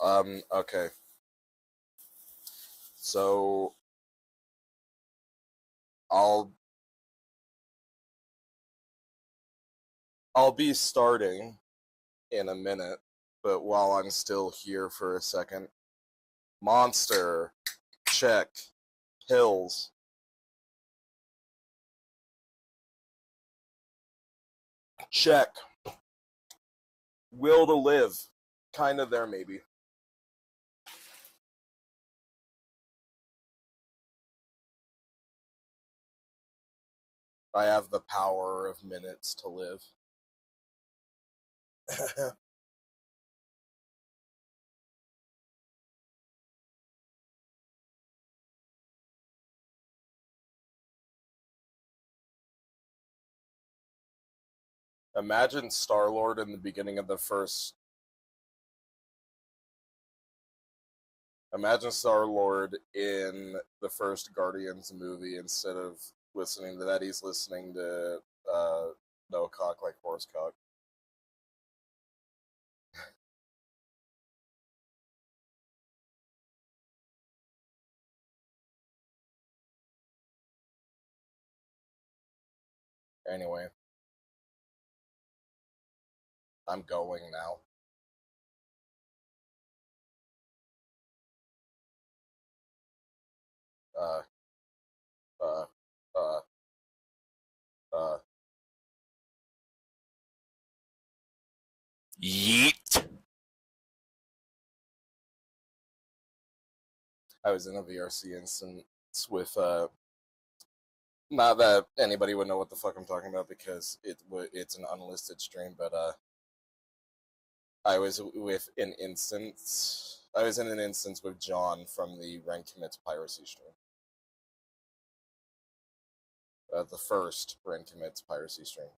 Okay. So I'll be starting in a minute, but while I'm still here for a second, monster, check, pills, check, will to live, kind of there maybe. I have the power of minutes to live. Imagine Star-Lord in the beginning of the first... Imagine Star-Lord in the first Guardians movie. Instead of listening to that, he's listening to No Cock Like Horse Cock. Anyway. I'm going now. Uh, uh, uh, uh. Yeet! I was in a VRC instance with, not that anybody would know what the fuck I'm talking about because it's an unlisted stream, but, I was in an instance with John from the Ren Commits Piracy stream. The first Ren Commits Piracy stream.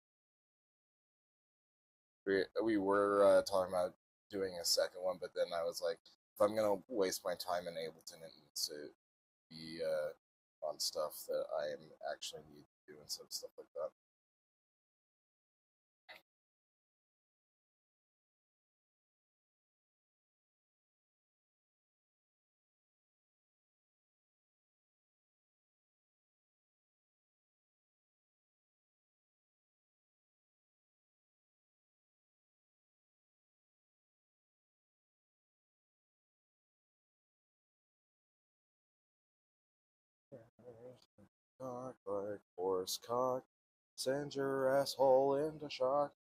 We were talking about doing a second one, but then I was like, if I'm gonna waste my time in Ableton, it needs to be on stuff that I am actually need to do instead of stuff like that. Cock like horse cock, send your asshole into shock.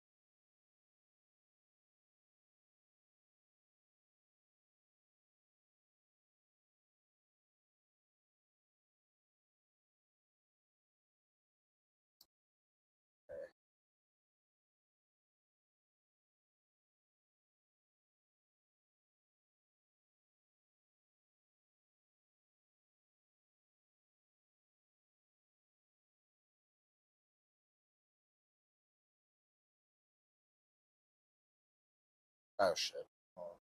Oh shit. Oh.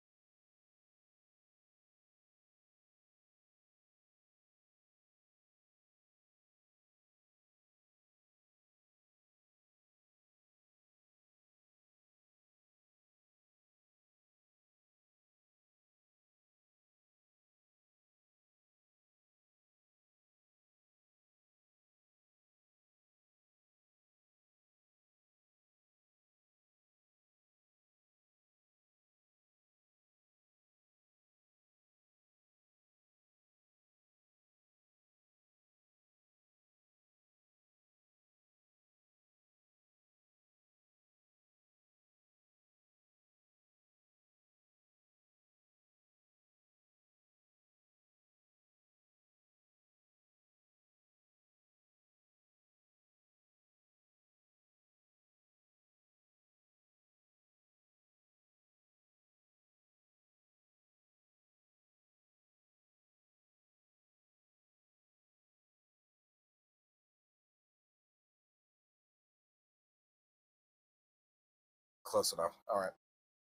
Close enough. Alright.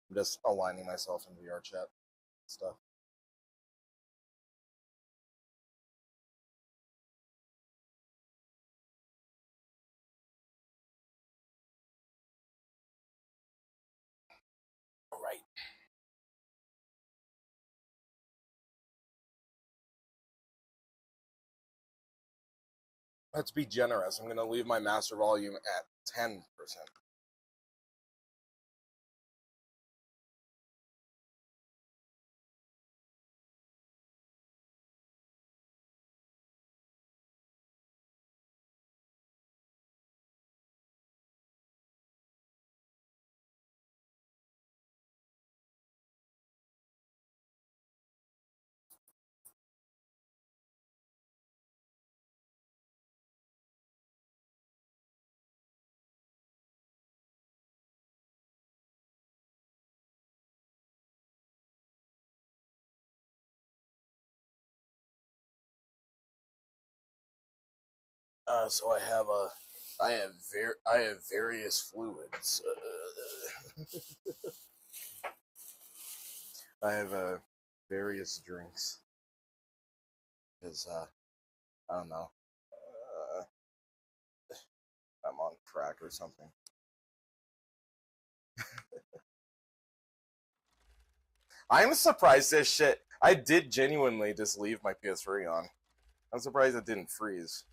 I'm just aligning myself in VR chat stuff. Alright. Let's be generous. I'm going to leave my master volume at 10%. So I have various fluids. I have various drinks because I don't know. I'm on crack or something. I'm surprised this shit. I did genuinely just leave my PS3 on. I'm surprised it didn't freeze.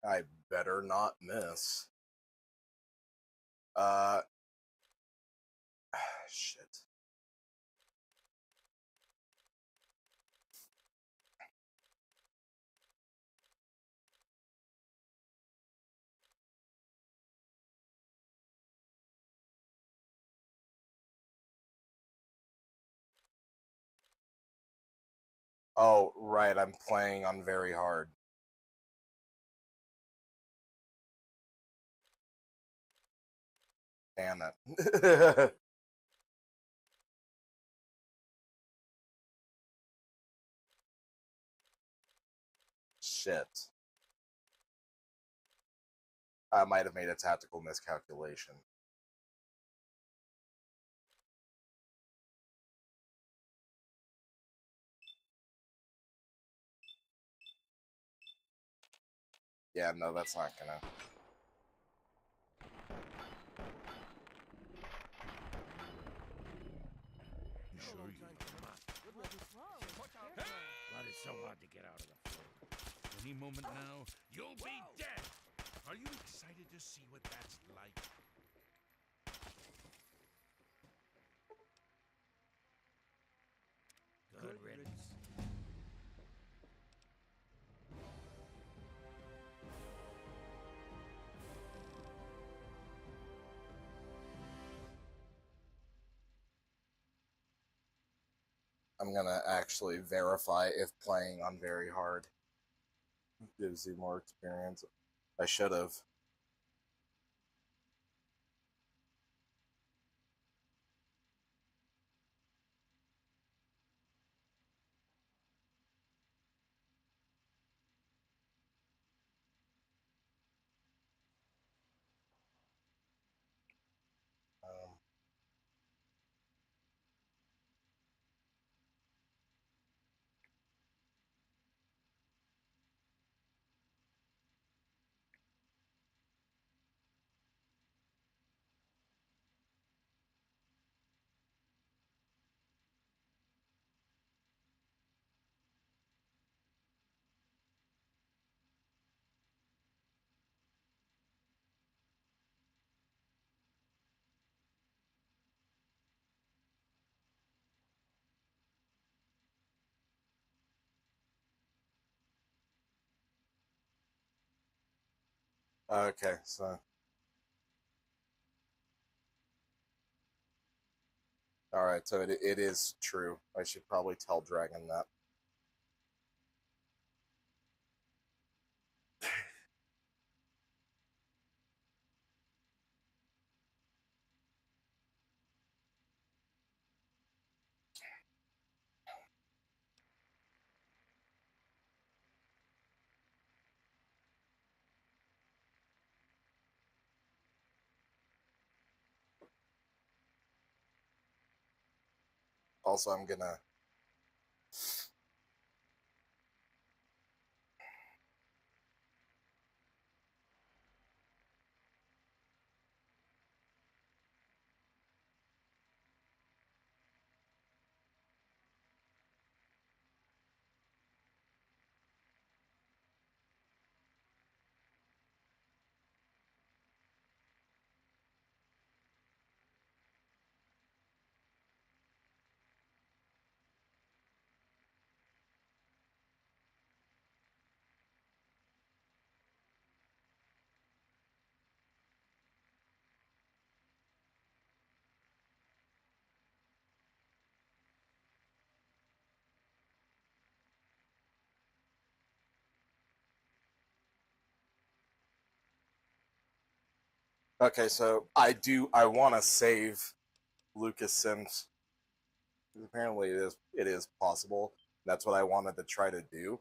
I better not miss. Shit. Oh, right, I'm playing on very hard. Damn it. Shit. I might have made a tactical miscalculation. Yeah, no, that's not gonna... Sure you But it's so hard to get out of the flow. Any moment now, you'll be dead! Are you excited to see what that's like? Good riddance. I'm gonna actually verify if playing on very hard gives you more experience. I should have. Okay, so... Alright, so it is true. I should probably tell Dragon that. Also, I'm gonna... Okay, so I want to save Lucas Sims. Apparently it is possible. That's what I wanted to try to do.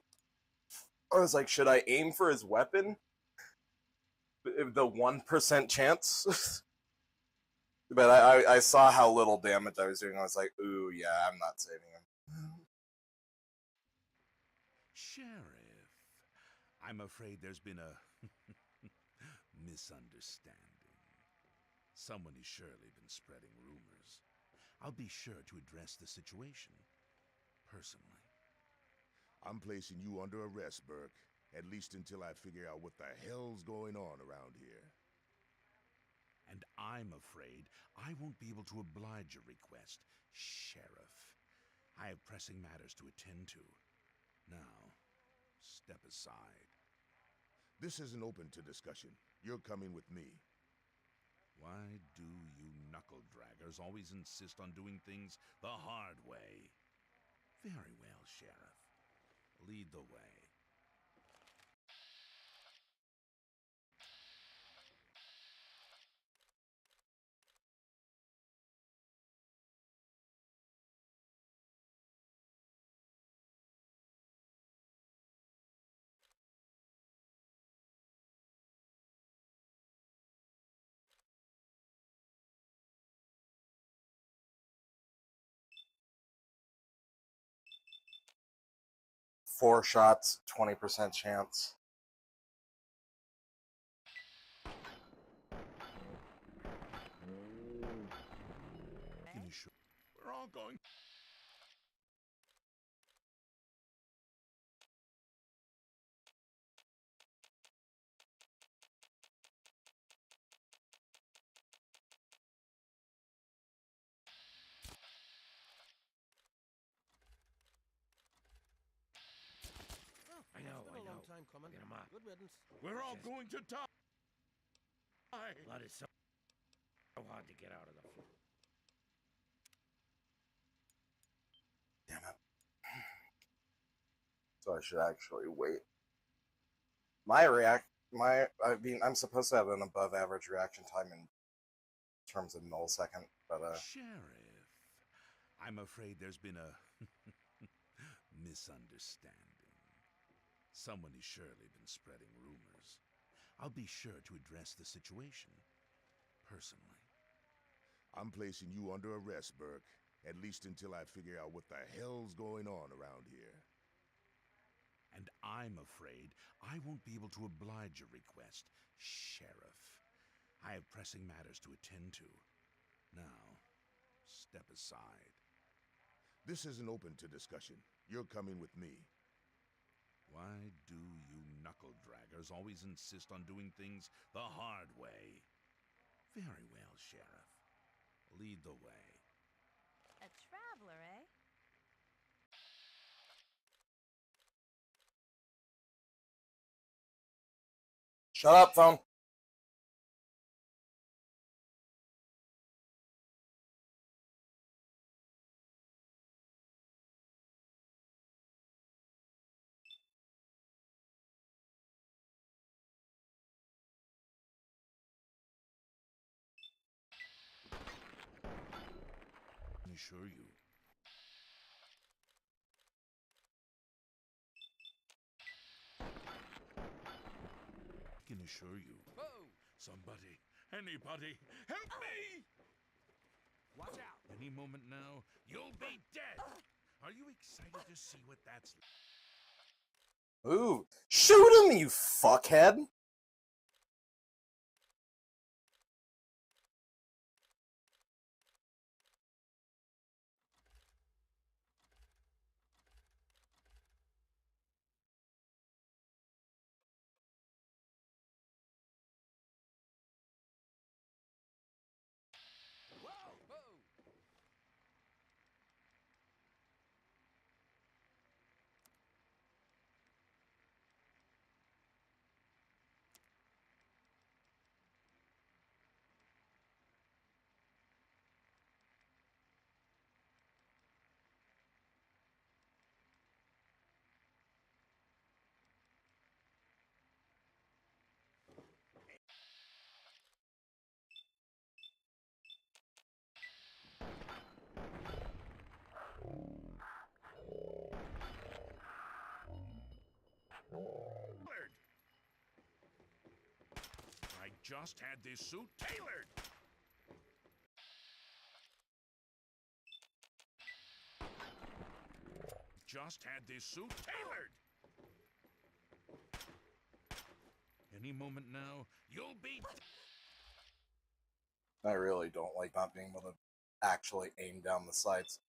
I was like, should I aim for his weapon? The 1% chance? But I saw how little damage I was doing. I was like, ooh, yeah, I'm not saving him. Sheriff, I'm afraid there's been a misunderstanding. Someone has surely been spreading rumors. I'll be sure to address the situation personally. I'm placing you under arrest, Burke. At least until I figure out what the hell's going on around here. And I'm afraid I won't be able to oblige your request, Sheriff. I have pressing matters to attend to. Now, step aside. This isn't open to discussion. You're coming with me. Why do you knuckle-draggers always insist on doing things the hard way? Very well, Sheriff. Lead the way. Four shots, 20% chance. We're all going. I know. Time coming. Get him up. Good riddance. We're all going to die. Blood is so hard to get out of the floor. Damn it. So I should actually wait. I'm supposed to have an above average reaction time in terms of millisecond, but Sheriff, I'm afraid there's been a misunderstanding. Someone has surely been spreading rumors. I'll be sure to address the situation personally. I'm placing you under arrest, Burke. At least until I figure out what the hell's going on around here. And I'm afraid I won't be able to oblige your request, Sheriff. I have pressing matters to attend to. Now, step aside. This isn't open to discussion. You're coming with me. Why do you knuckle-draggers always insist on doing things the hard way? Very well, Sheriff. Lead the way. A traveler, eh? shut up, phone. I assure you. I can assure you. Whoa! Somebody, anybody, help me! Watch out! Any moment now, you'll be dead! to see what that's like. Ooh, shoot him, you fuckhead! I just had this suit tailored. Just had this suit tailored. Any moment now, you'll be... I really don't like not being able to actually aim down the sights.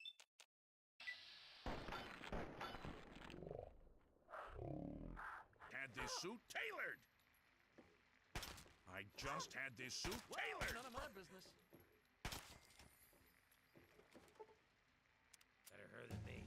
Had this suit tailored. I just had this suit tailored. None of my business. Better her than me.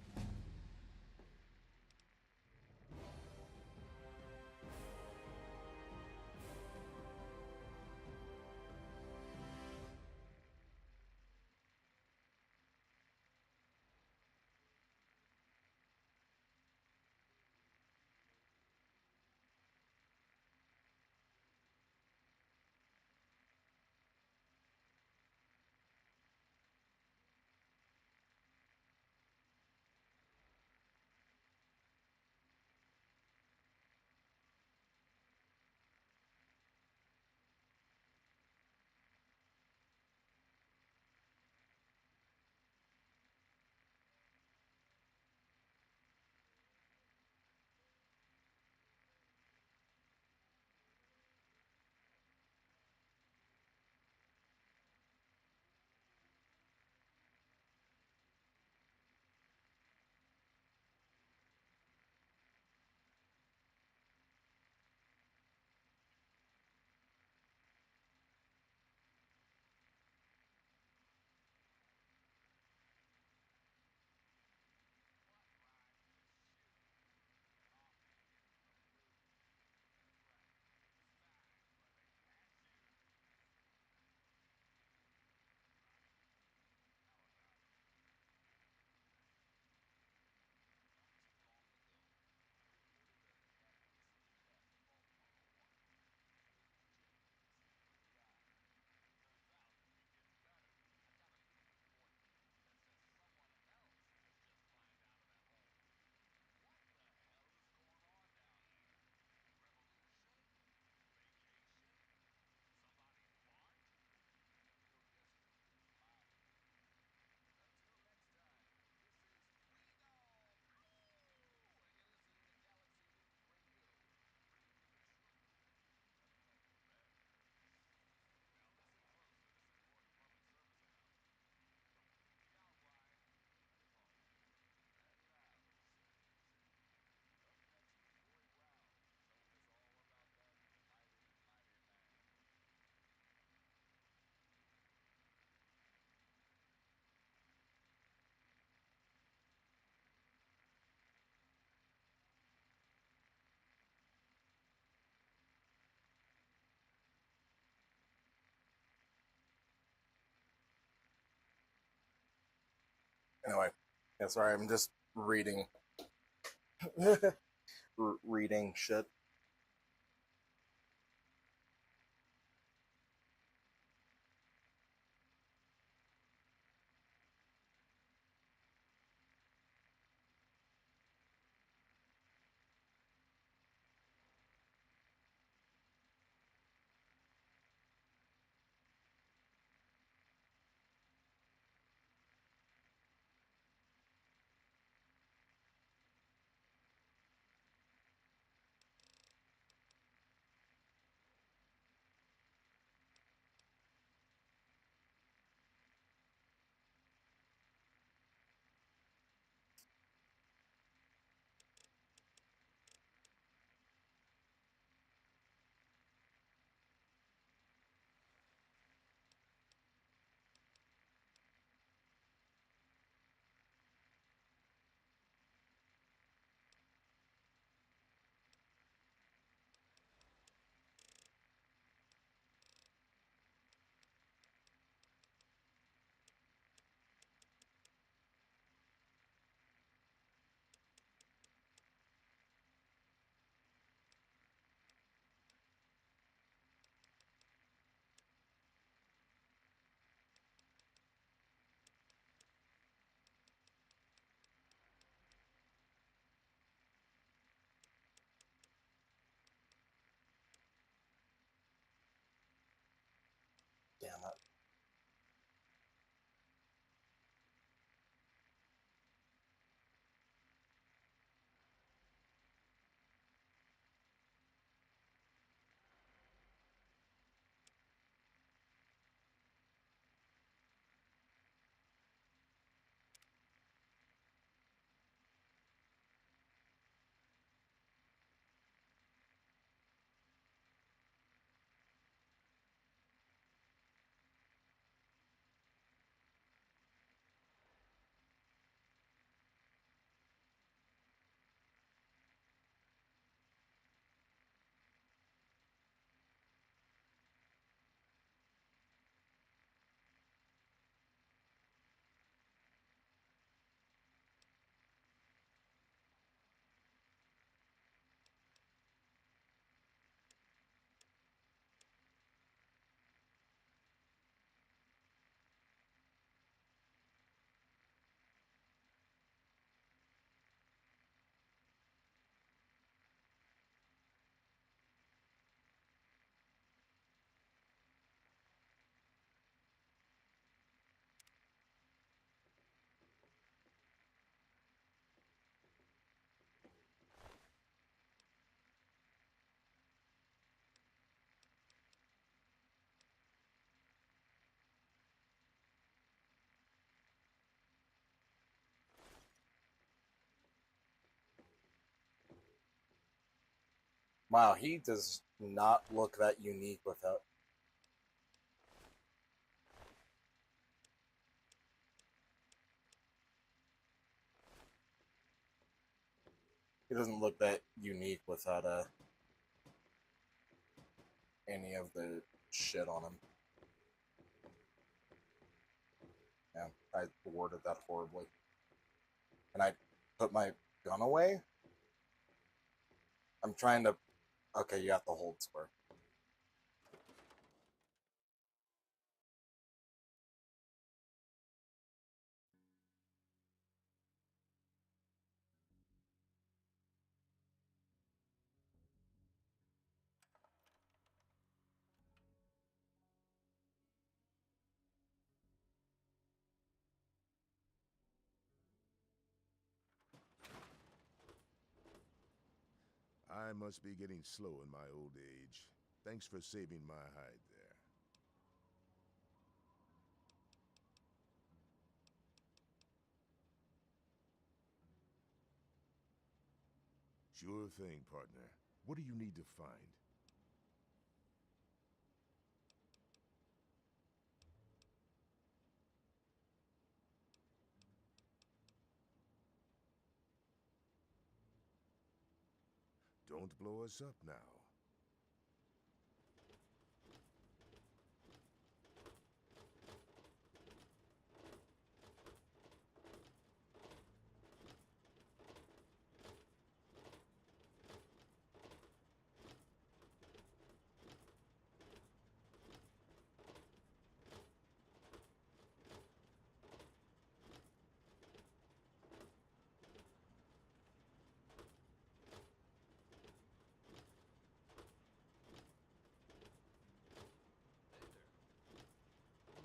Anyway, yeah, sorry, I'm just reading. Reading shit. Wow, he does not look that unique without... He doesn't look that unique without any of the shit on him. Yeah, I worded that horribly. Can I put my gun away? I'm trying to... Okay, you have to hold square. I must be getting slow in my old age. Thanks for saving my hide there. Sure thing, partner. What do you need to find? Don't blow us up now.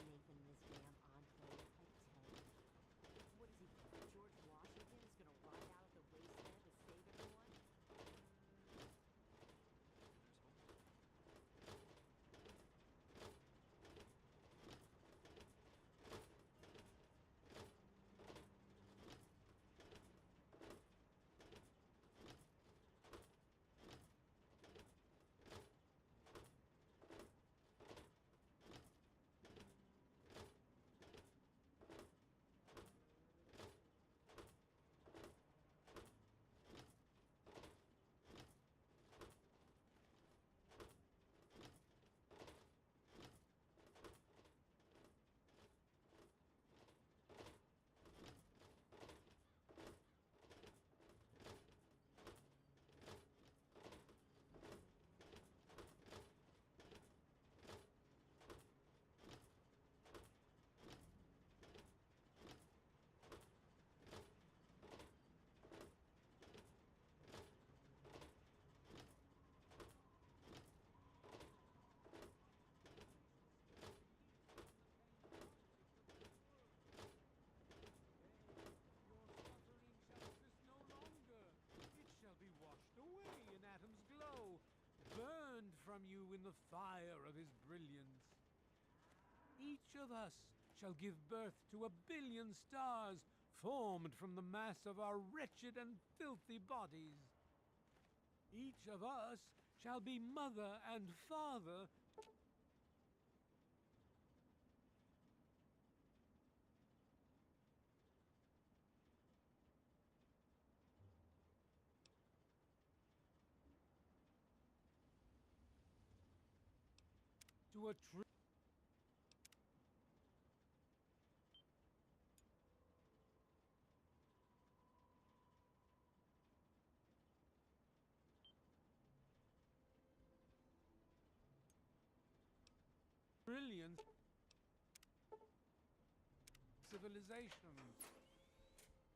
Nathan, this damn enclave, I tell you. What is he, George Washington is gonna ride out at the wasteland to save everyone? Burned from you in the fire of his brilliance. Each of us shall give birth to 1,000,000,000 stars formed from the mass of our wretched and filthy bodies. Each of us shall be mother and father to a brilliant civilization.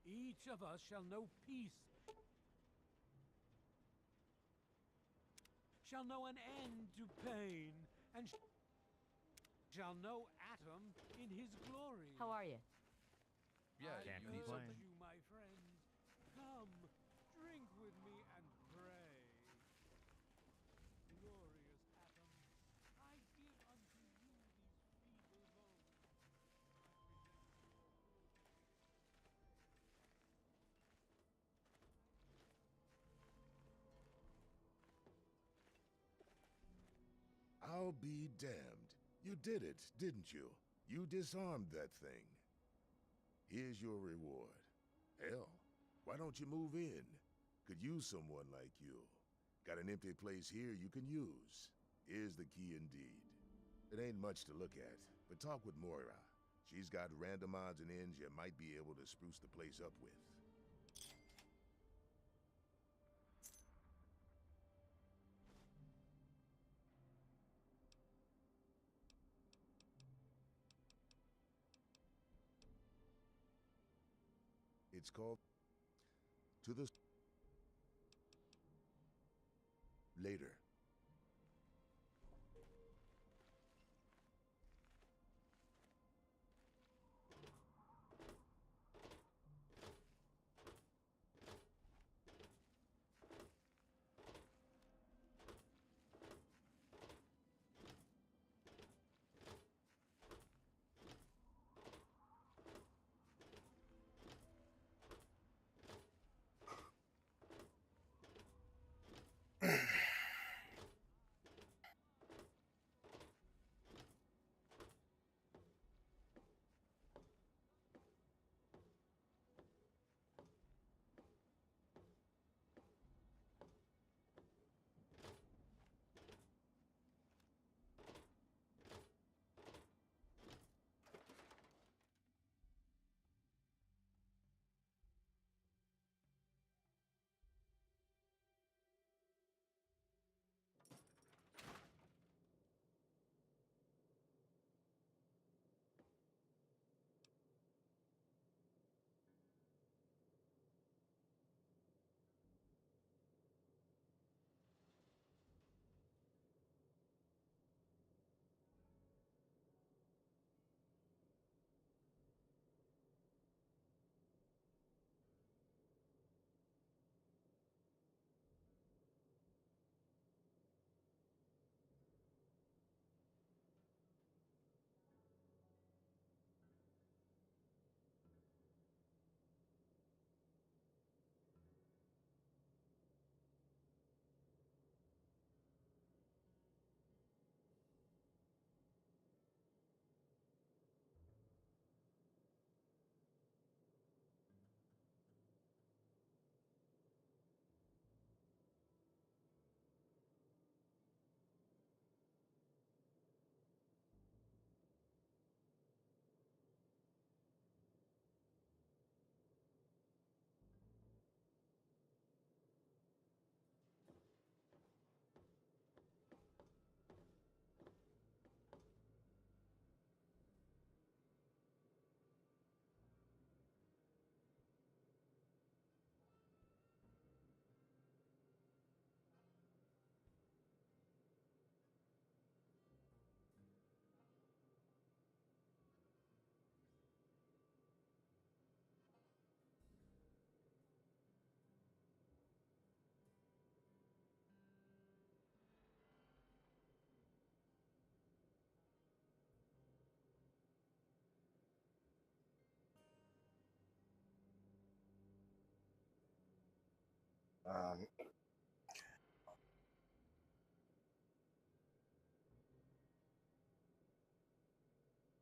Each of us shall know peace, shall know an end to pain, and shall know Atom in his glory. How are you? Yeah, can't I urge complain. you, my friends, come, drink with me and pray. Glorious Atom, I give unto you these feeble bones. I present to your good. I'll be damned. You did it, didn't you? You disarmed that thing. Here's your reward. Hell, why don't you move in? Could use someone like you. Got an empty place here you can use. Here's the key indeed. It ain't much to look at, but talk with Moira. She's got random odds and ends you might be able to spruce the place up with. It's called To the Later.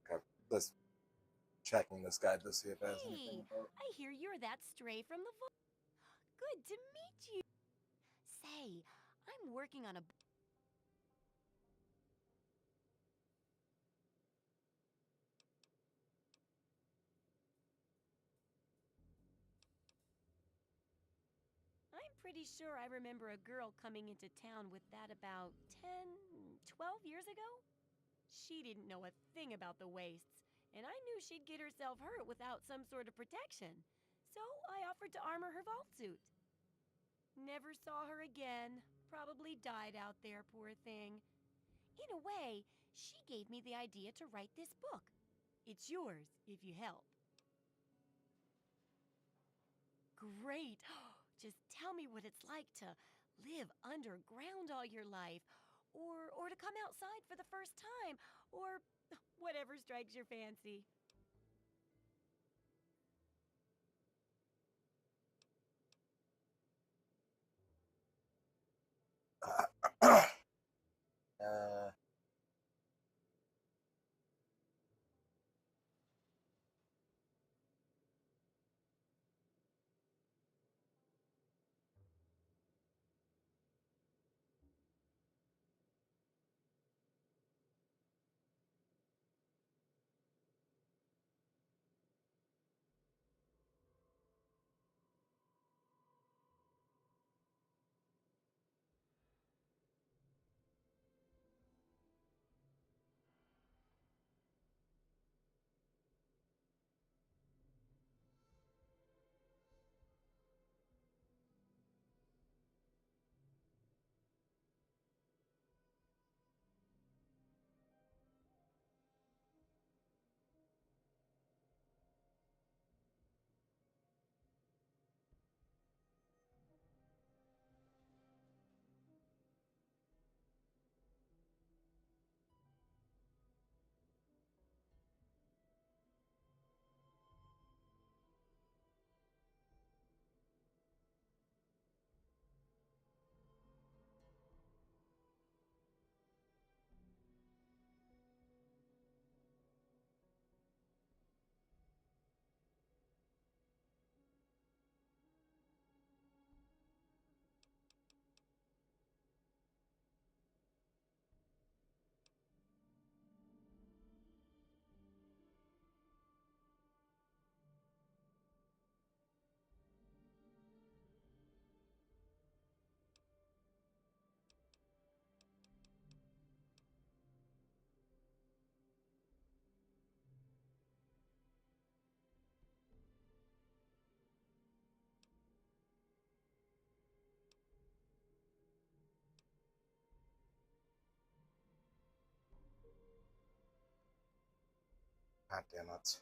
Okay, let's checking this guide to see if it has anything Hey, about. I hear you're that stray from the vault. Good to meet you. Say, I'm working on a I'm pretty sure I remember a girl coming into town with that about 10, 12 years ago. She didn't know a thing about the wastes, and I knew she'd get herself hurt without some sort of protection. So I offered to armor her vault suit. Never saw her again. Probably died out there, poor thing. In a way, she gave me the idea to write this book. It's yours if you help. Great! Just tell me what it's like to live underground all your life, or to come outside for the first time, or whatever strikes your fancy. God damn it.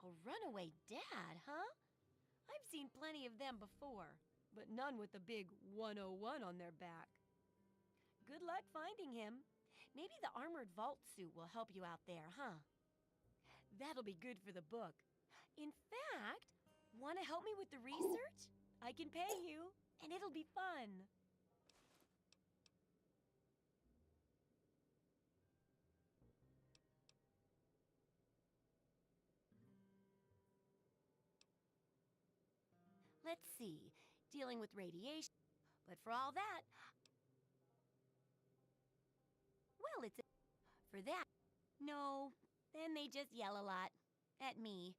A runaway dad, huh? I've seen plenty of them before, but none with the big 101 on their back. Good luck finding him. Maybe the armored vault suit will help you out there, huh? That'll be good for the book. In fact, want to help me with the research? I can pay you, and it'll be fun. Let's see, dealing with radiation. But for all that, well, it's for that. No, then they just yell a lot at me.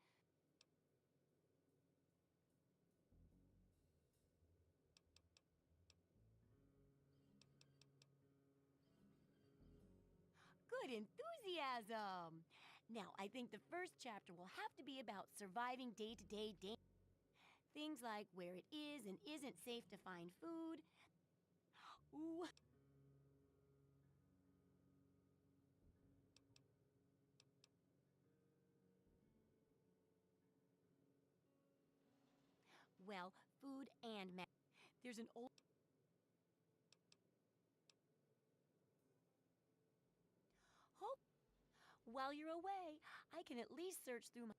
Good enthusiasm! Now, I think the first chapter will have to be about surviving day-to-day danger. Things like where it is and isn't safe to find food. Ooh. Well, food and there's an old... Hope while you're away, I can at least search through my...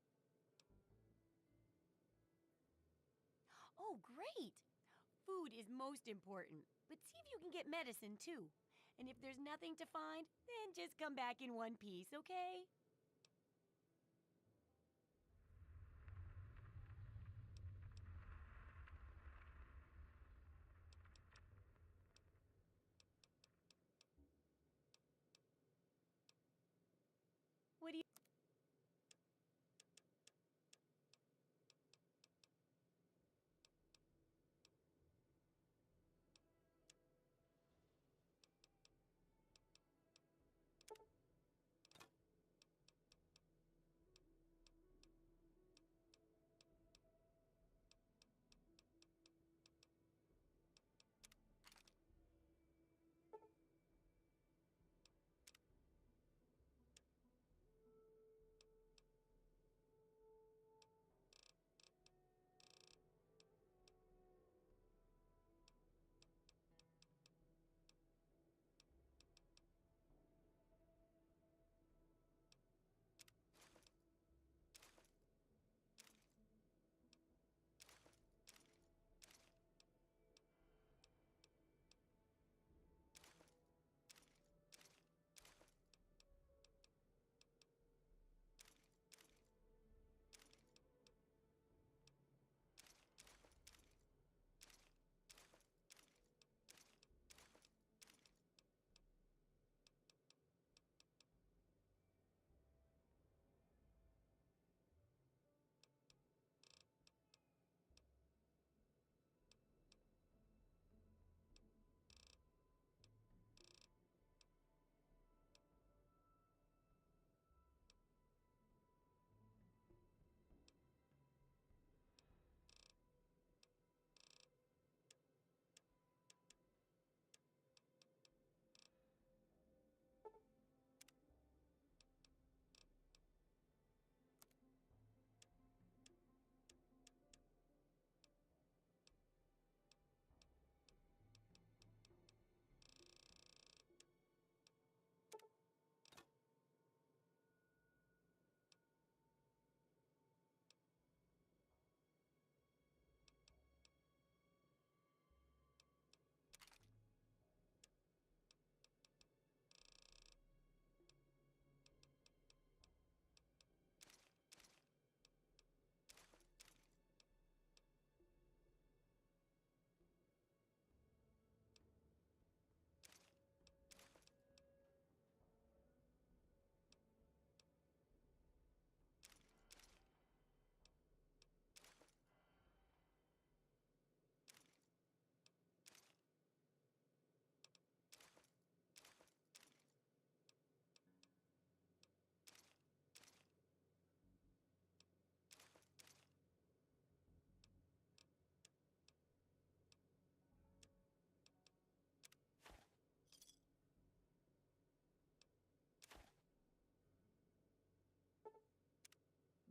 Oh, great! Food is most important, but see if you can get medicine too. And if there's nothing to find, then just come back in one piece, okay? What do you...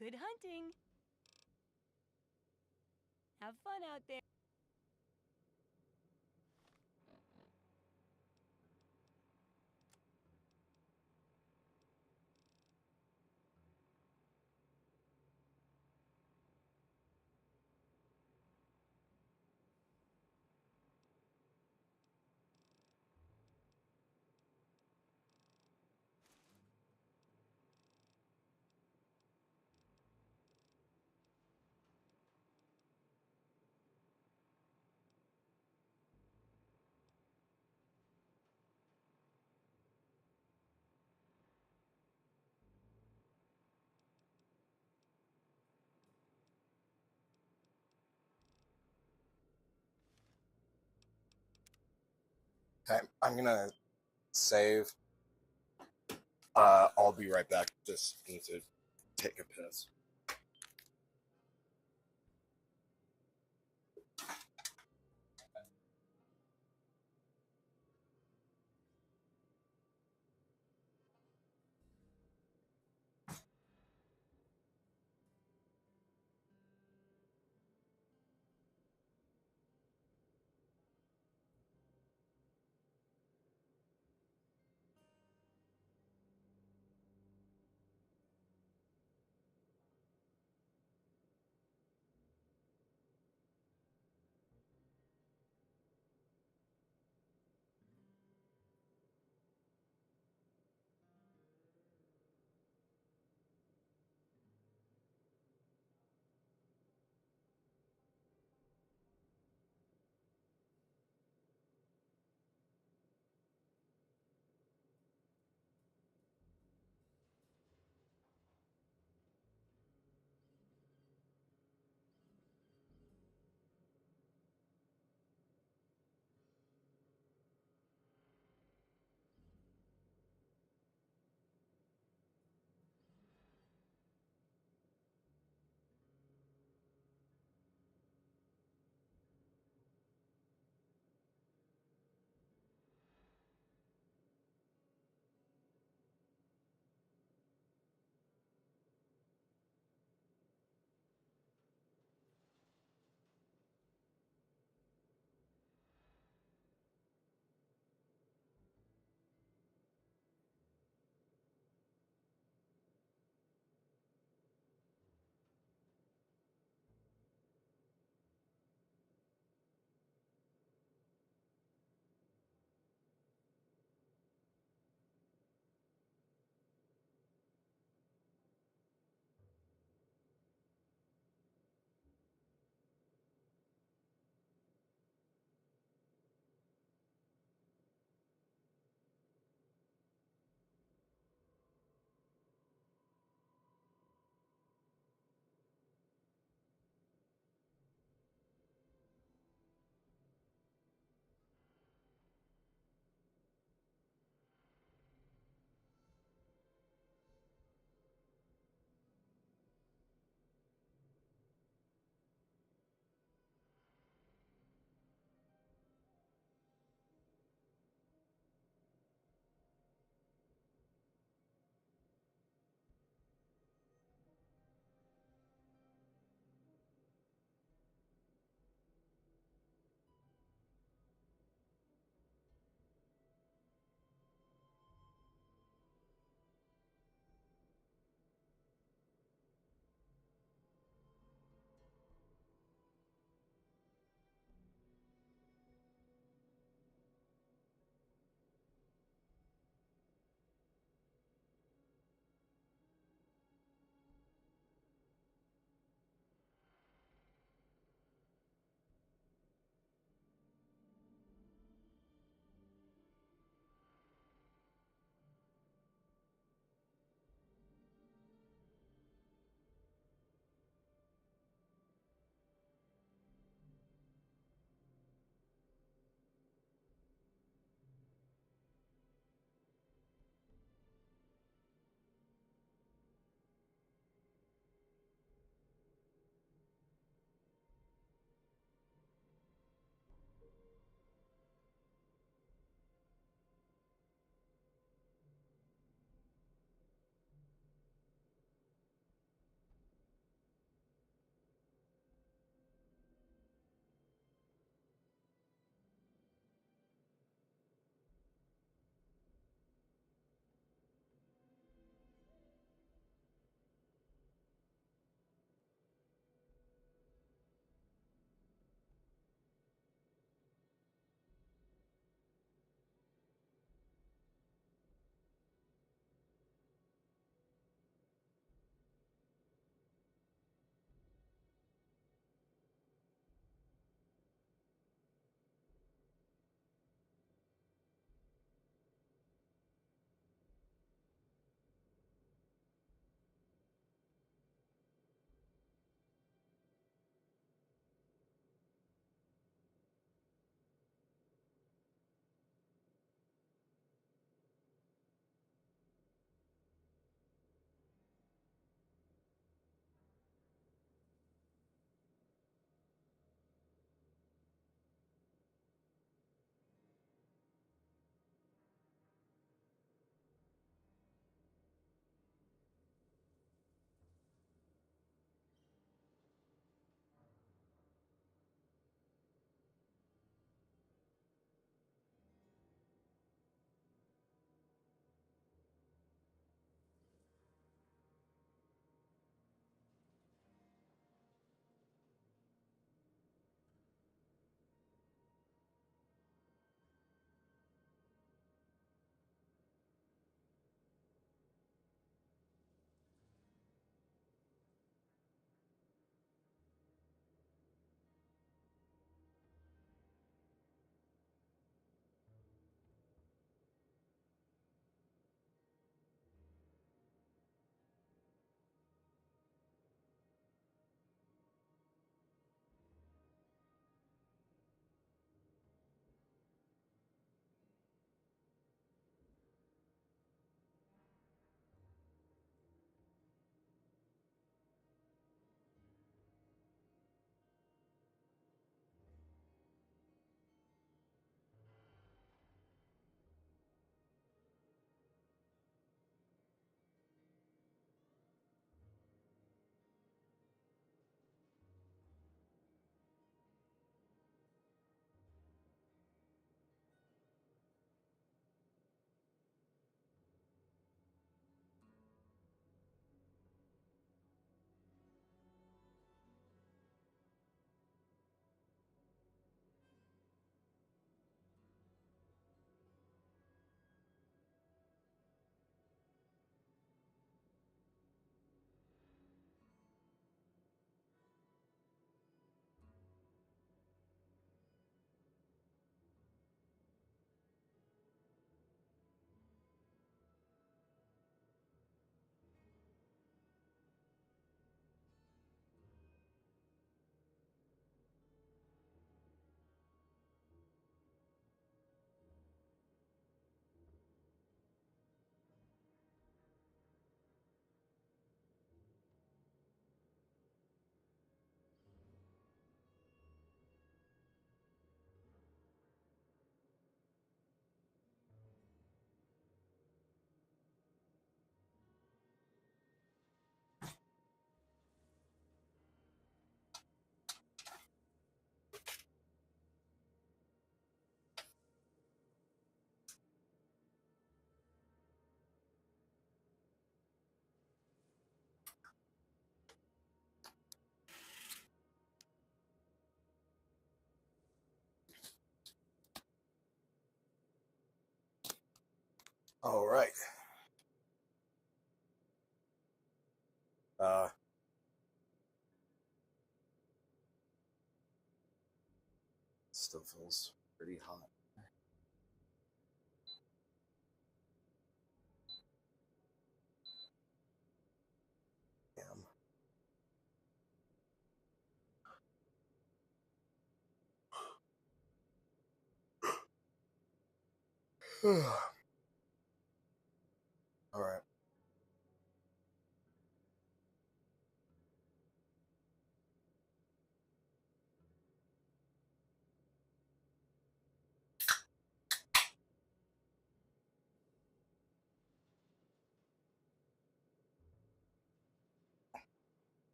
Good hunting. Have fun out there. Okay, I'm gonna save. I'll be right back. Just need to take a piss. All right. Still feels pretty hot. Damn. All right.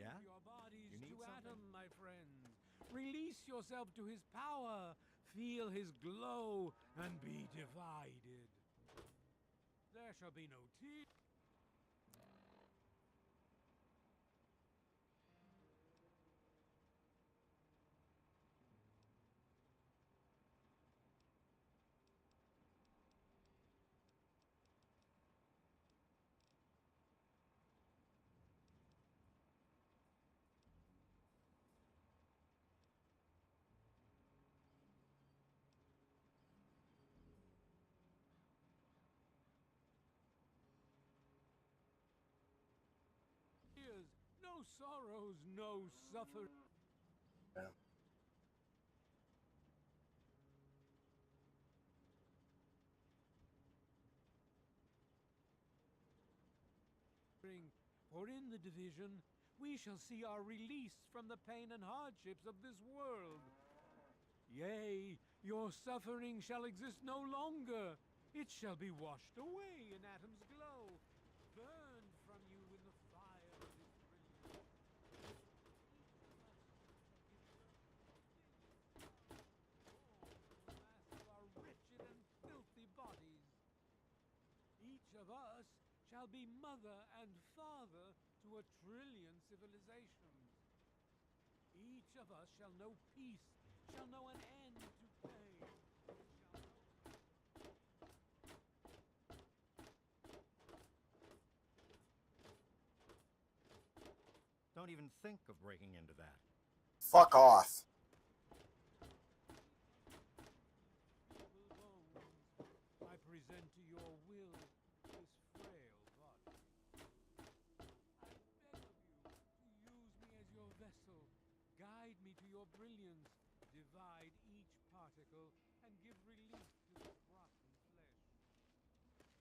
Yeah? Your bodies to Atom, my friends. Release yourself to his power. Feel his glow and be divided. There shall be no tears. No sorrows, no suffering. Yeah. For in the division, we shall see our release from the pain and hardships of this world. Yea, your suffering shall exist no longer. It shall be washed away in Atom's glow, burned from you in the fire of his brilliance. Wretched and filthy bodies. Each of us shall be mother and father to 1,000,000,000 civilizations. Each of us shall know peace, shall know an end to pain. Don't even think of breaking into that. Fuck off. I present to your will this frail body. I beg of you to use me as your vessel. Guide me to your brilliance. Divide each particle and give relief to this rotten flesh.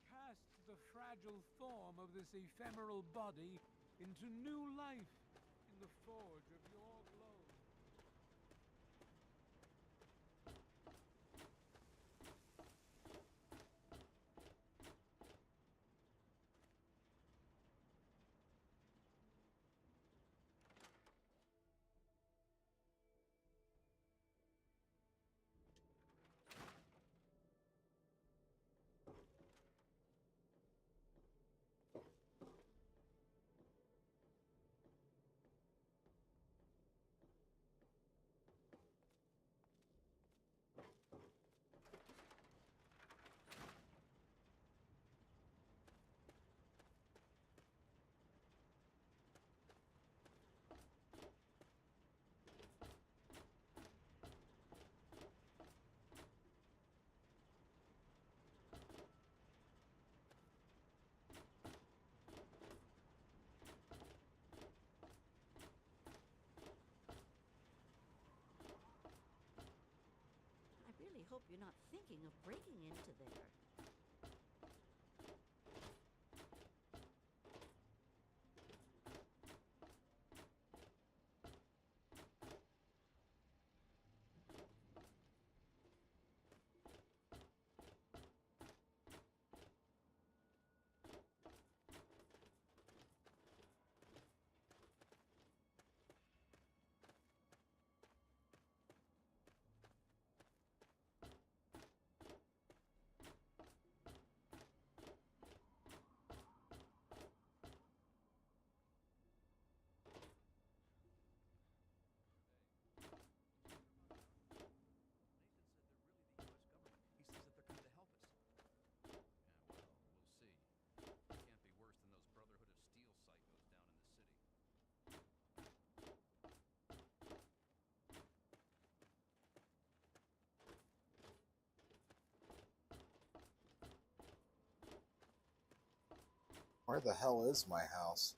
Cast the fragile form of this ephemeral body into new life in the forge of your glow. hope you're not thinking of breaking into there. Where the hell is my house?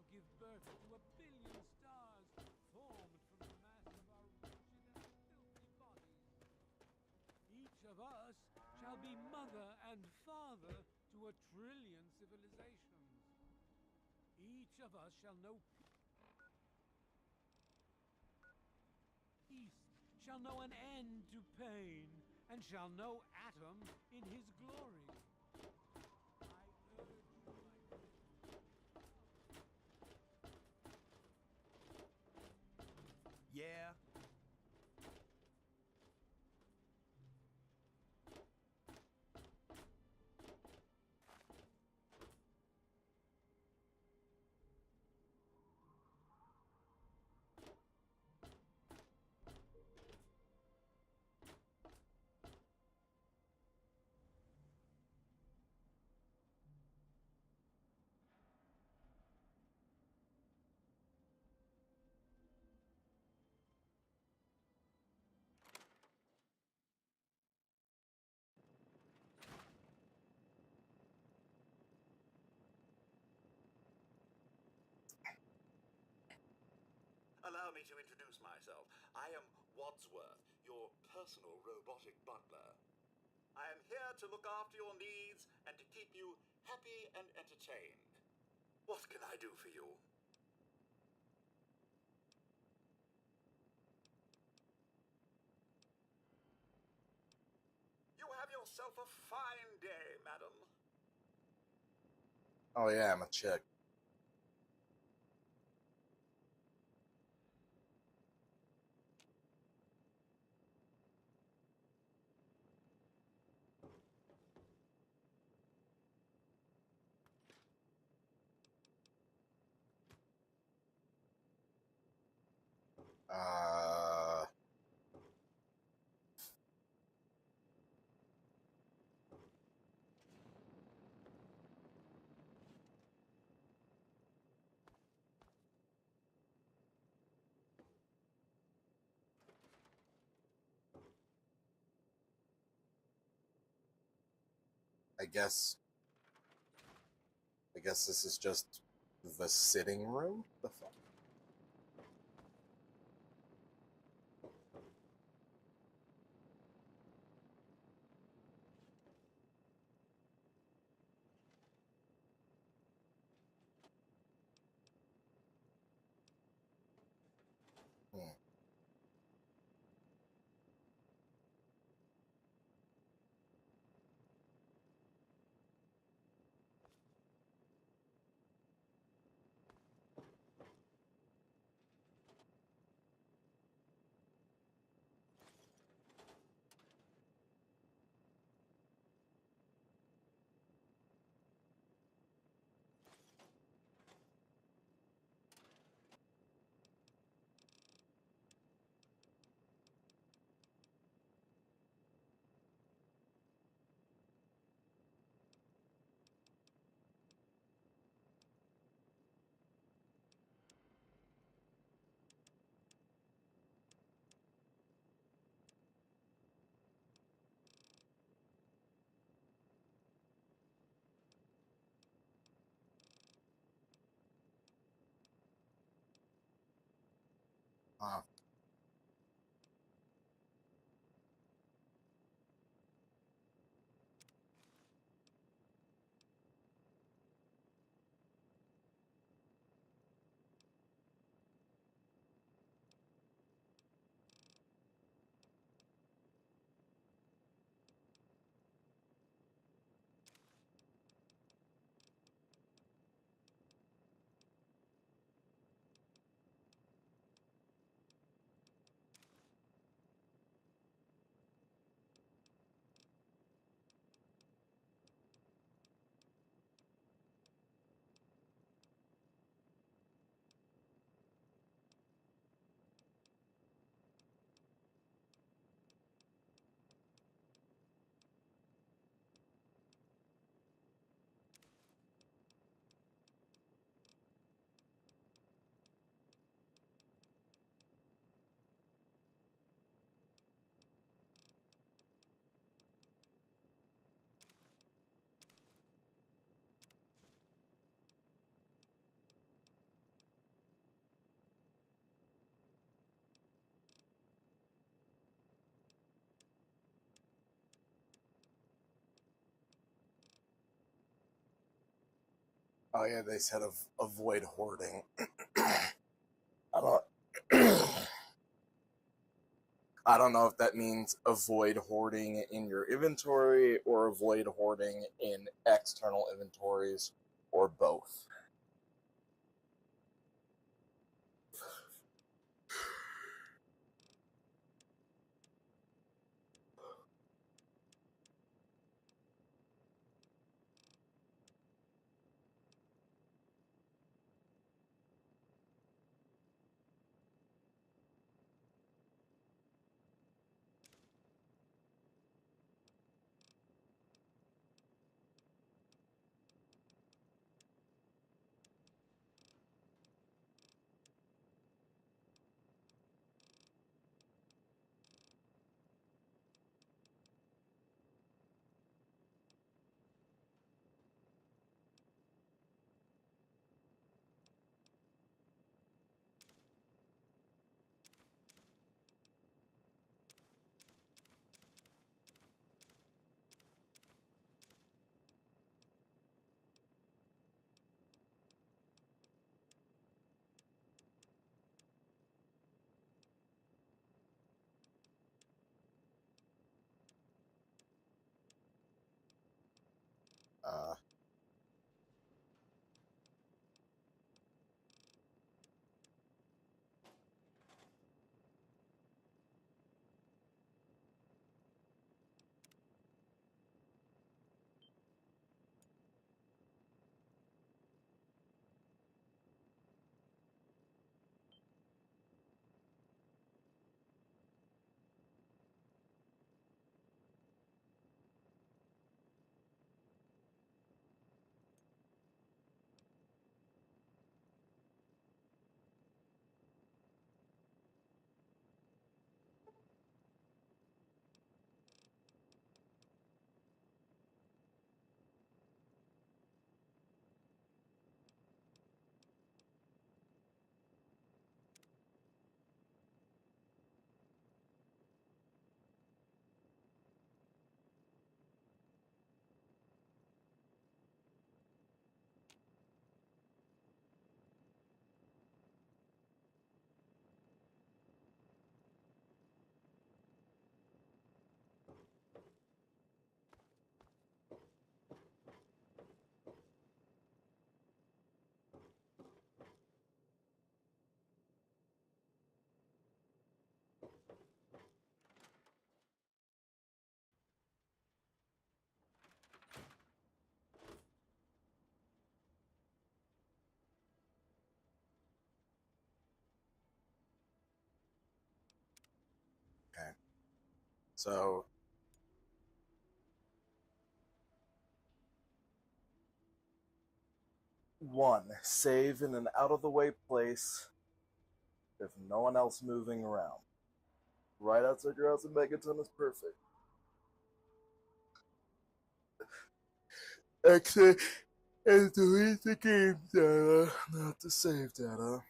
Give birth to a billion stars formed from the mass of our wretched and filthy bodies. Each of us shall be mother and father to a trillion civilizations. Each of us shall know peace, shall know an end to pain, and shall know Atom in his glory. I urge you, my Yeah. Allow me to introduce myself. I am Wadsworth, your personal robotic butler. I am here to look after your needs and to keep you happy and entertained. What can I do for you? You have yourself a fine day, madam. Oh yeah, I'm a chick. Uh, I guess this is just the sitting room? The fuck? Hmm. Huh. Oh yeah, they said avoid hoarding. I don't. I don't know if that means avoid hoarding in your inventory or avoid hoarding in external inventories or both. Uh, okay. So, one, save in an out-of-the-way place with no one else moving around. Right outside your house in Megaton is perfect. Exit and delete the game data, not the save data.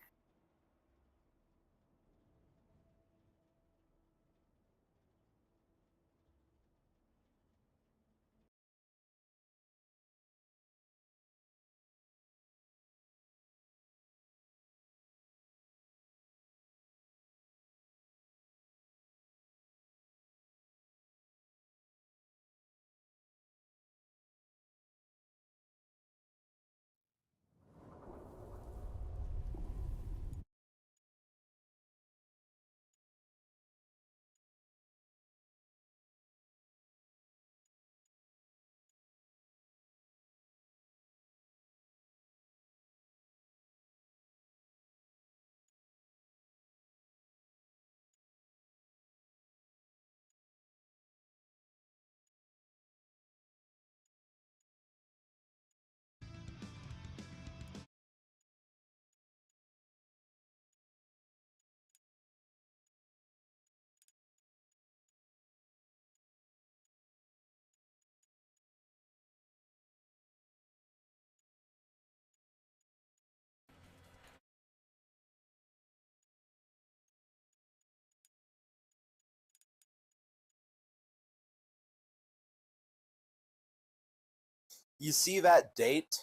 You see that date?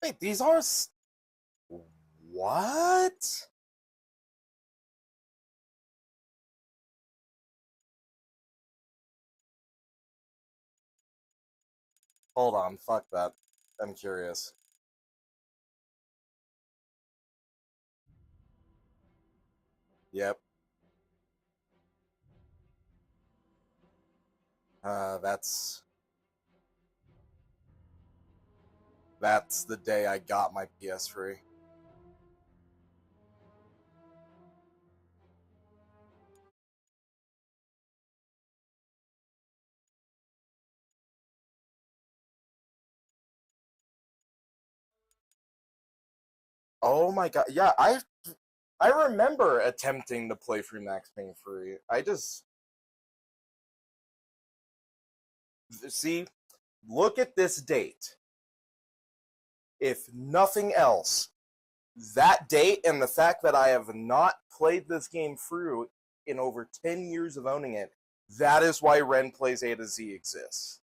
Wait, these are... What? Hold on, fuck that. I'm curious. Yep. That's the day I got my PS3. Oh my god, yeah, I remember attempting to play through Max Payne 3. I just... See, look at this date. If nothing else, that date and the fact that I have not played this game through in over 10 years of owning it, that is why Ren Plays A to Z exists.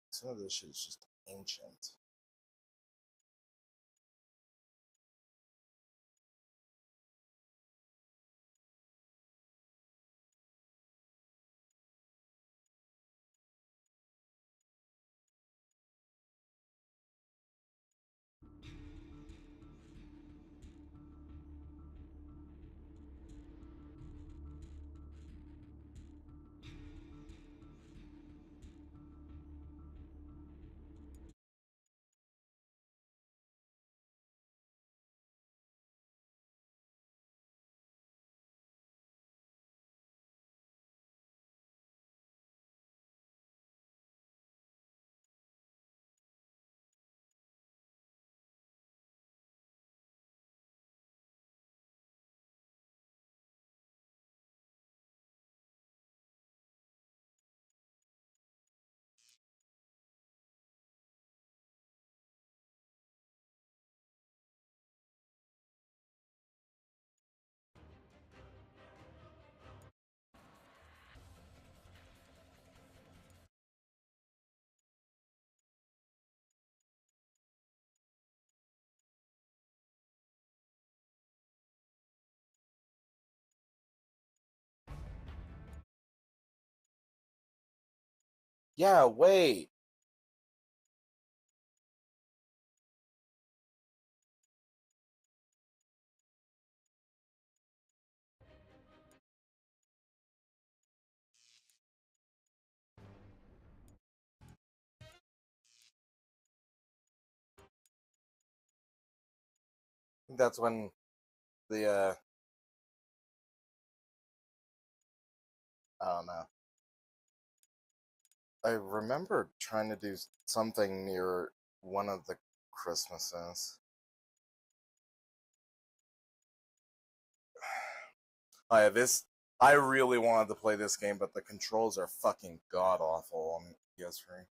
Some of this shit is just ancient. Yeah, wait. That's when the, I don't know. I remember trying to do something near one of the Christmases. Oh yeah, I really wanted to play this game, but the controls are fucking god-awful on PS3.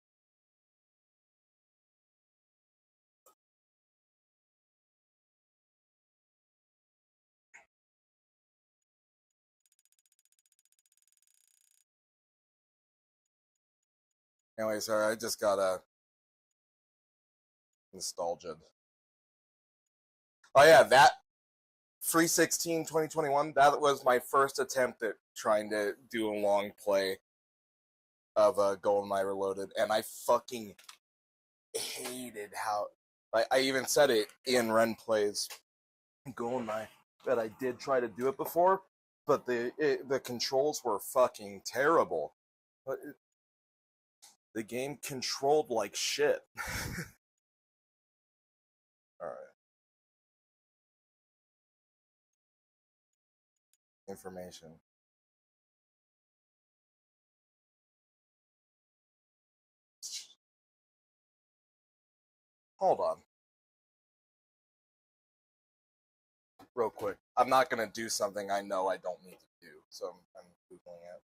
Anyway, sorry, I just got a nostalgia. Oh yeah, that 3/16/2021, that was my first attempt at trying to do a long play of GoldenEye Reloaded, and I fucking hated how... I even said it in Ren Plays GoldenEye that I did try to do it before, but the controls were fucking terrible. But the game controlled like shit. Alright. Information. Hold on. Real quick. I'm not going to do something I know I don't need to do, so I'm Googling it.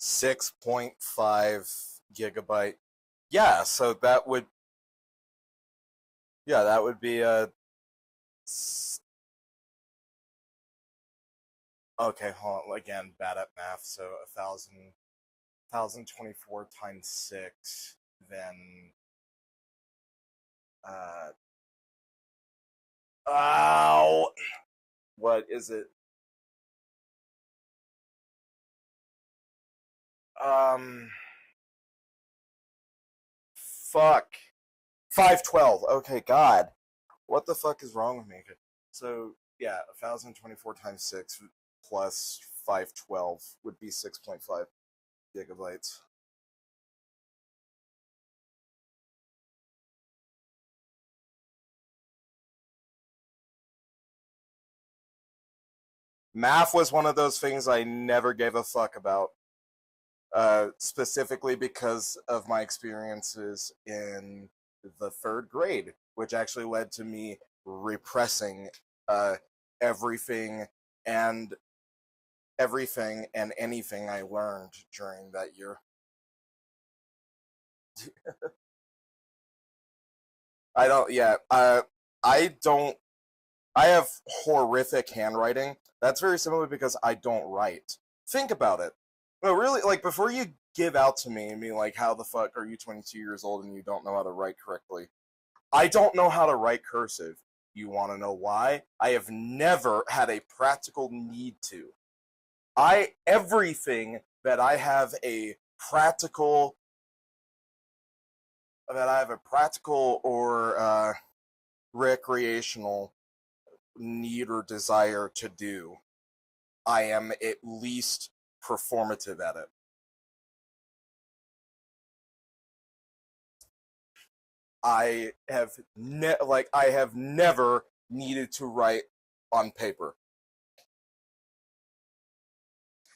$6.5 GB. Yeah, so that would be a. Okay, hold on. Again, bad at math. So 1,024 times 6, then ow! What is it? Fuck. 512. Okay, God. What the fuck is wrong with me? So, yeah, 1,024 times 6 plus 512 would be 6.5 GB. Math was one of those things I never gave a fuck about. Specifically because of my experiences in the 3rd grade, which actually led to me repressing everything and anything I learned during that year. I have horrific handwriting. That's very similar because I don't write. Think about it. No, really, like, before you give out to me and be like, how the fuck are you 22 years old and you don't know how to write correctly? I don't know how to write cursive. You want to know why? I have never had a practical need to. Everything that I have a practical or recreational need or desire to do, I am at least performative at it. I have never needed to write on paper.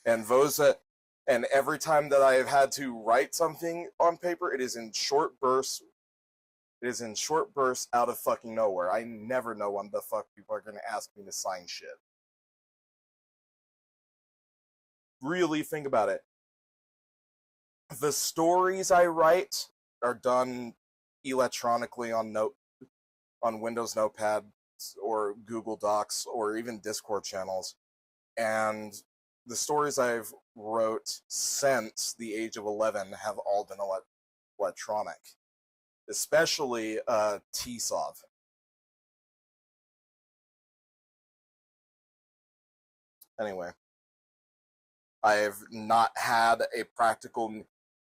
And every time that I have had to write something on paper, it is in short bursts. It is in short bursts out of fucking nowhere. I never know when the fuck people are going to ask me to sign shit. Really think about it. The stories I write are done electronically on Windows Notepad or Google Docs or even Discord channels. And the stories I've wrote since the age of 11 have all been electronic. Especially TSOV. Anyway. I have not had a practical,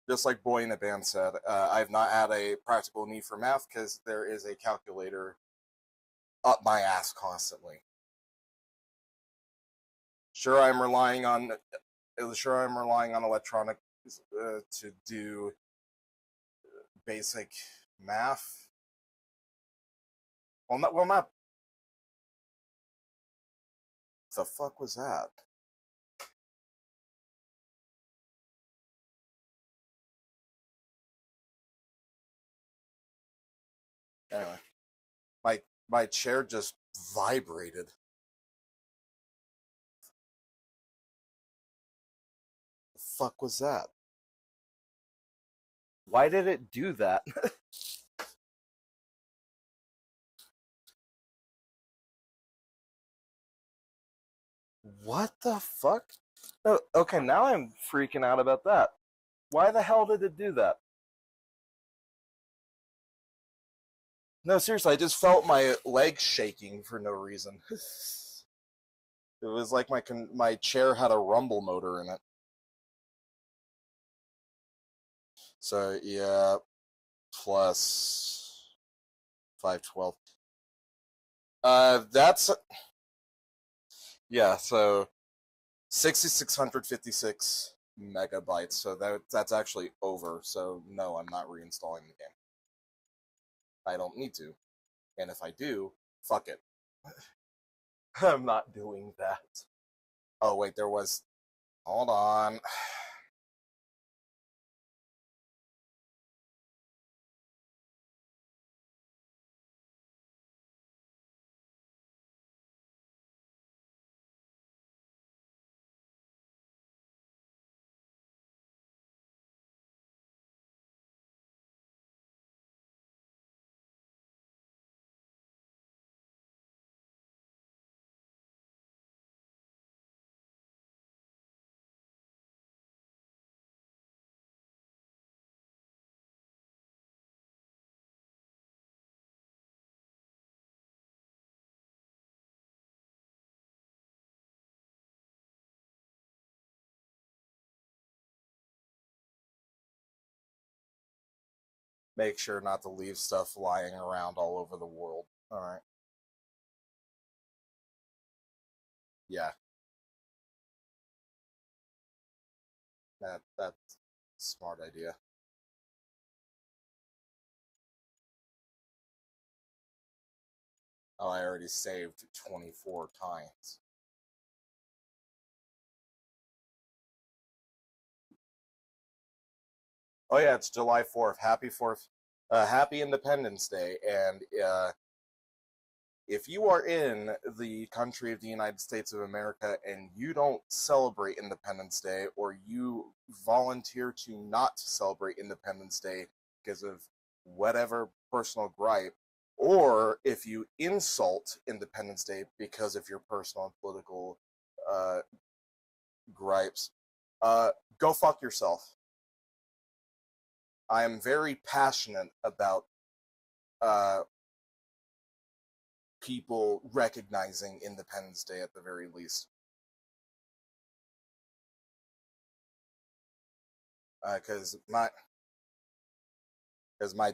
just like Boy in the Band said, I've not had a practical need for math because there is a calculator up my ass constantly. Sure, I'm relying on electronic to do basic math. Well, not. The fuck was that? Anyway, my chair just vibrated. fuck was that? Why did it do that? What the fuck? Oh, okay, now I'm freaking out about that. Why the hell did it do that? No, seriously, I just felt my legs shaking for no reason. It was like my chair had a rumble motor in it. So yeah, plus 512. That's yeah. So 6,656 megabytes. So that's actually over. So no, I'm not reinstalling the game. I don't need to, and if I do, fuck it. I'm not doing that. Oh wait, there was. Hold on. Make sure not to leave stuff lying around all over the world. Alright. Yeah. That's a smart idea. Oh, I already saved 24 times. Oh yeah, it's July 4th. Happy 4th. Happy Independence Day. And if you are in the country of the United States of America and you don't celebrate Independence Day, or you volunteer to not celebrate Independence Day because of whatever personal gripe, or if you insult Independence Day because of your personal and political gripes, go fuck yourself. I am very passionate about people recognizing Independence Day at the very least. Because my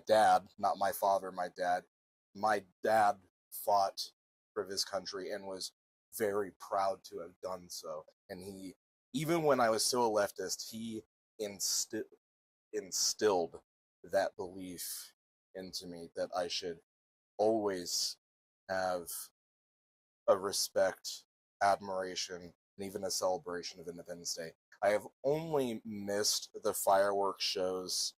dad, not my father, my dad fought for this country and was very proud to have done so. And he, even when I was still a leftist, he instilled that belief into me that I should always have a respect, admiration, and even a celebration of Independence Day. I have only missed the fireworks shows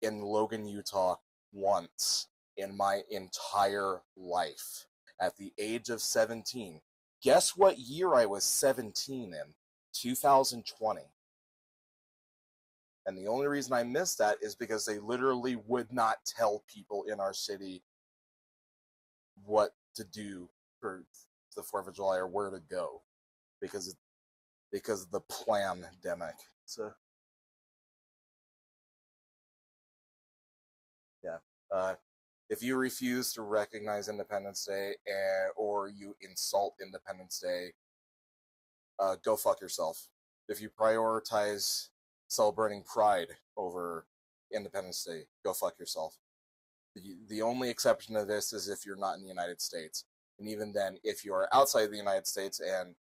in Logan, Utah once in my entire life at the age of 17. Guess what year I was 17 in? 2020. And the only reason I missed that is because they literally would not tell people in our city what to do for the 4th of July or where to go because of the pandemic. So yeah, if you refuse to recognize Independence Day or you insult Independence Day, go fuck yourself. If you prioritize celebrating Pride over Independence Day, go fuck yourself. The only exception to this is if you're not in the United States. And even then, if you are outside the United States and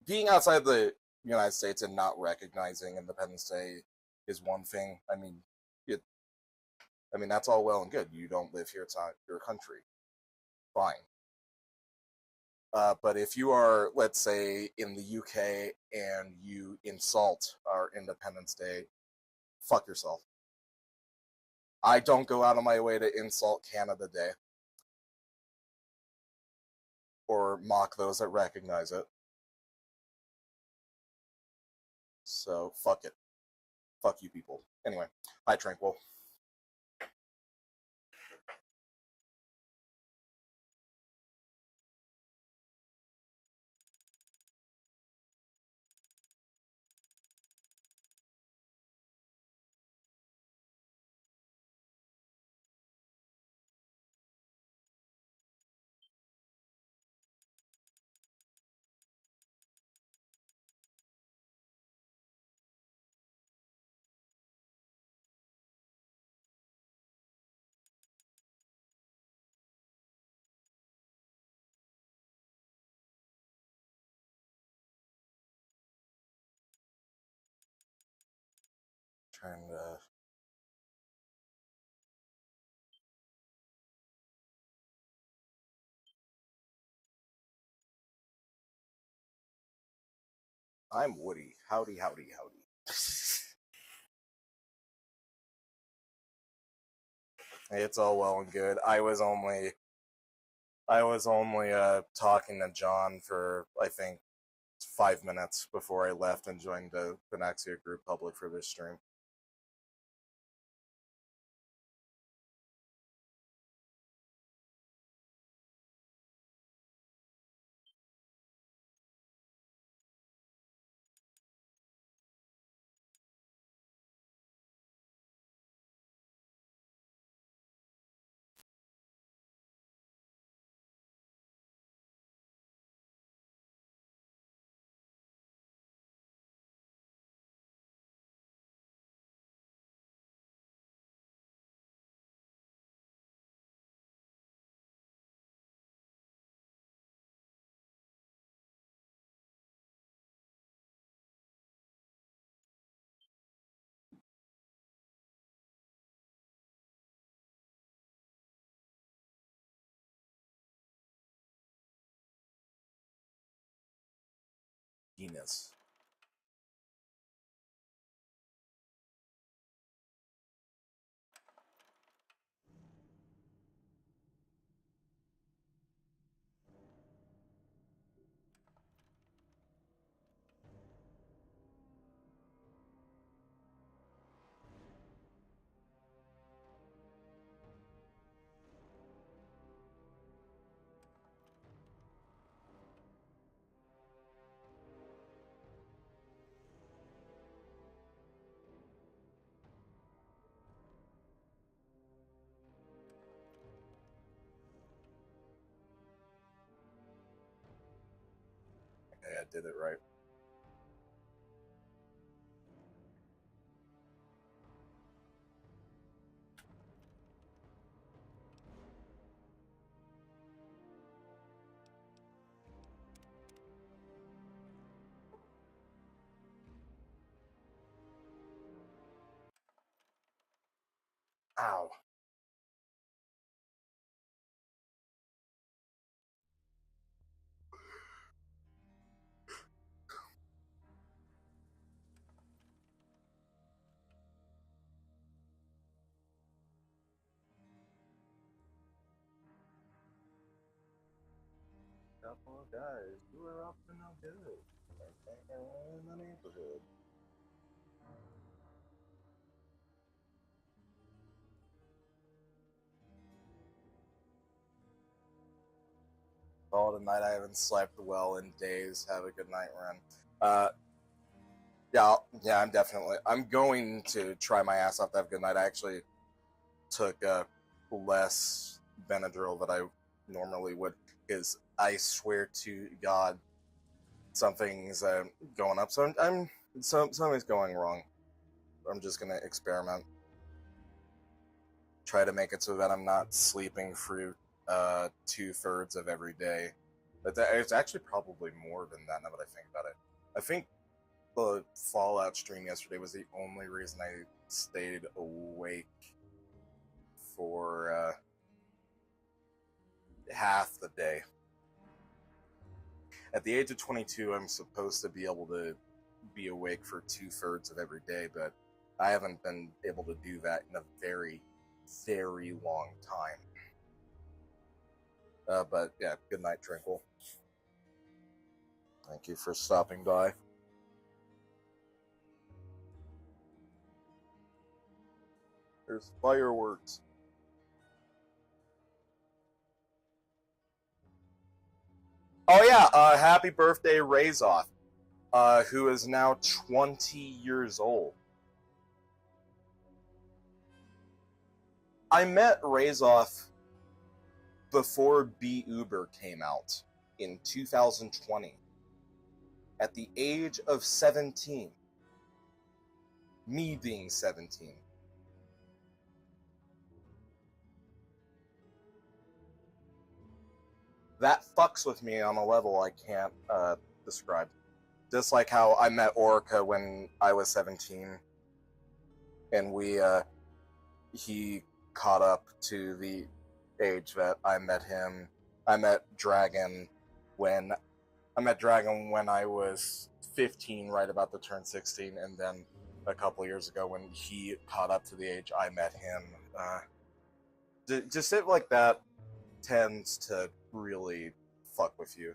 being outside the United States and not recognizing Independence Day is one thing. I mean, that's all well and good. You don't live here; it's not your country. Fine. But if you are, let's say, in the UK and you insult our Independence Day, fuck yourself. I don't go out of my way to insult Canada Day or mock those that recognize it. So, fuck it. Fuck you people. Anyway, hi, Tranquil. Trying to... I'm Woody. Howdy, howdy, howdy. It's all well and good. I was only talking to John for, I think, 5 minutes before I left and joined the Phenixia group public for this stream. Penis. Okay, I did it right. Ow. Couple of guys who are up to no good. In the neighborhood. Call it a night. I haven't slept well in days. Have a good night, Ren. Yeah, I'm going to try my ass off to have a good night. I actually took less Benadryl than I normally would, because I swear to God, something's going up. So something's going wrong. I'm just gonna experiment. Try to make it so that I'm not sleeping through 2/3 of every day. But it's actually probably more than that now that I think about it. I think the Fallout stream yesterday was the only reason I stayed awake for half the day. At the age of 22, I'm supposed to be able to be awake for 2/3 of every day, but I haven't been able to do that in a very, very long time. But yeah, good night, Tranquil. Thank you for stopping by. There's fireworks. Oh yeah, happy birthday, Razoth, who is now 20 years old. I met Razoth before Be Uber came out in 2020, at the age of 17. Me being 17. That fucks with me on a level I can't describe. Just like how I met Orica when I was 17, and he caught up to the age that I met him. I met Dragon when I was 15, right about to turn 16, and then a couple years ago when he caught up to the age I met him. Just shit like that tends to really fuck with you.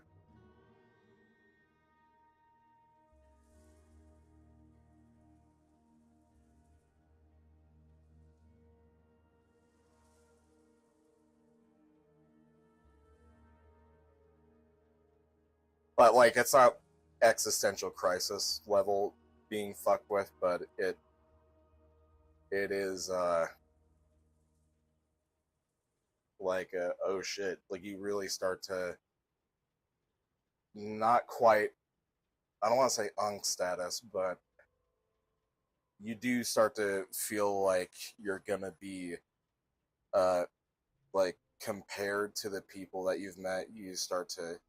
But like, it's not existential crisis level being fucked with, but it is like oh shit, like you really start to not quite, I don't want to say unk status, but you do start to feel like you're gonna be like compared to the people that you've met, you start to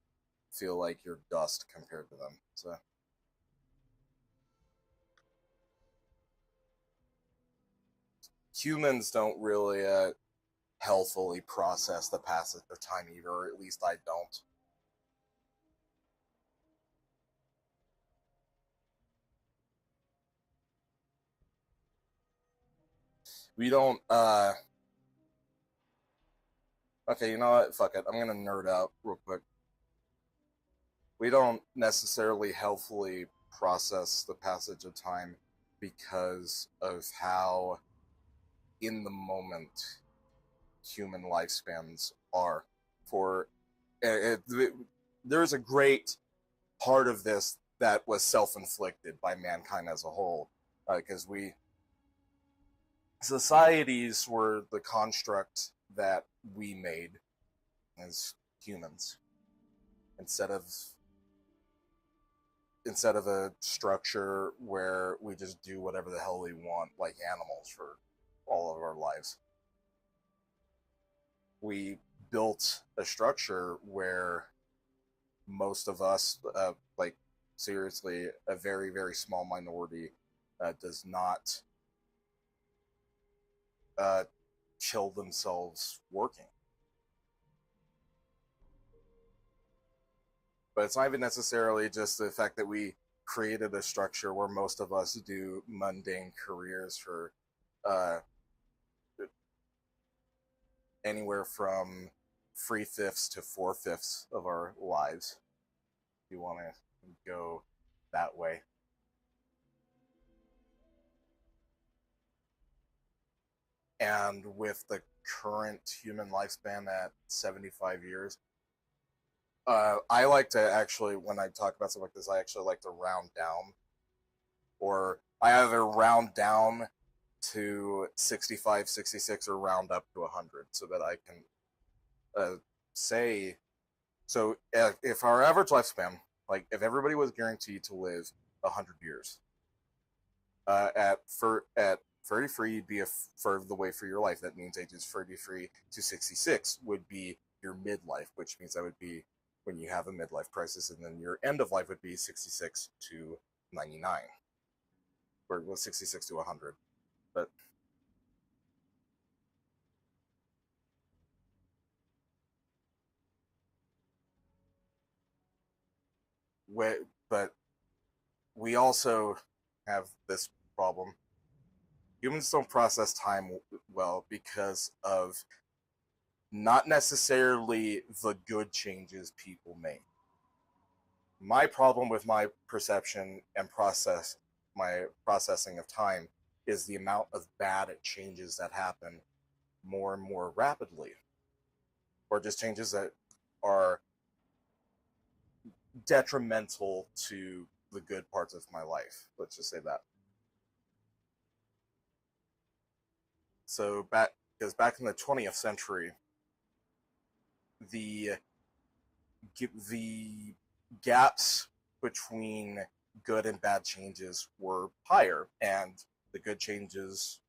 feel like you're dust compared to them. So humans don't really healthfully process the passage of time either, or at least I don't. We don't okay, you know what, fuck it, I'm gonna nerd out real quick. We don't necessarily healthfully process the passage of time because of how in the moment human lifespans are. There's a great part of this that was self-inflicted by mankind as a whole, because societies were the construct that we made as humans, instead of a structure where we just do whatever the hell we want like animals for all of our lives. We built a structure where most of us, like seriously, a very, very small minority does not kill themselves working. But it's not even necessarily just the fact that we created a structure where most of us do mundane careers for anywhere from 3/5 to 4/5 of our lives, if you want to go that way. And with the current human lifespan at 75 years, I like to actually, when I talk about something like this, I actually like to round down. Or I either round down to 65, 66, or round up to 100, so that I can say, so if our average lifespan, like if everybody was guaranteed to live 100 years, at 33, you'd be a third of the way through your life. That means ages 33 to 66 would be your midlife, which means that would be when you have a midlife crisis, and then your end of life would be 66 to 99, or well, 66 to 100. But we also have this problem. Humans don't process time well because of not necessarily the good changes people make. My problem with my perception and my processing of time is the amount of bad changes that happen more and more rapidly, or just changes that are detrimental to the good parts of my life. Let's just say that. So because back in the 20th century, the gaps between good and bad changes were higher, and the good changes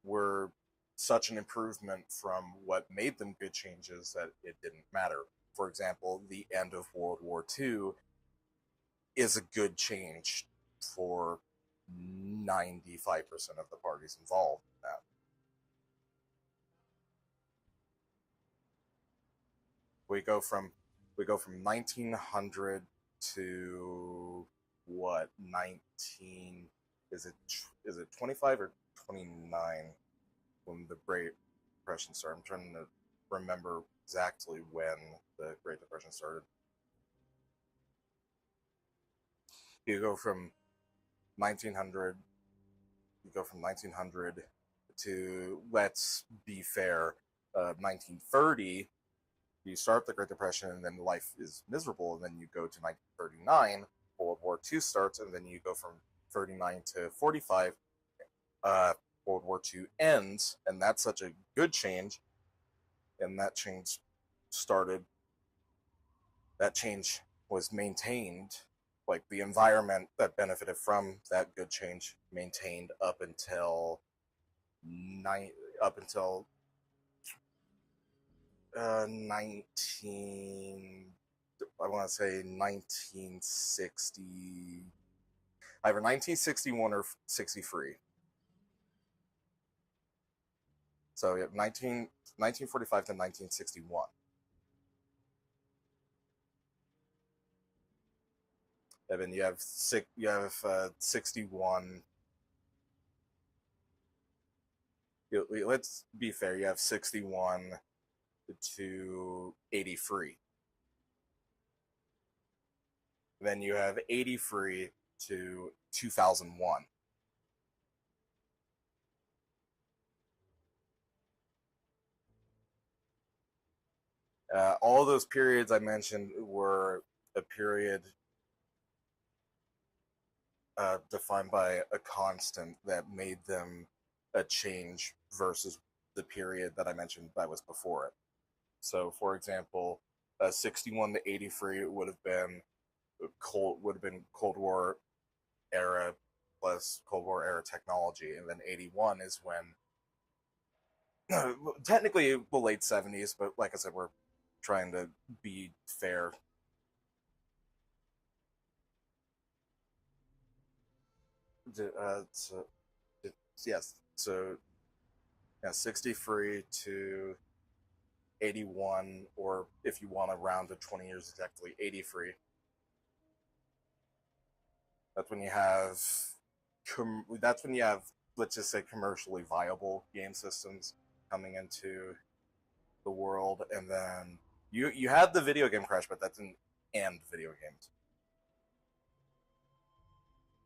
were such an improvement from what made them good changes that it didn't matter. For example, the end of World War II is a good change for 95% of the parties involved in that. We go from 1900 to what, 19, is it 25 or 29 when the Great Depression started? I'm trying to remember exactly when the Great Depression started. You go from 1900 to, let's be fair, 1930. You start the Great Depression, and then life is miserable, and then you go to 1939, World War II starts, and then you go from 39 to 45, World War II ends, and that's such a good change, and that change was maintained, like the environment that benefited from that good change maintained up until 1960, either 1961 or 63. So you have 1945 to 1961. And then you have 61. Let's be fair, you have 61 to 83. Then you have 83 to 2001. All of those periods I mentioned were a period defined by a constant that made them a change versus the period that I mentioned that was before it. So, for example, 61 to 83 would have been Cold War era plus Cold War era technology, and then 81 is when technically the late 70s, but like I said, we're trying to be fair. So 63 to 81, or if you want to round to 20 years exactly, 83. That's when you have let's just say commercially viable game systems coming into the world, and then you had the video game crash, but that didn't end video games.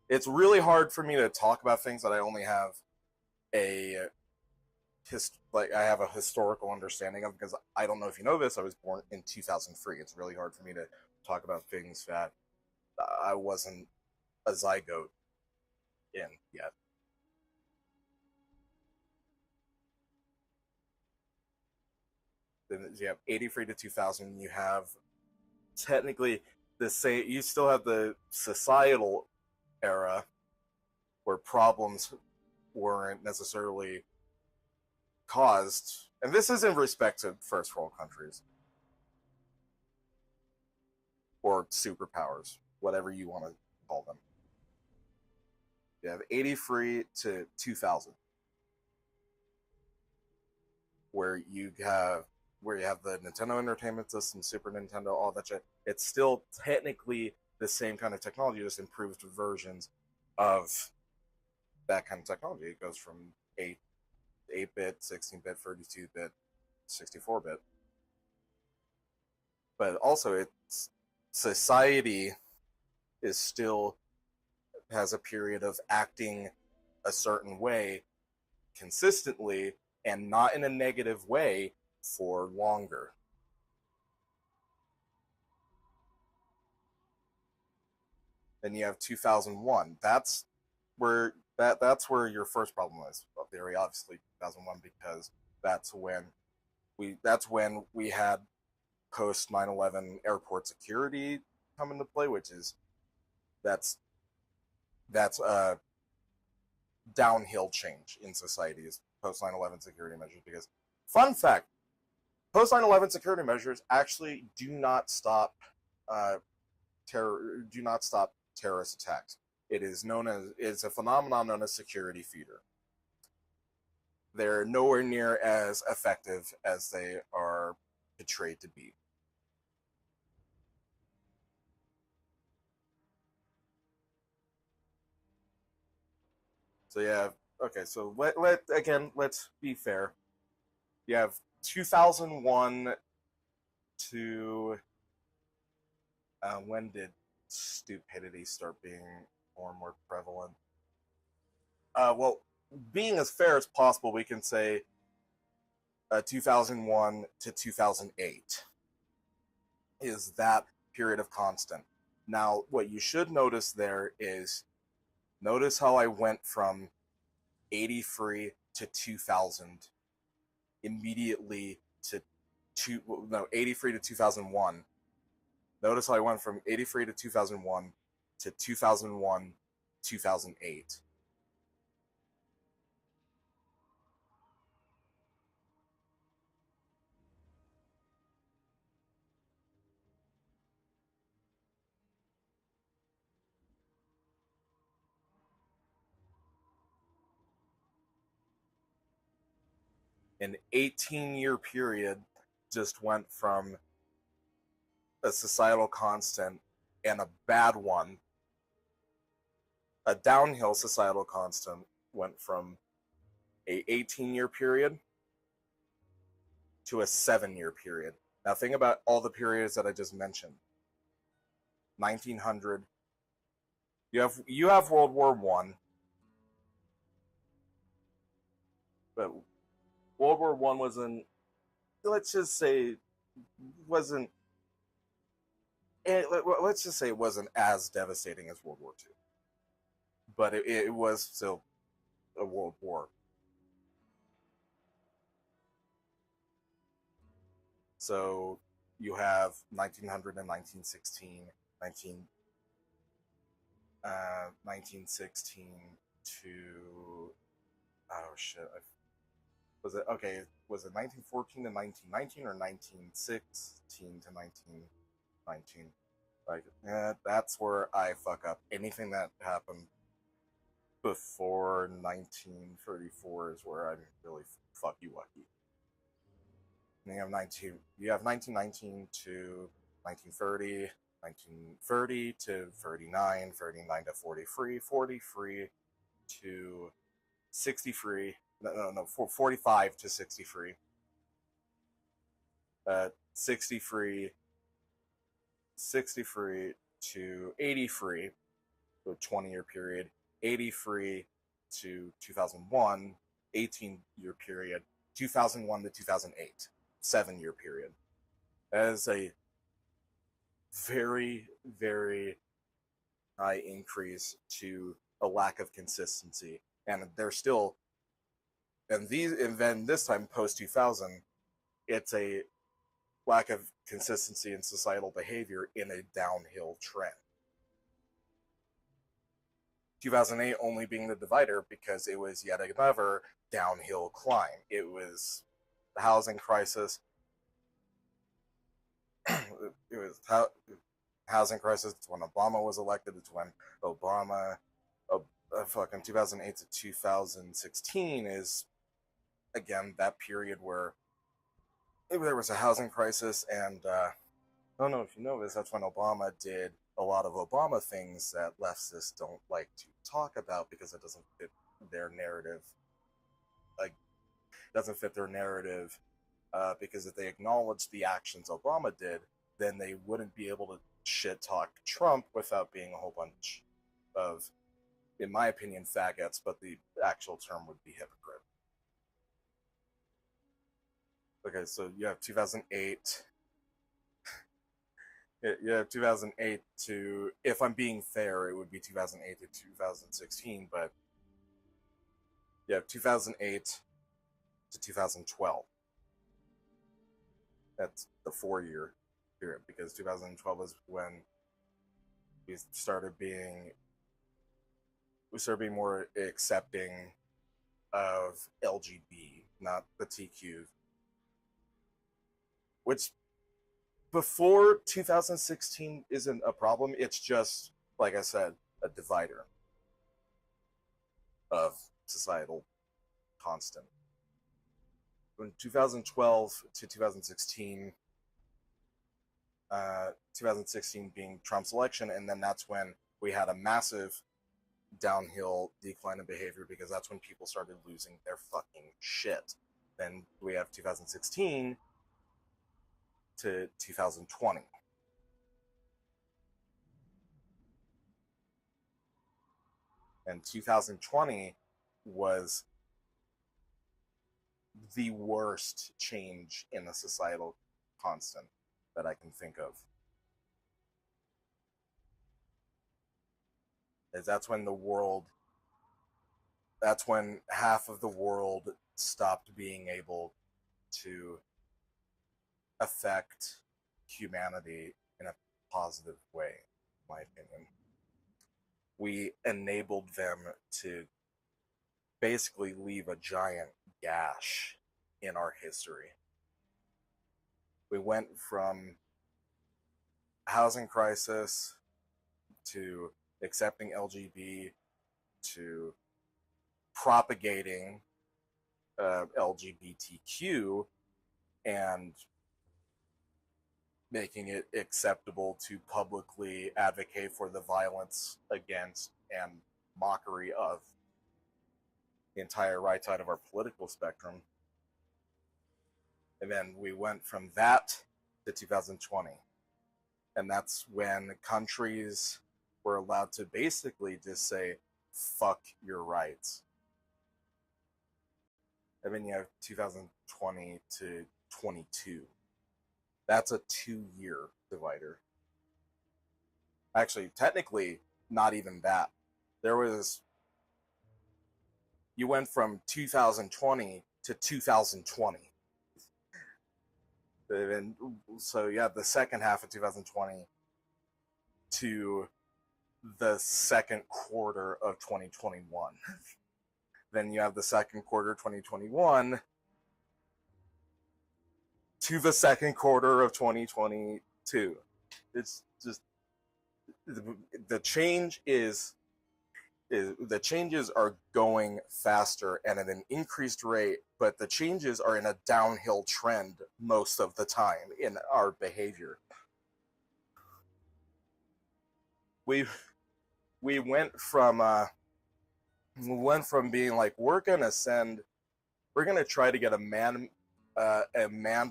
It's really hard for me to talk about things that I only have I have a historical understanding of, because I don't know if you know this, I was born in 2003. It's really hard for me to talk about things that I wasn't a zygote in yet. Then you have 83 to 2000. You have technically you still have the societal era where problems weren't necessarily caused, and this is in respect to first world countries or superpowers, whatever you want to call them. You have 83 to 2000, where you have the Nintendo Entertainment System, Super Nintendo, all that shit. It's still technically the same kind of technology, just improved versions of that kind of technology. It goes from 8-bit, 16-bit, 32-bit, 64-bit. But also, society is still has a period of acting a certain way consistently and not in a negative way for longer. Then you have 2001. That's where your first problem is. Well, very obviously 2001, because that's when we had post 9/11 airport security come into play, which is that's a downhill change in society is post 9/11 security measures. Because fun fact, post 9/11 security measures actually do not stop terrorist attacks. It's a phenomenon known as security feeder. They're nowhere near as effective as they are portrayed to be. So yeah, okay, so let's be fair. You have 2001 to when did stupidity start being more and more prevalent? Well, being as fair as possible, we can say 2001 to 2008 is that period of constant. Now, what you should notice there is, notice how I went from 83 to 2000 immediately to 83 to 2001. Notice how I went from 83 to 2001 to 2001, 2008. An 18-year period just went from a societal constant and a bad one. A downhill societal constant went from a 18-year period to a 7-year period. Now think about all the periods that I just mentioned. 1900. You have World War I. But World War I wasn't, let's just say, wasn't as devastating as World War II. But it was still a world war. So you have 1900 and 1916, 1916 to, oh shit, was it 1914 to 1919 or 1916 to 1919? Like, that's where I fuck up. Anything that happened before 1934 is where I'm really fuck you lucky. And you have 1919 to 1930, 1930 to 39, 39 to 43, 43 to 63, 45 to 63, 63 to 83, so a 20-year period, 83 to 2001, 18-year period, 2001 to 2008, 7-year period. That is a very, very high increase to a lack of consistency. And they're still, and then this time post 2000, it's a lack of consistency in societal behavior in a downhill trend. 2008 only being the divider because it was yet another downhill climb. It was the housing crisis. It was housing crisis. It's when Obama was elected. It's when Obama, fucking 2008 to 2016 is, again, that period where there was a housing crisis, and I don't know if you know this, that's when Obama did a lot of Obama things that leftists don't like to talk about because it doesn't fit their narrative. Like, doesn't fit their narrative, because if they acknowledged the actions Obama did, then they wouldn't be able to shit talk Trump without being a whole bunch of, in my opinion, faggots, but actual term would be hypocrite. Okay, so you have 2008. You have 2008 to, if I'm being fair, it would be 2008 to 2016, but you have 2008 to 2012. That's the 4-year period, because 2012 is when we started being more accepting of LGB, not the TQ, which before 2016 isn't a problem. It's just, like I said, a divider of societal constant. From 2012 to 2016, 2016 being Trump's election, and then that's when we had a massive downhill decline in behavior, because that's when people started losing their fucking shit. Then we have 2016 to 2020. And 2020 was the worst change in the societal constant that I can think of. That's when half of the world stopped being able to affect humanity in a positive way, in my opinion. We enabled them to basically leave a giant gash in our history. We went from housing crisis to accepting LGB to propagating LGBTQ and making it acceptable to publicly advocate for the violence against and mockery of the entire right side of our political spectrum. And then we went from that to 2020. And that's when countries were allowed to basically just say, fuck your rights. And then you have 2020 to 22. That's a 2-year divider. Actually, technically, not even that. You went from 2020 to 2020. And so you have the second half of 2020 to the second quarter of 2021. Then you have the second quarter of 2021 to the second quarter of 2022. It's just the changes are going faster and at an increased rate, but the changes are in a downhill trend most of the time in our behavior. We went from being like, we're gonna try to get a manned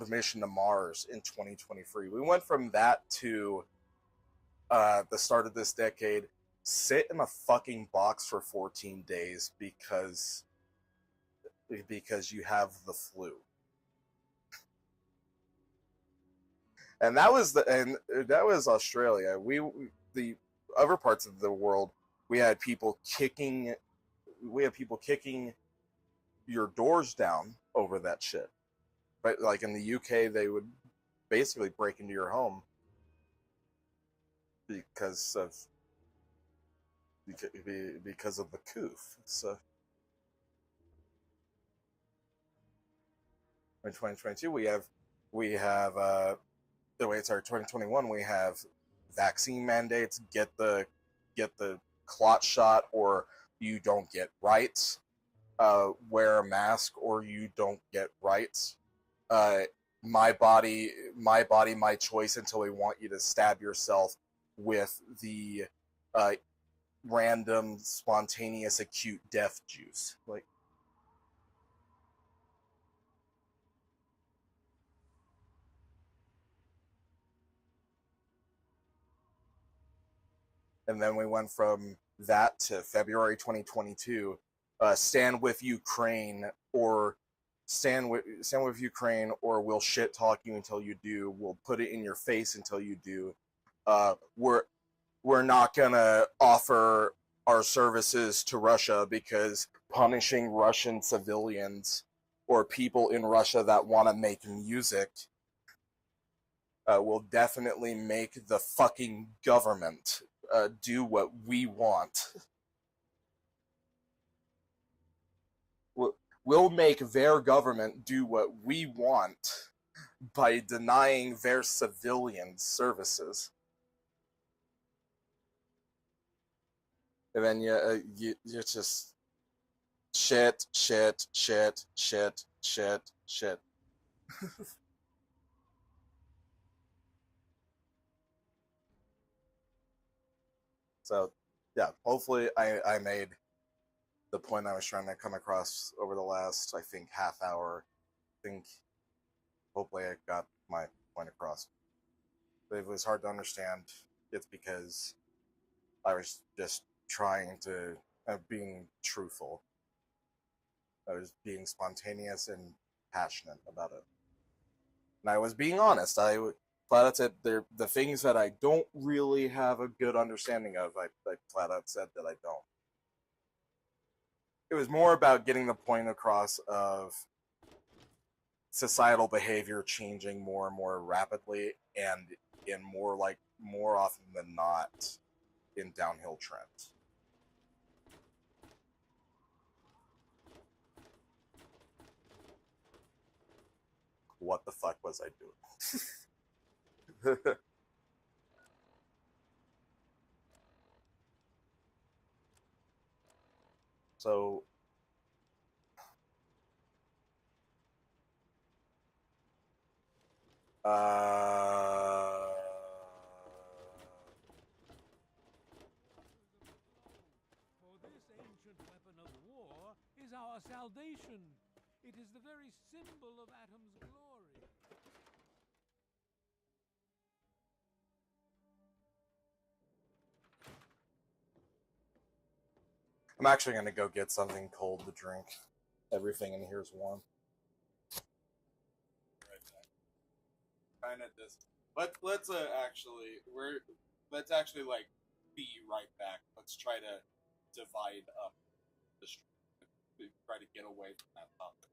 mission to Mars in 2023. We went from that to the start of this decade, sit in a fucking box for 14 days because you have the flu. And that was Australia. The other parts of the world, we had people kicking your doors down over that shit. But like in the UK, they would basically break into your home because of the coof. So in 2022, we have 2021, we have vaccine mandates, get the clot shot or you don't get rights, wear a mask or you don't get rights, my body, my choice, until we want you to stab yourself with the random spontaneous acute death juice. Like, and then we went from that to February 2022, stand with Ukraine, or stand with Ukraine, or we'll shit talk you until you do. We'll put it in your face until you do. We're not gonna offer our services to Russia because punishing Russian civilians or people in Russia that want to make music will definitely make the fucking government do what we want. We'll make their government do what we want by denying their civilians services. And then you just shit. So, yeah, hopefully I made the point I was trying to come across over the last, I think, half hour. I think, hopefully I got my point across. But if it was hard to understand, it's because I was just trying to, being truthful. I was being spontaneous and passionate about it. And I was being honest. Flat out said the things that I don't really have a good understanding of, I flat out said that I don't. It was more about getting the point across of societal behavior changing more and more rapidly, and in more often than not in downhill trends. What the fuck was I doing? So, For this ancient weapon of war is our salvation. It is the very symbol of Atom's glory. I'm actually gonna go get something cold to drink. Everything in here's warm. Right back. Kind of just. Let's actually like be right back. Let's try to divide up the stream. Try to get away from that topic.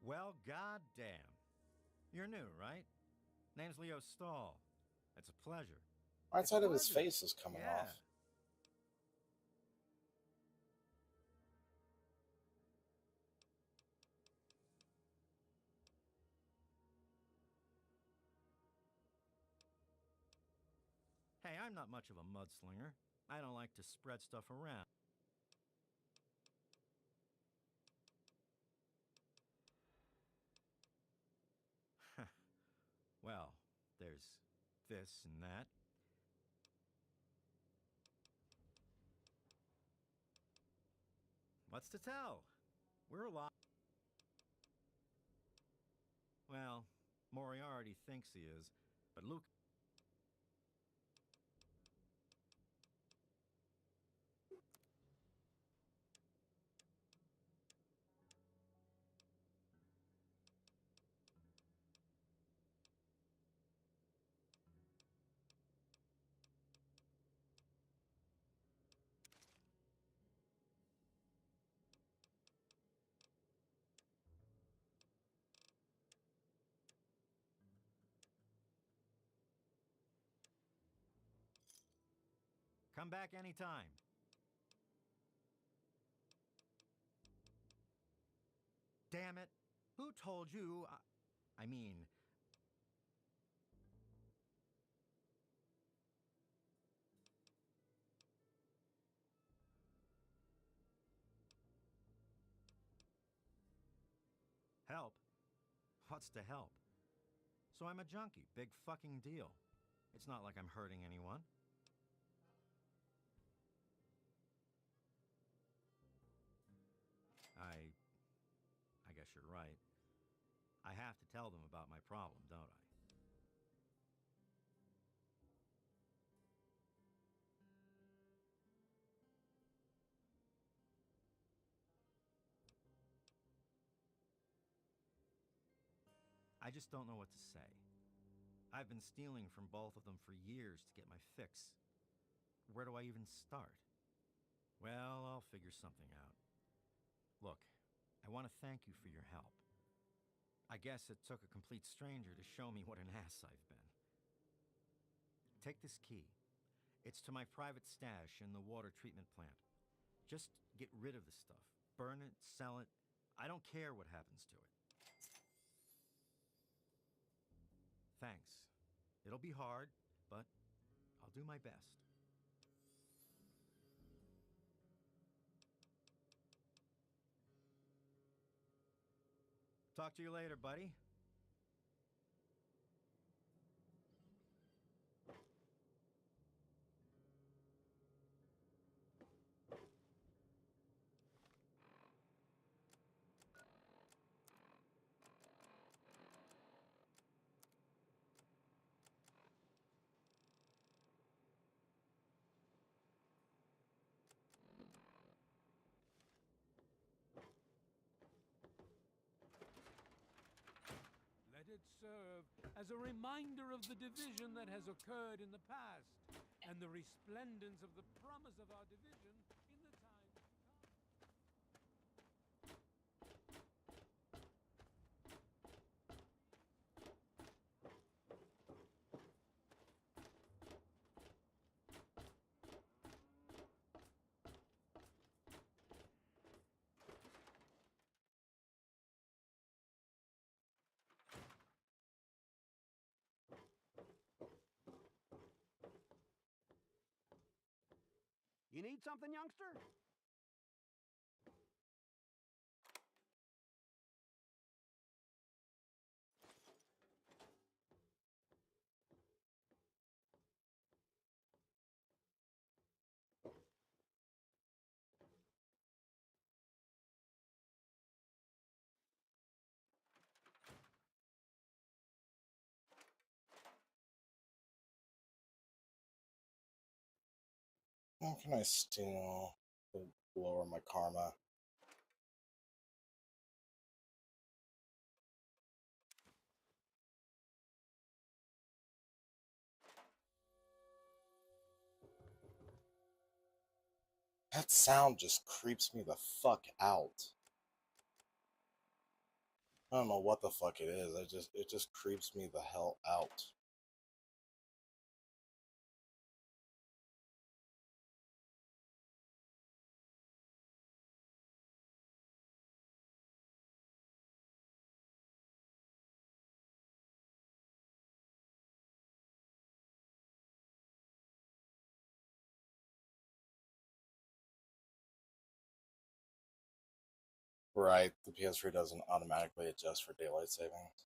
Well, goddamn. You're new, right? Name's Leo Stahl. It's a pleasure. Right It's a side of his pleasure. face is coming Yeah. off. Hey, I'm not much of a mudslinger. I don't like to spread stuff around. Well, there's this and that. What's to tell? We're alive. Well, Moriarty thinks he is, but Luke... Come back anytime. Damn it. Who told you? I mean... Help? What's to help? So I'm a junkie. Big fucking deal. It's not like I'm hurting anyone. I guess you're right. I have to tell them about my problem, don't I? I just don't know what to say. I've been stealing from both of them for years to get my fix. Where do I even start? Well, I'll figure something out. Look, I want to thank you for your help. I guess it took a complete stranger to show me what an ass I've been. Take this key. It's to my private stash in the water treatment plant. Just get rid of the stuff. Burn it, sell it. I don't care what happens to it. Thanks. It'll be hard, but I'll do my best. Talk to you later, buddy. Let it serve as a reminder of the division that has occurred in the past, and the resplendence of the promise of our division in the time to come. You need something, youngster? How can I steal to lower my karma? That sound just creeps me the fuck out. I don't know what the fuck it is. It just creeps me the hell out. Right, the PS3 doesn't automatically adjust for daylight savings.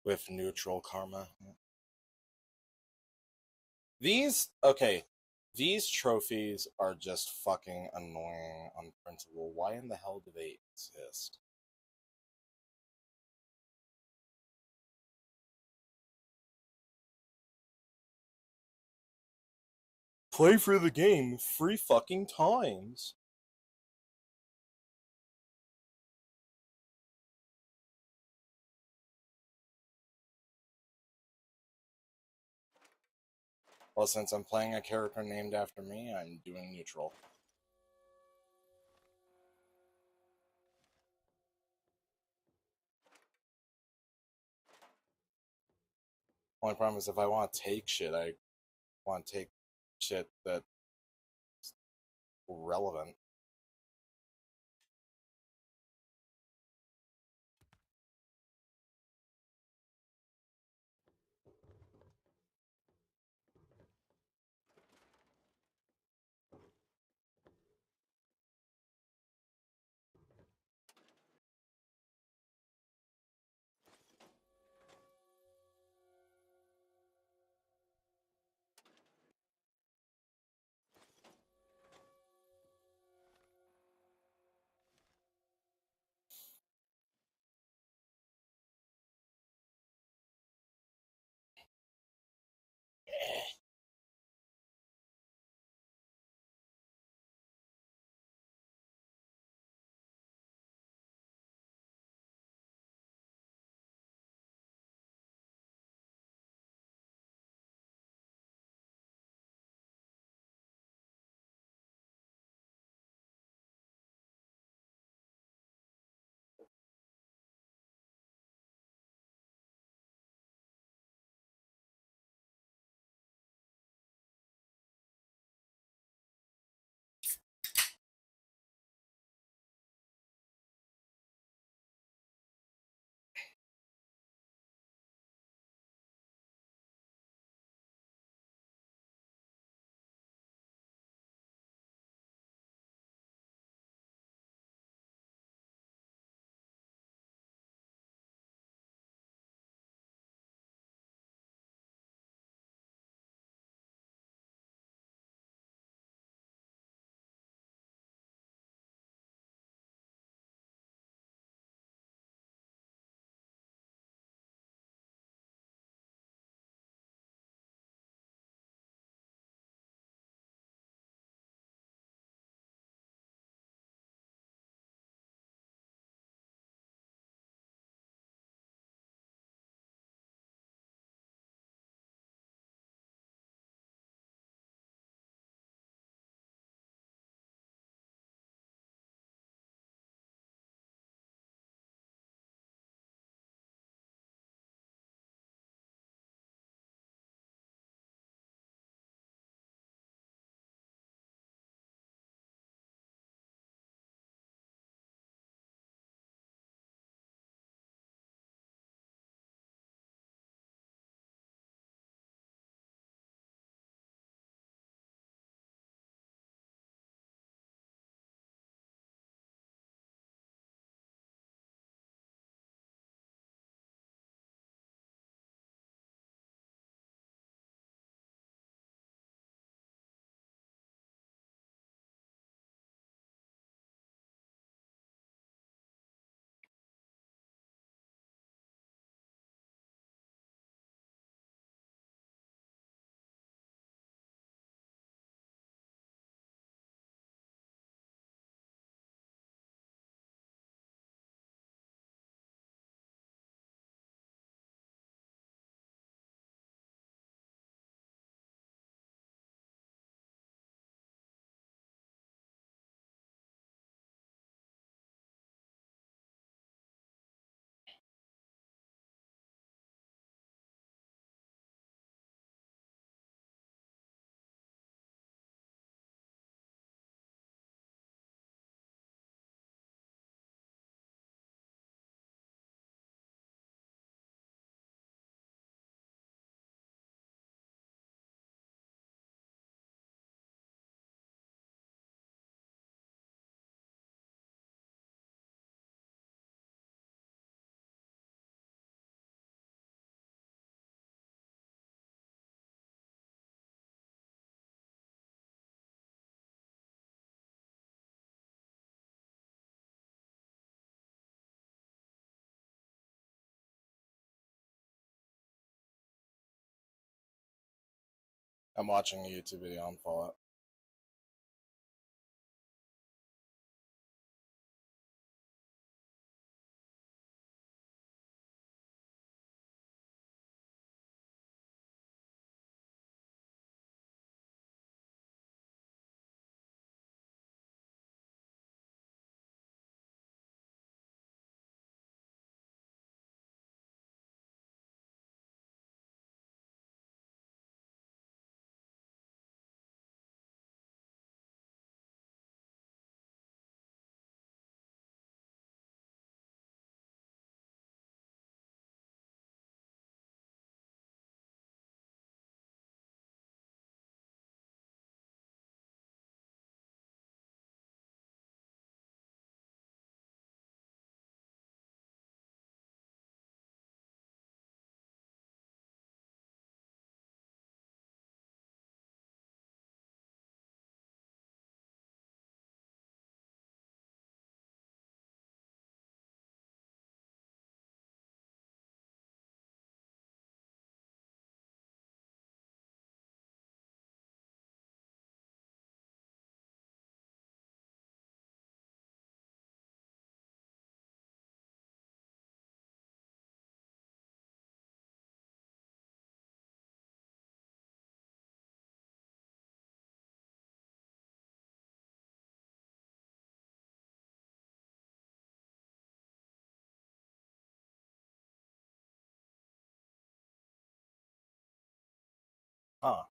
With neutral karma. These trophies are just fucking annoying on principle. Why in the hell do they exist? Play for the game 3 fucking times. Well, since I'm playing a character named after me, I'm doing neutral. Only problem is if I want to take shit, I want to take shit that's relevant. I'm watching a YouTube video on Fallout. Huh.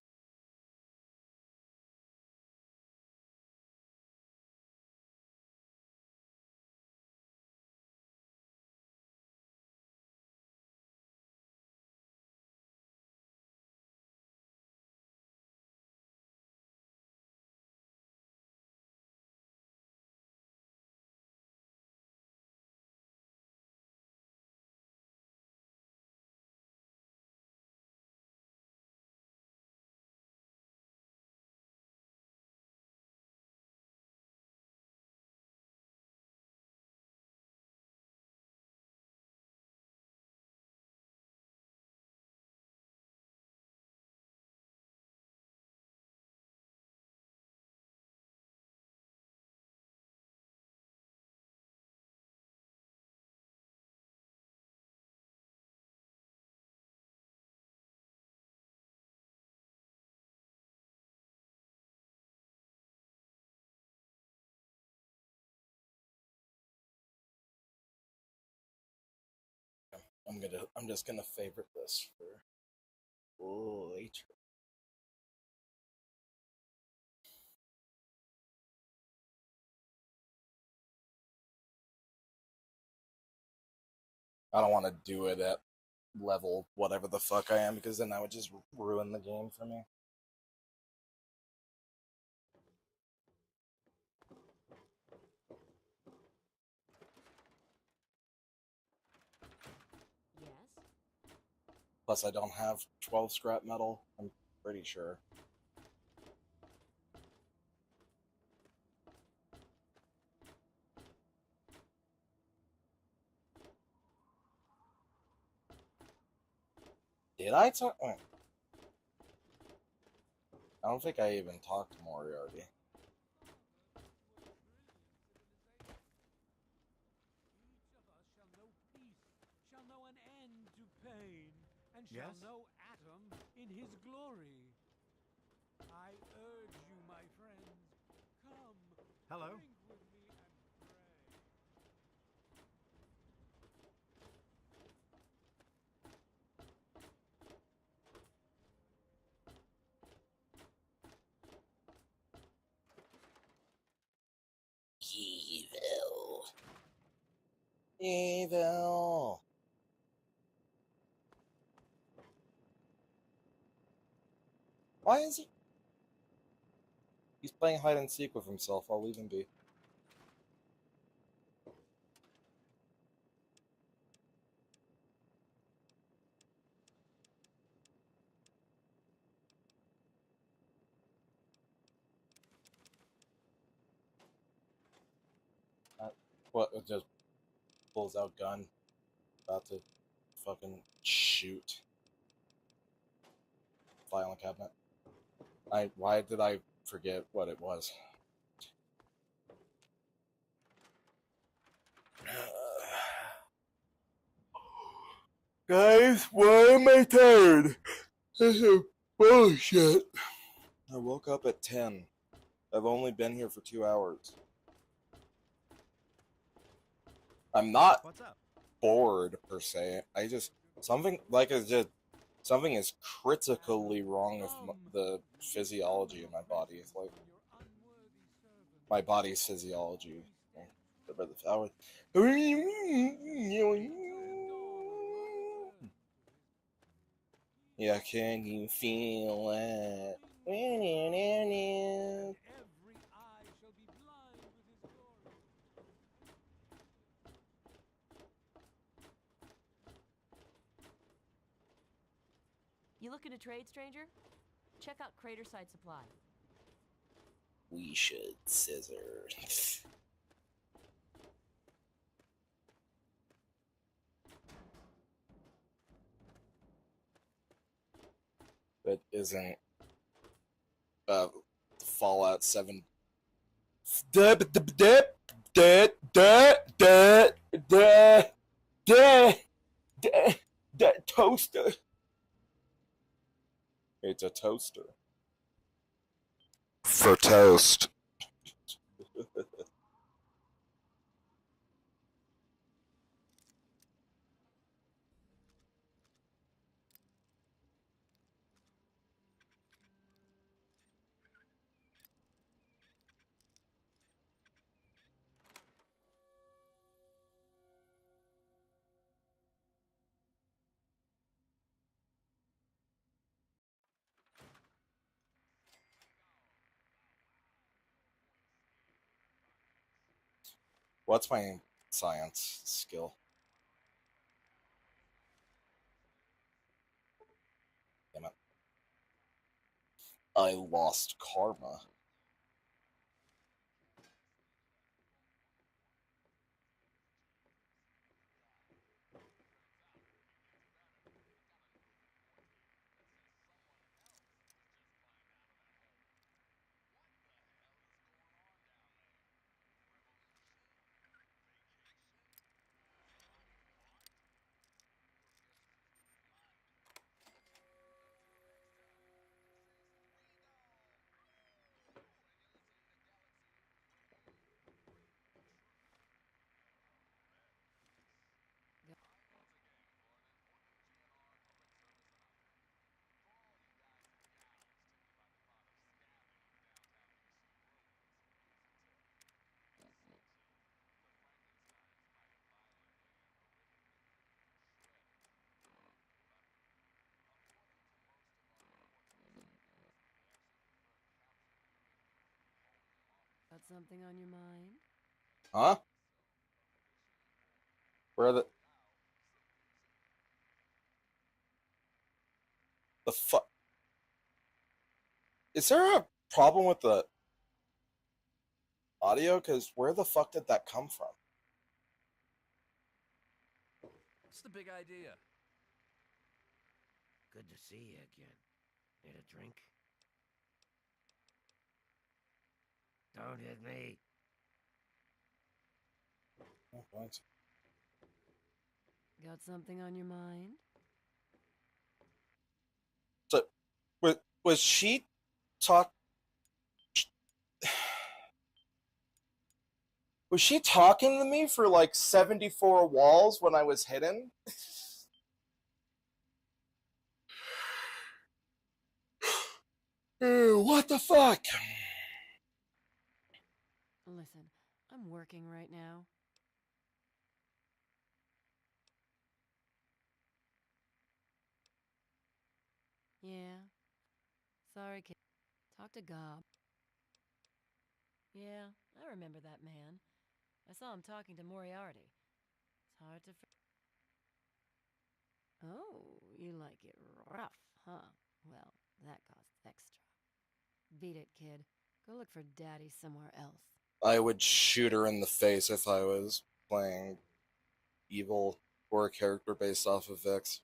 I'm just gonna favorite this for later. I don't want to do it at level whatever the fuck I am, because then that would just ruin the game for me. Yes? Plus, I don't have 12 scrap metal, I'm pretty sure. Did I talk? I don't think I even talked to Moriarty. Each of us shall know peace, shall know an end to pain, and shall Yes? know Atom in his glory. I urge you, my friends, come, Hello? drink with me and pray. Evil. Evil. Why is he? He's playing hide and seek with himself. I'll leave him be. What? It just pulls out gun, about to fucking shoot. Filing cabinet. Why did I forget what it was? Guys, why am I tired? This is bullshit. I woke up at 10. I've only been here for 2 hours. I'm not What's up? bored per se. I just something is critically wrong with the physiology of my body. It's like my body's physiology. Yeah, can you feel it? Every eye shall be blind with his glory. You looking to trade, stranger? Check out Craterside Supply. We should scissor. That isn't Fallout 7. Toaster. It's a toaster. For toast. What's my science skill? Damn it. I lost karma. Got something on your mind? Huh? Where are the fuck? Is there a problem with the audio? Because where the fuck did that come from? What's the big idea? Good to see you again. Need a drink? Don't hit me. Oh, what? Got something on your mind? So, was she talk? Was she talking to me for like 74 walls when I was hidden? What the fuck? Listen, I'm working right now. Yeah. Sorry, kid. Talk to Gob. Yeah, I remember that man. I saw him talking to Moriarty. It's hard to Oh, you like it rough, huh? Well, that costs extra. Beat it, kid. Go look for Daddy somewhere else. I would shoot her in the face if I was playing evil or a character based off of Vix.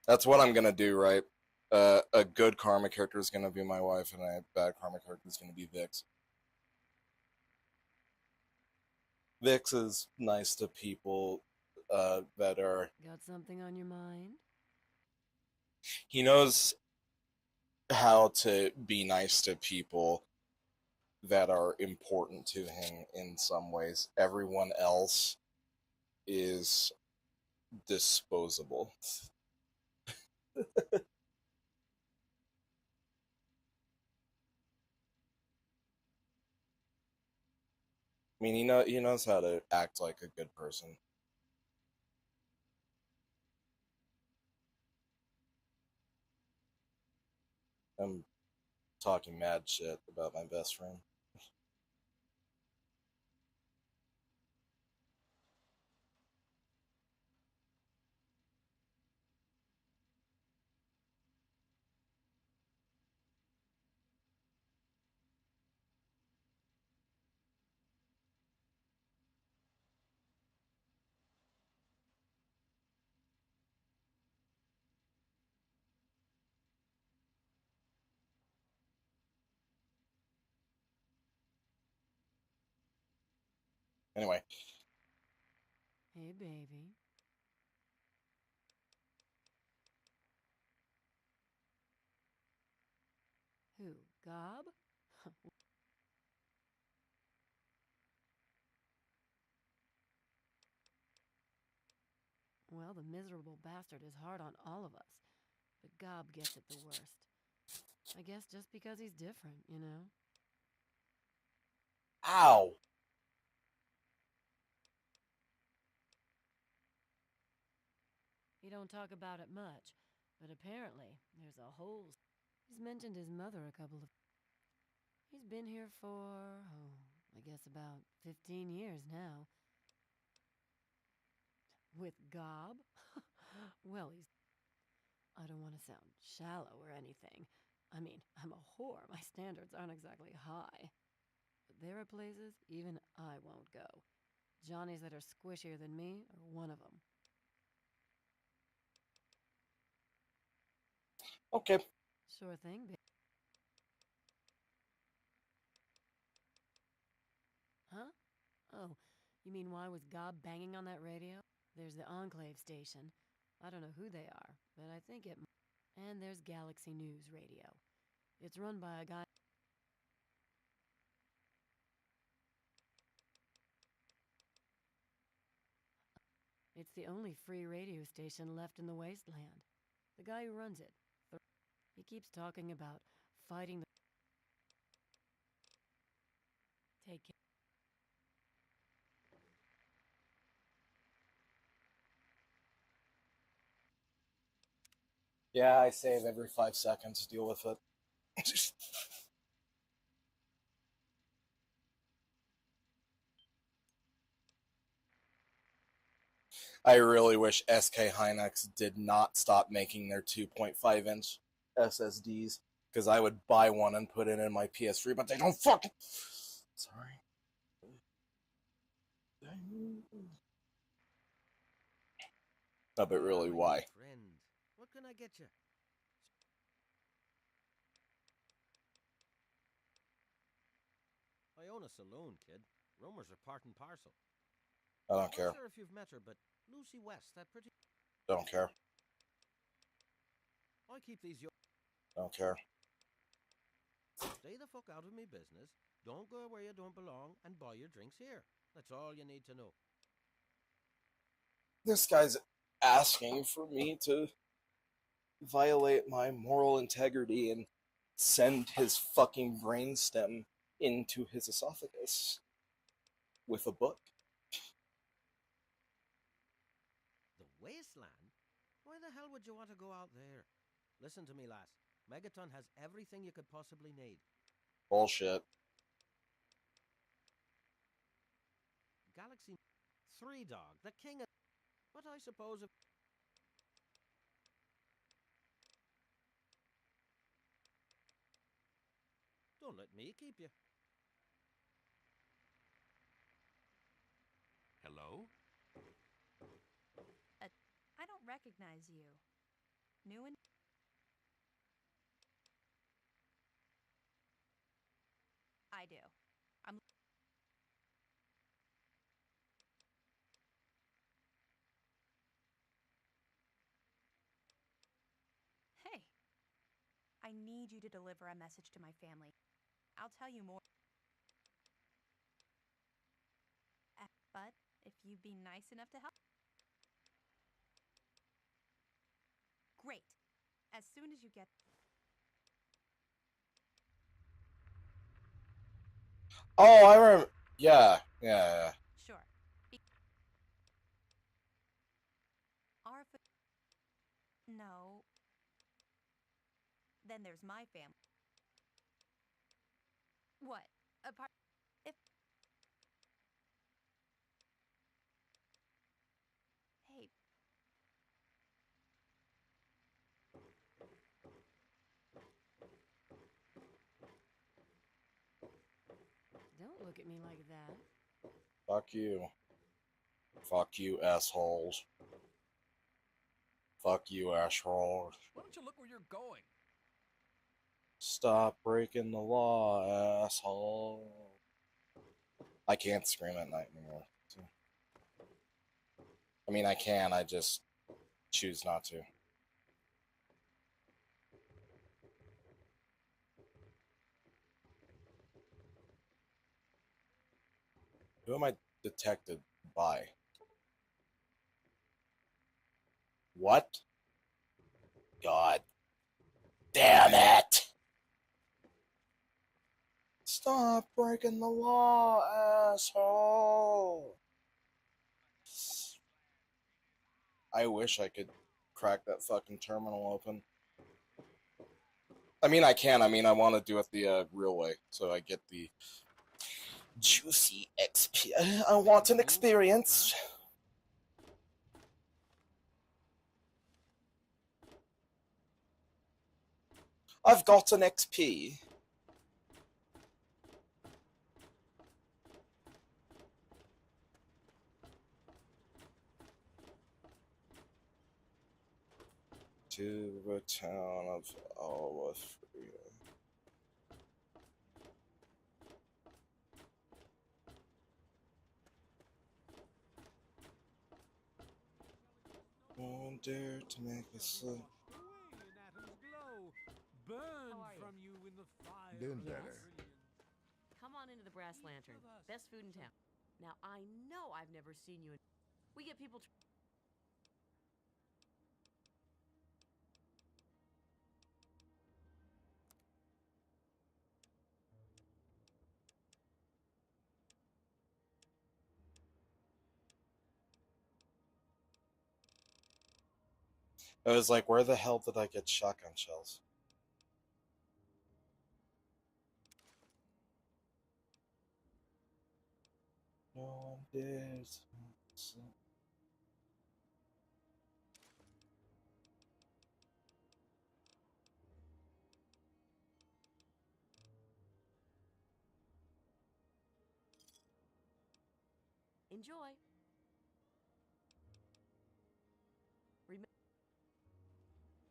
That's what I'm gonna do, right? A good karma character is going to be my wife, and a bad karma character is going to be Vix. Vix is nice to people that are... Got something on your mind? He knows how to be nice to people that are important to him in some ways. Everyone else is disposable. I mean, he knows how to act like a good person. I'm talking mad shit about my best friend. Anyway. Hey, baby. Who, Gob? Well, the miserable bastard is hard on all of us, but Gob gets it the worst. I guess just because he's different, you know? Ow! He don't talk about it much, but apparently there's a whole... He's mentioned his mother a couple of... He's been here for, I guess about 15 years now. With Gob? Well, he's... I don't want to sound shallow or anything. I mean, I'm a whore. My standards aren't exactly high. But there are places even I won't go. Johnnies that are squishier than me are one of them. Okay. Sure thing, baby. Huh? Oh, you mean why was Gob banging on that radio? There's the Enclave station. I don't know who they are, but I think it... And there's Galaxy News Radio. It's run by a guy... It's the only free radio station left in the wasteland. The guy who runs it, Thru, he keeps talking about fighting the... Take care. Yeah, I save every 5 seconds. Deal with it. I really wish SK Hynix did not stop making their 2.5-inch SSDs, because I would buy one and put it in my PS3, but they don't fucking... Sorry. No, but really, why? Friend, what can I get you? I own a saloon, kid. Rumors are part and parcel. I don't care. I'm not sure if you've met her, but Lucy West, that pretty... Don't care. I keep these... Don't care. Stay the fuck out of me business. Don't go where you don't belong, and buy your drinks here. That's all you need to know. This guy's asking for me to violate my moral integrity and send his fucking brainstem into his esophagus with a book. The wasteland? Why the hell would you want to go out there? Listen to me, lass. Megaton has everything you could possibly need. Bullshit. Galaxy 3 dog, the king of... But I suppose if... Don't let me keep you. Hello? I don't recognize you. New and... I do. I'm... Hey. I need you to deliver a message to my family. I'll tell you more. But if you'd be nice enough to help... Great. As soon as you get... Oh, I remember. Yeah, yeah. Sure. Arthur... No. Then there's my family. What? Apart... If... Hey. Don't look at me like that. Fuck you. Fuck you, assholes. Fuck you, assholes. Why don't you look where you're going? Stop breaking the law, asshole. I can't scream at night anymore. So. I mean, I can, I just choose not to. Who am I detected by? What? God damn it! Stop breaking the law, asshole! I wish I could crack that fucking terminal open. I mean, I can. I mean, I want to do it the real way, so I get the juicy XP. I want an experience. I've got an XP. To the town of Alwafria. Won't dare to make a slip. Burn from you in the fire. Doing better. Come on into the Brass Lantern. Best food in town. Now, I know I've never seen you in... We get people... I was like, where the hell did I get shotgun shells? No one dares. Enjoy.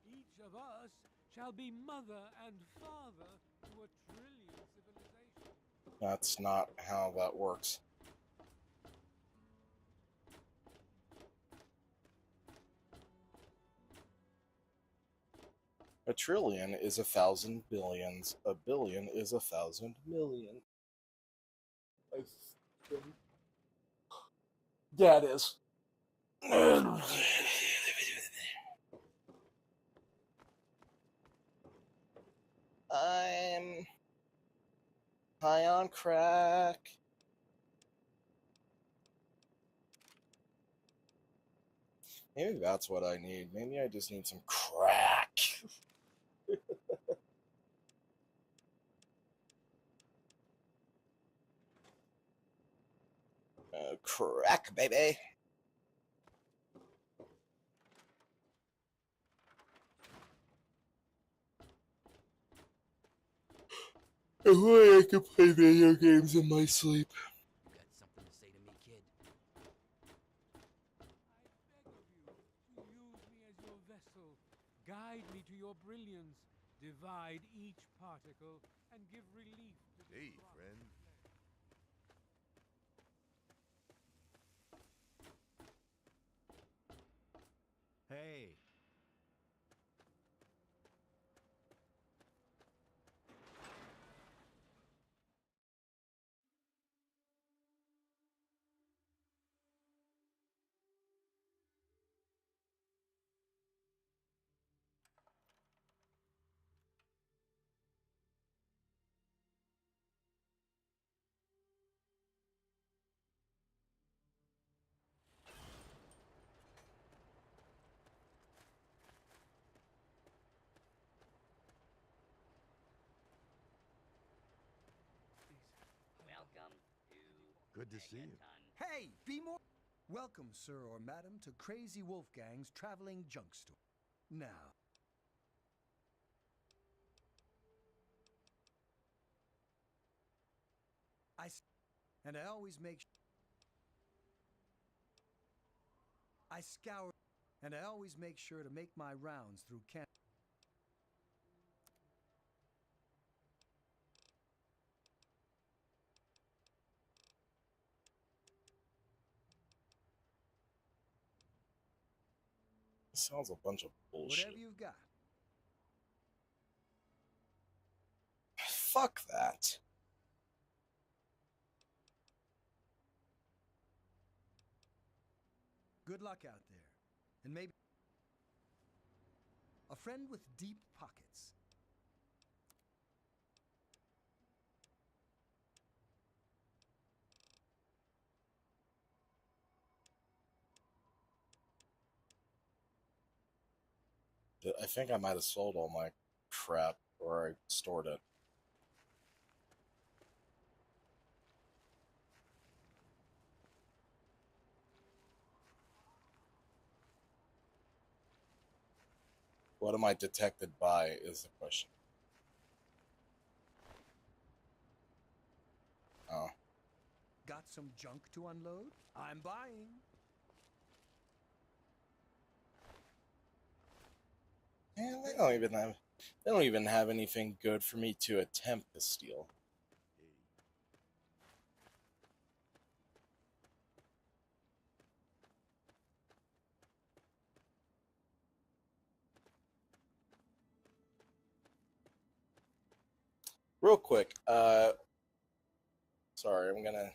Each of us shall be mother and father to a trillion civilizations. That's not how that works. A trillion is 1,000 billions. A billion is 1,000 million. I think. Yeah, it is. I'm high on crack. Maybe that's what I need. Maybe I just need some crack. Crack, baby. If only I could play video games in my sleep. You got something to say to me, kid? I beg of you to use me as your vessel. Guide me to your brilliance. Divide each particle and give relief to the Hey, crushed friend. flesh. Hey, Welcome to Good to see you. Megaton. Hey, be more. Welcome, sir or madam, to Crazy Wolfgang's traveling junk store. Now, and I always make I scour and I always make sure to make my rounds through camp. Sounds a bunch of bullshit. Whatever you've got. Fuck that. Good luck out there. And maybe a friend with deep pockets. I think I might have sold all my crap, or I stored it. What am I detected by is the question. Oh. Got some junk to unload? I'm buying. Man, they don't even have anything good for me to attempt to steal. Real quick, sorry, I'm gonna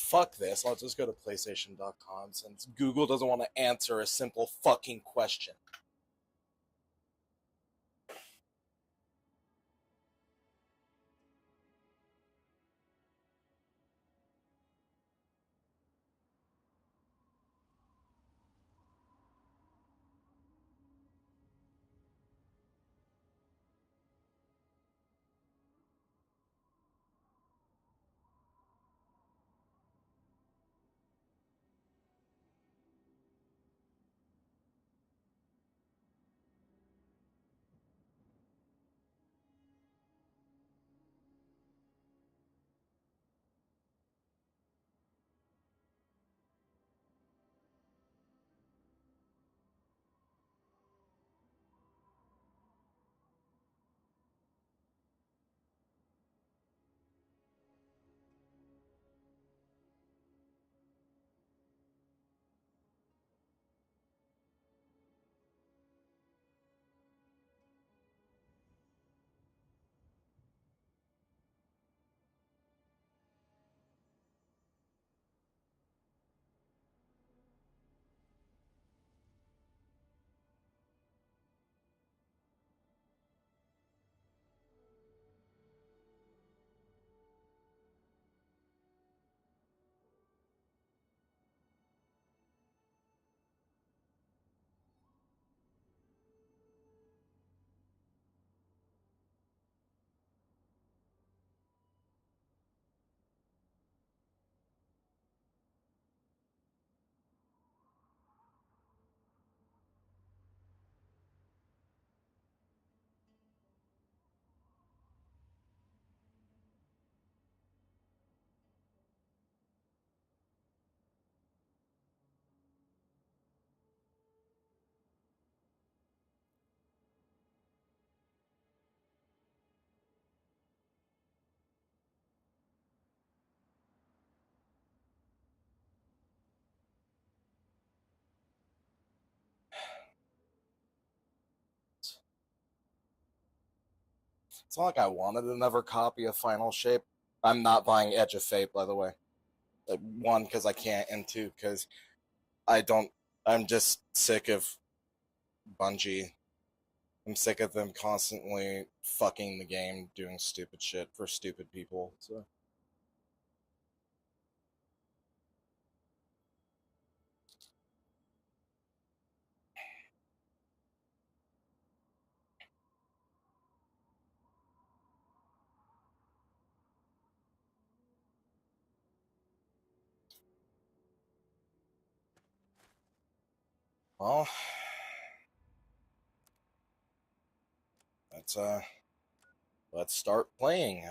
fuck this. I'll just go to PlayStation.com since Google doesn't want to answer a simple fucking question. It's not like I wanted another copy of Final Shape. I'm not buying Edge of Fate, by the way. One, because I can't, and two, because I'm just sick of Bungie. I'm sick of them constantly fucking the game, doing stupid shit for stupid people, so. Well, let's start playing.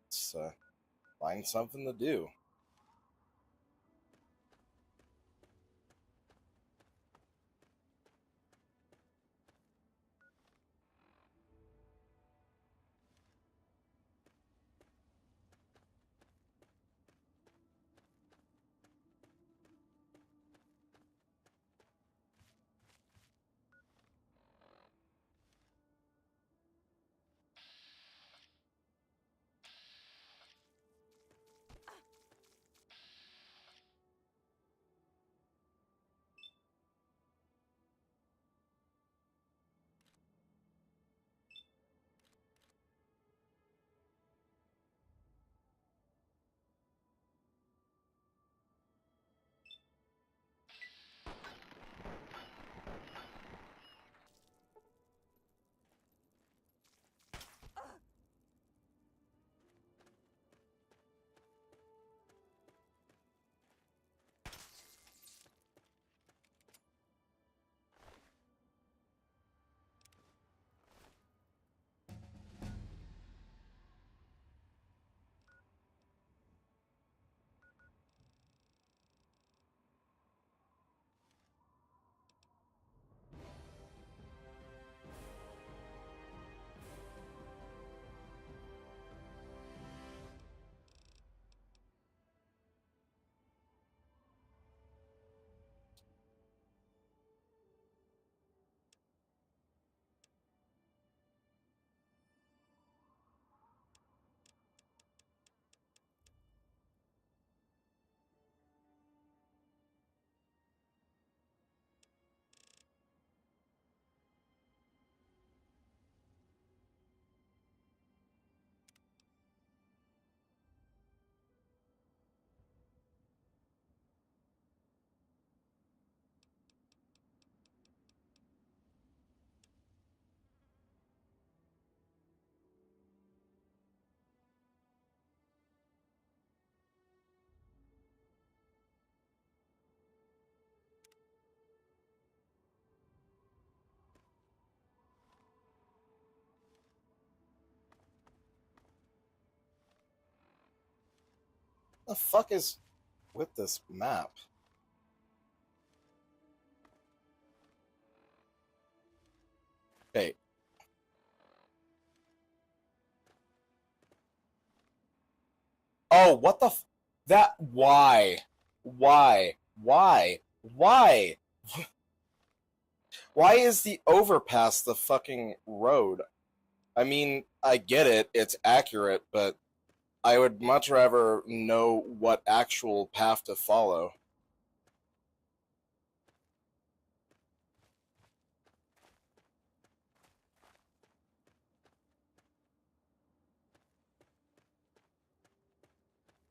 Let's find something to do. the fuck is with this map? Okay. Oh, what the that why? Why? Why? Why? Why is the overpass the fucking road? I mean, I get it, it's accurate, but I would much rather know what actual path to follow.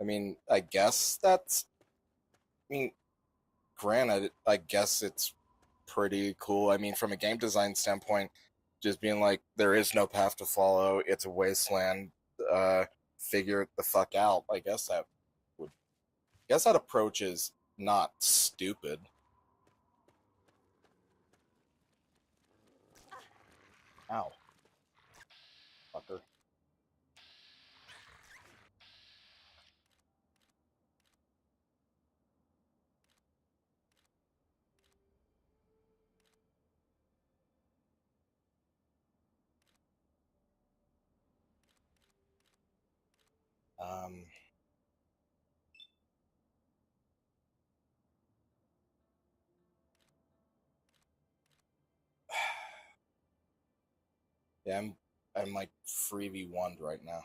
I mean, I guess that's... I mean, granted, I guess it's pretty cool. I mean, from a game design standpoint, just being like, there is no path to follow, it's a wasteland, figure it the fuck out. I guess that would... I guess that approach is not stupid. Ow. Fucker. Yeah, I'm like 3v1'd right now.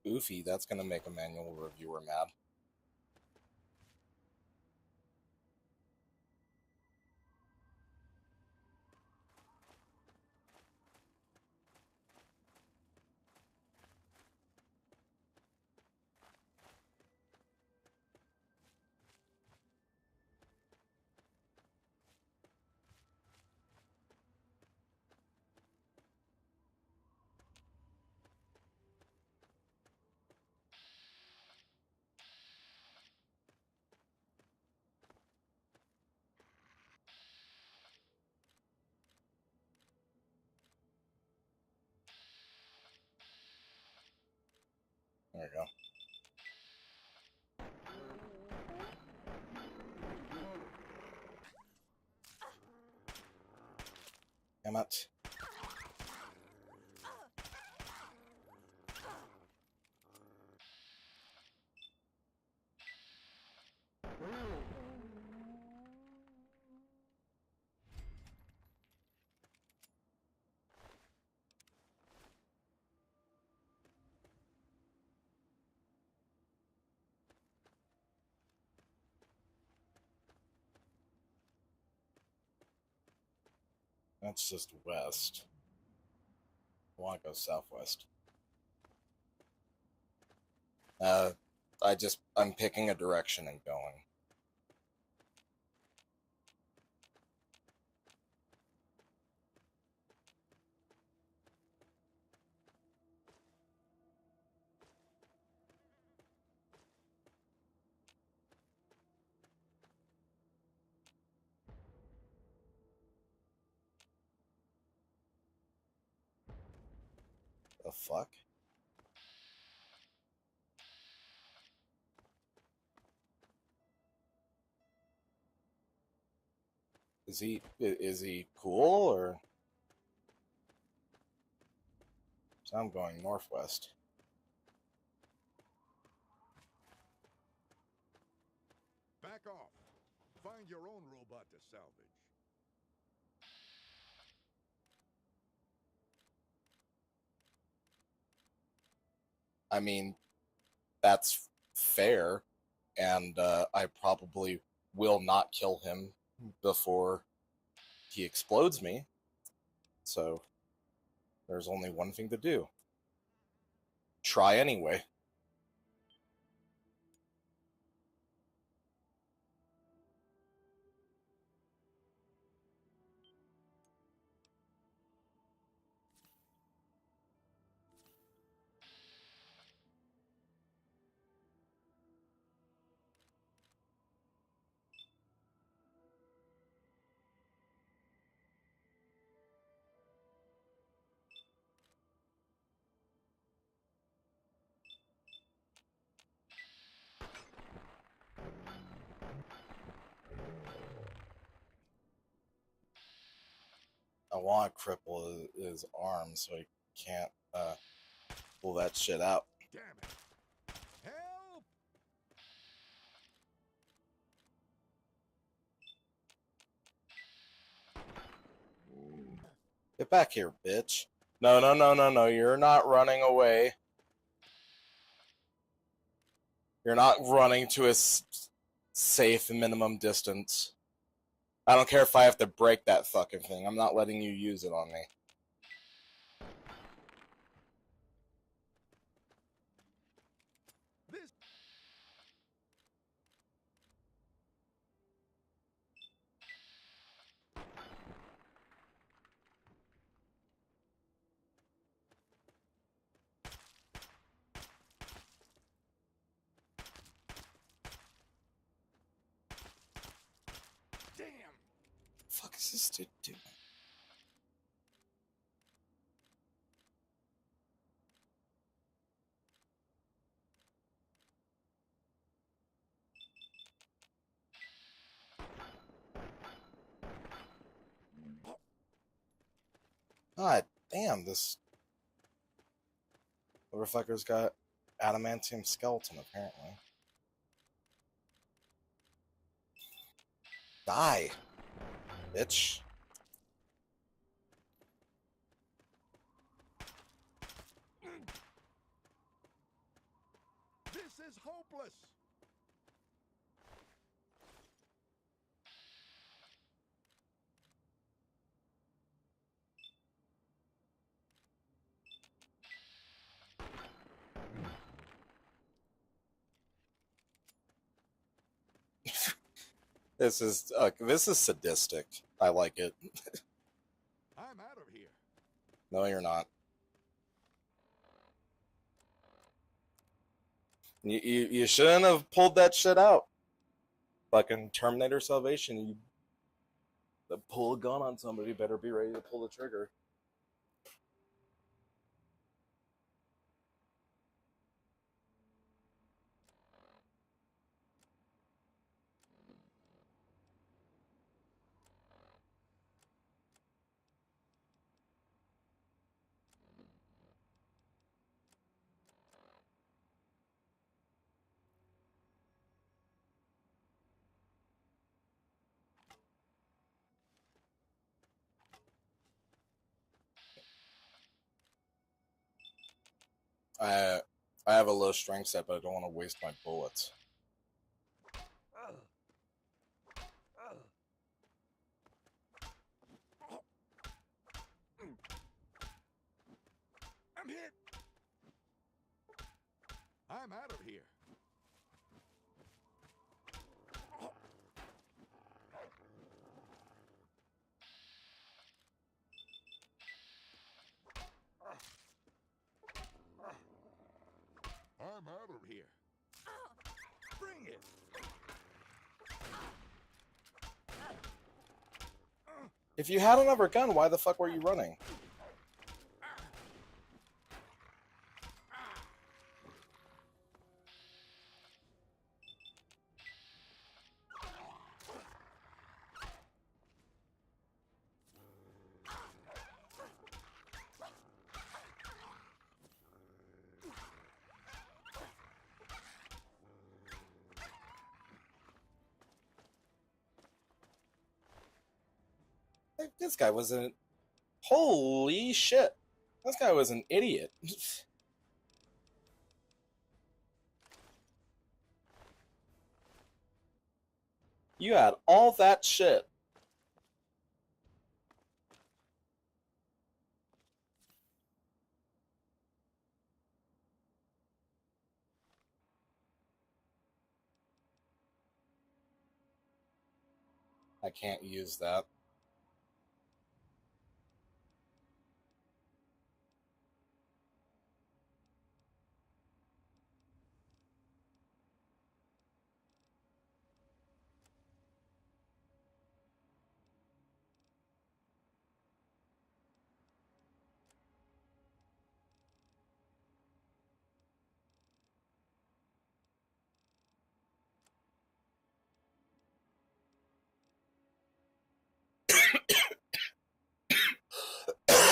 Oofy, that's gonna make a manual reviewer mad. There you go. Damn it. That's just west. I want to go southwest. I'm picking a direction and going. The fuck? Is he cool or? So I'm going northwest. Back off. Find your own robot to salvage. I mean, that's fair, and I probably will not kill him before he explodes me. So there's only one thing to do. Try anyway. I want to cripple his arm so he can't pull that shit out. Damn it. Help! Get back here, bitch. No, no, no, no, no. You're not running away. You're not running to a safe minimum distance. I don't care if I have to break that fucking thing. I'm not letting you use it on me. This... Damn! Fuck is this dude doing? God damn, this motherfucker's got adamantium skeleton, apparently. Die, bitch. This is hopeless! This is sadistic. I like it. I'm out of here. No, you're not. You shouldn't have pulled that shit out. Fucking Terminator Salvation. You pull a gun on somebody, better be ready to pull the trigger. I have a low strength set, but I don't want to waste my bullets. hit! I'm out of here. I'm out of here. Bring it! If you had another gun, why the fuck were you running? This guy was an... Holy shit. This guy was an idiot. You had all that shit. I can't use that.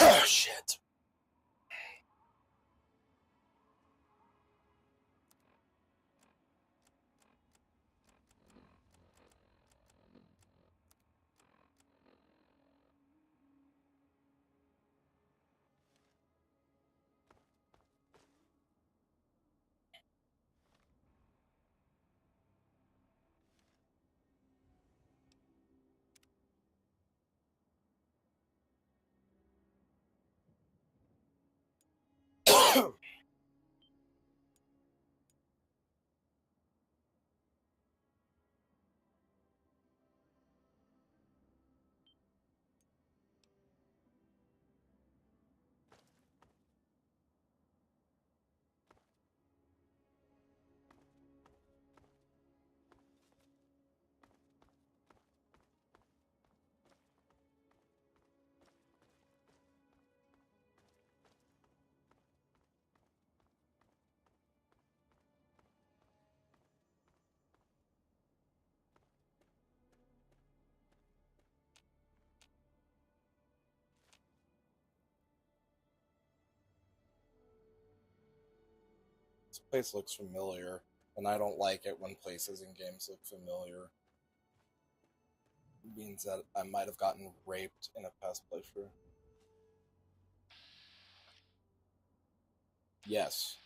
Oh, shit. This place looks familiar, and I don't like it when places in games look familiar. It means that I might have gotten raped in a past playthrough. Yes.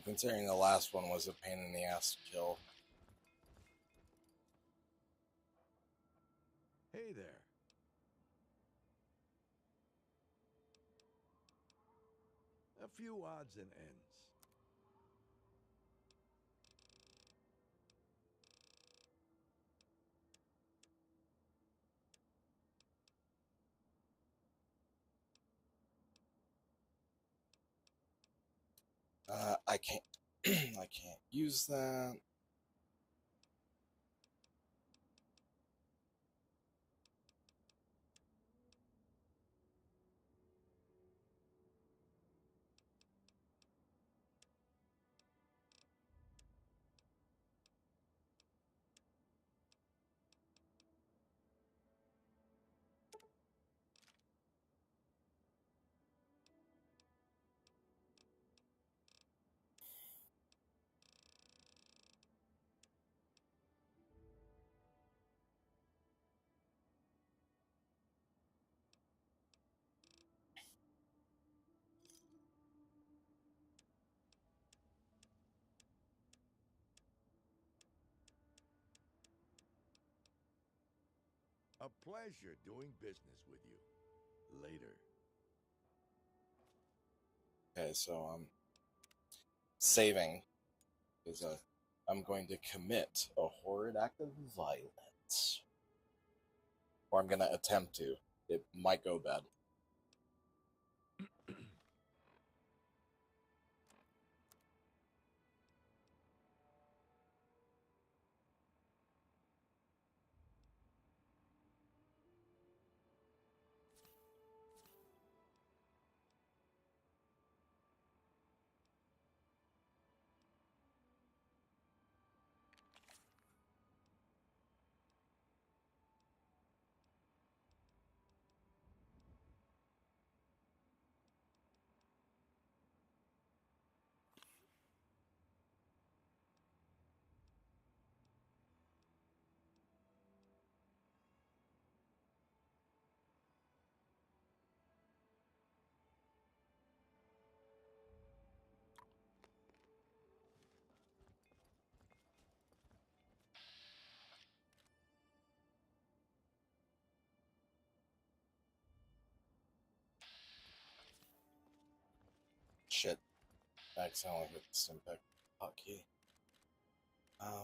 Considering the last one was a pain in the ass to kill. Hey there. A few odds and ends. I can't. I can't use that. A pleasure doing business with you. Later. Okay, so I'm saving because I'm going to commit a horrid act of violence, or I'm going to attempt to. It might go bad. Shit. I accidentally hit the Stimpack hotkey. Aha!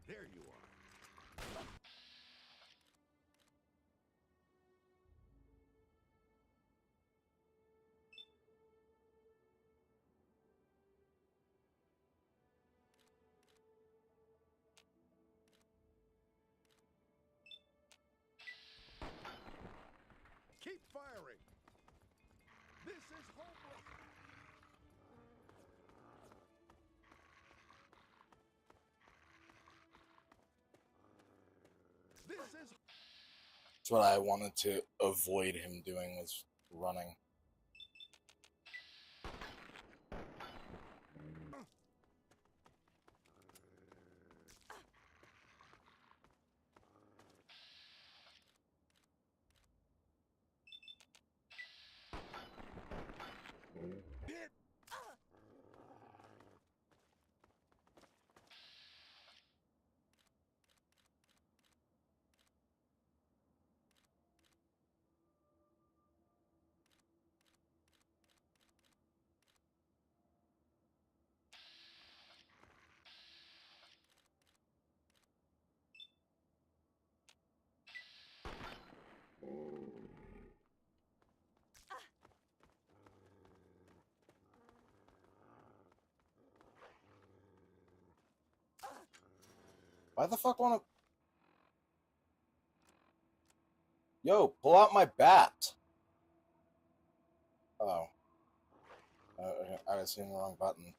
There you are. Keep firing. This is hopeless. This is. That's what I wanted to avoid him doing, was running. Why the fuck wanna... Yo, pull out my bat! Oh. I was hitting the wrong button.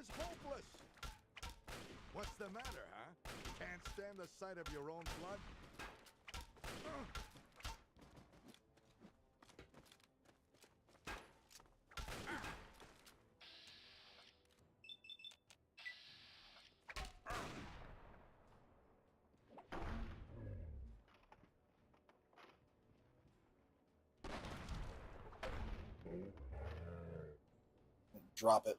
is hopeless. What's the matter, huh? Can't stand the sight of your own blood? Drop it.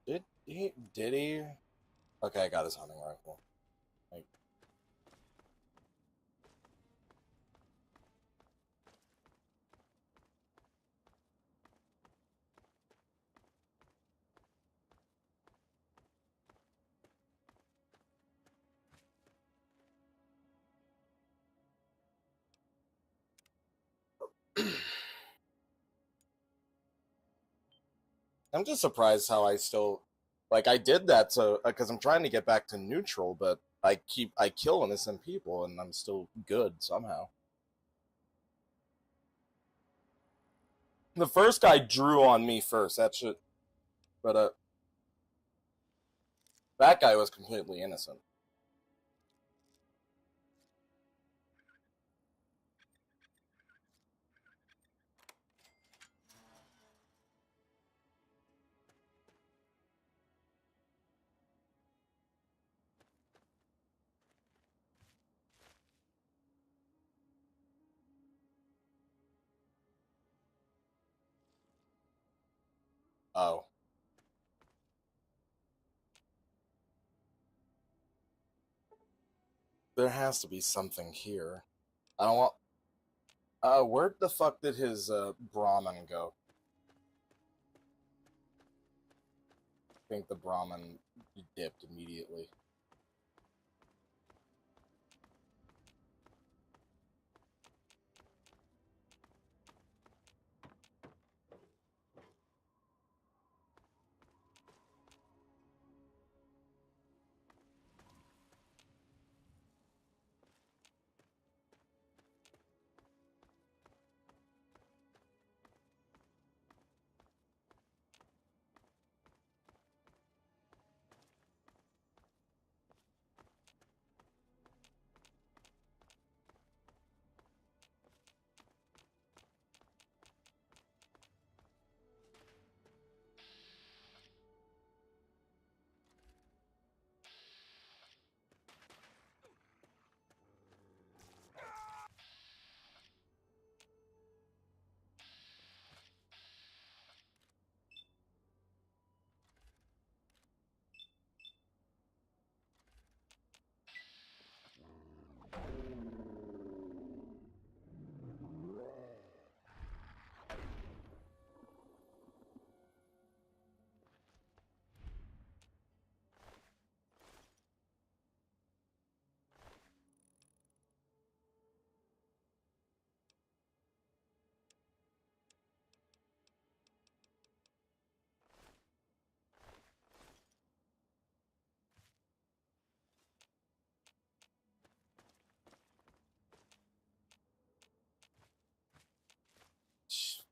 Did he? Did he? Okay, I got his hunting rifle. Like, I'm just surprised how I still, like, I did that so because I'm trying to get back to neutral, but I kill innocent people and I'm still good somehow. The first guy drew on me first. That shit, but that guy was completely innocent. Oh. There has to be something here. I don't want... where the fuck did his, Brahmin go? I think the Brahmin dipped immediately.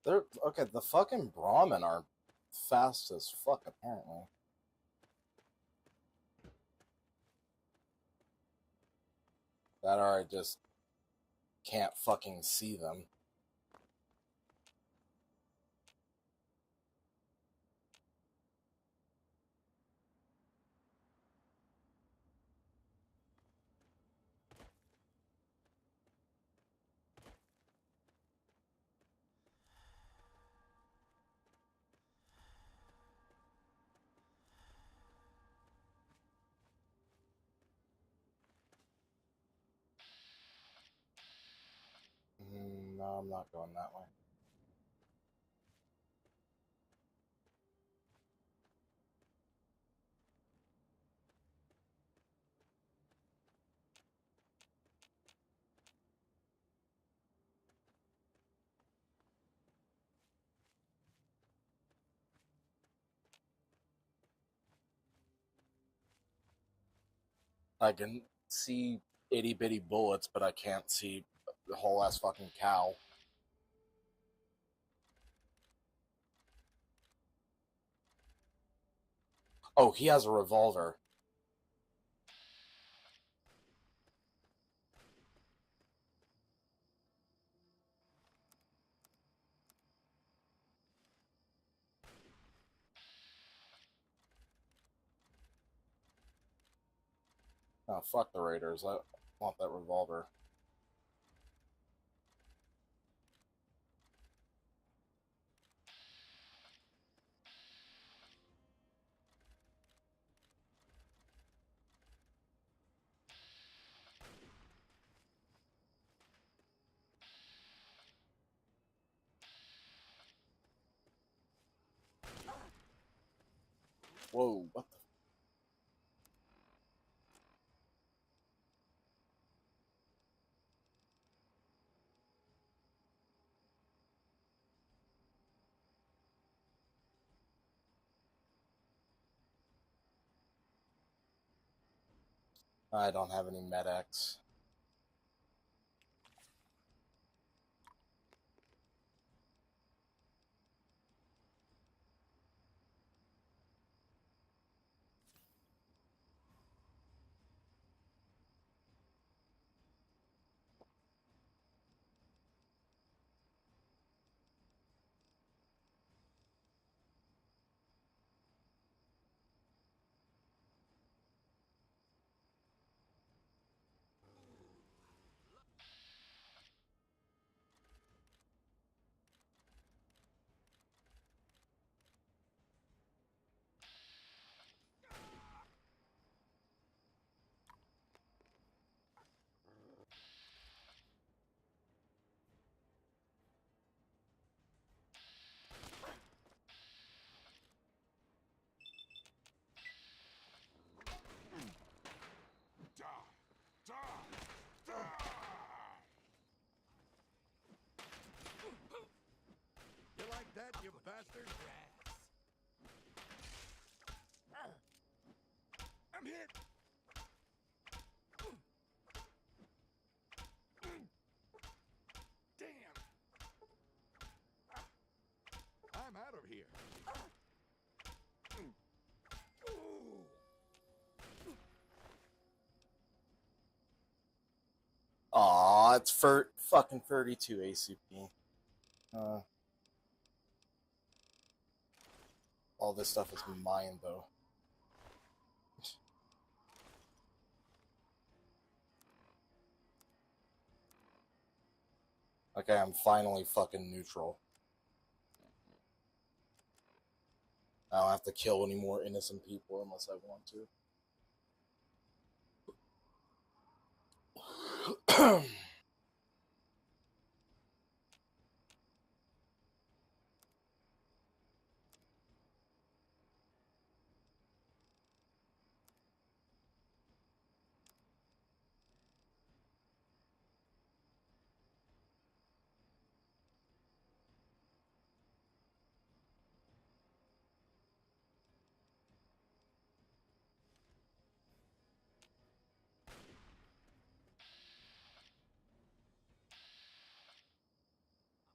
They're okay. The fucking Brahmin are fast as fuck, apparently. That or I just can't fucking see them. No, I'm not going that way. I can see itty bitty bullets, but I can't see the whole ass fucking cow. Oh, he has a revolver. Oh, fuck the Raiders. I want that revolver. Whoa, what the? I don't have any med-X. You like that, you bastard? I'm hit! Damn! I'm out of here. Aw, it's for fucking 32 ACP. All this stuff is mine, though. Okay, I'm finally fucking neutral. I don't have to kill any more innocent people unless I want to.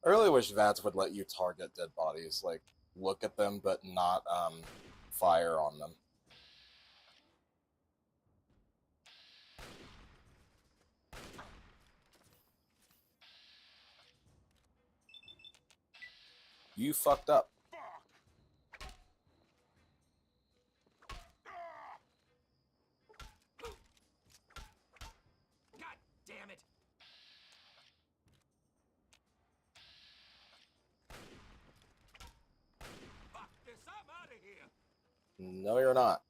I really wish VATS would let you target dead bodies, like, look at them, but not, fire on them. You fucked up. God damn it! Fuck this! I'm out of here. No, you're not.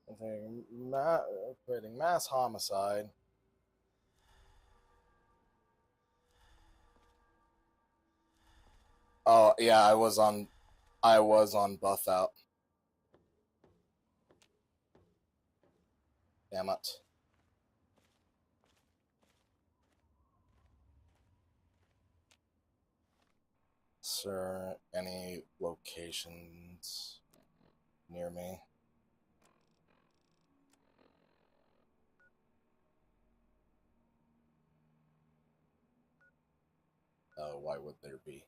I think committing mass homicide. Oh yeah, I was on buff out. Damn it. Sir, any locations near me? Why would there be?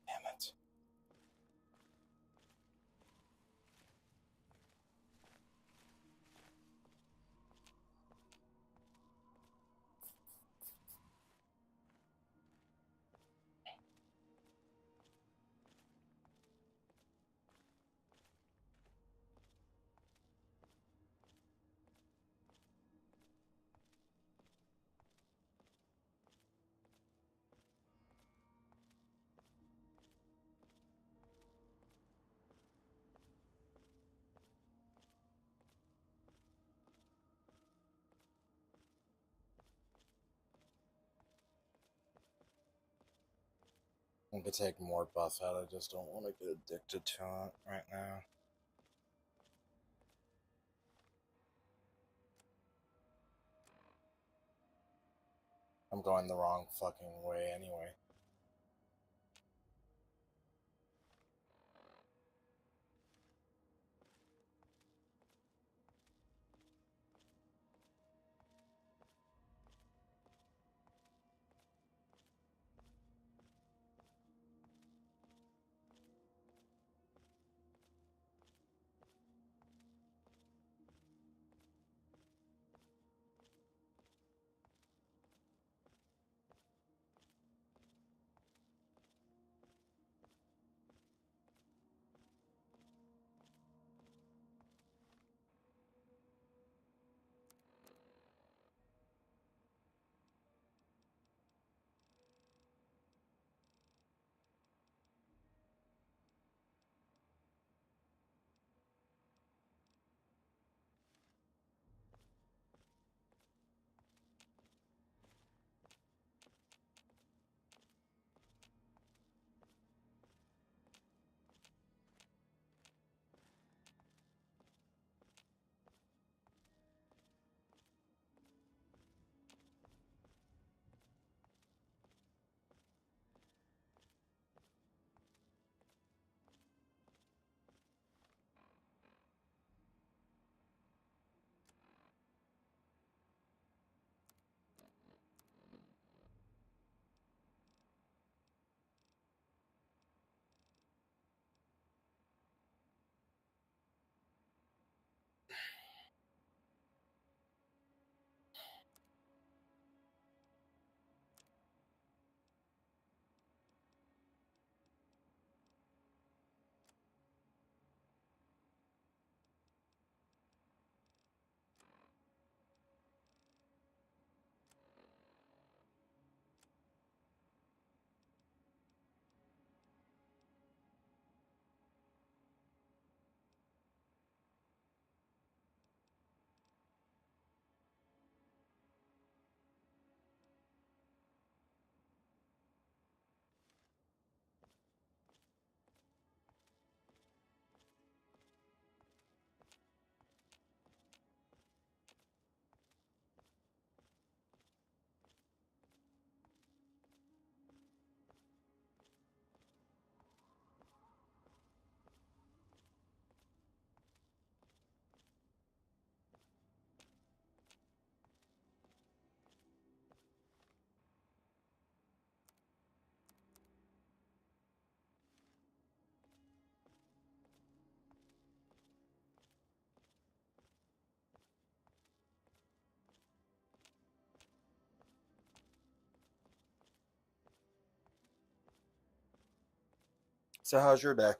Damn it. I could take more buff out, I just don't want to get addicted to it right now. I'm going the wrong fucking way anyway. So how's your day?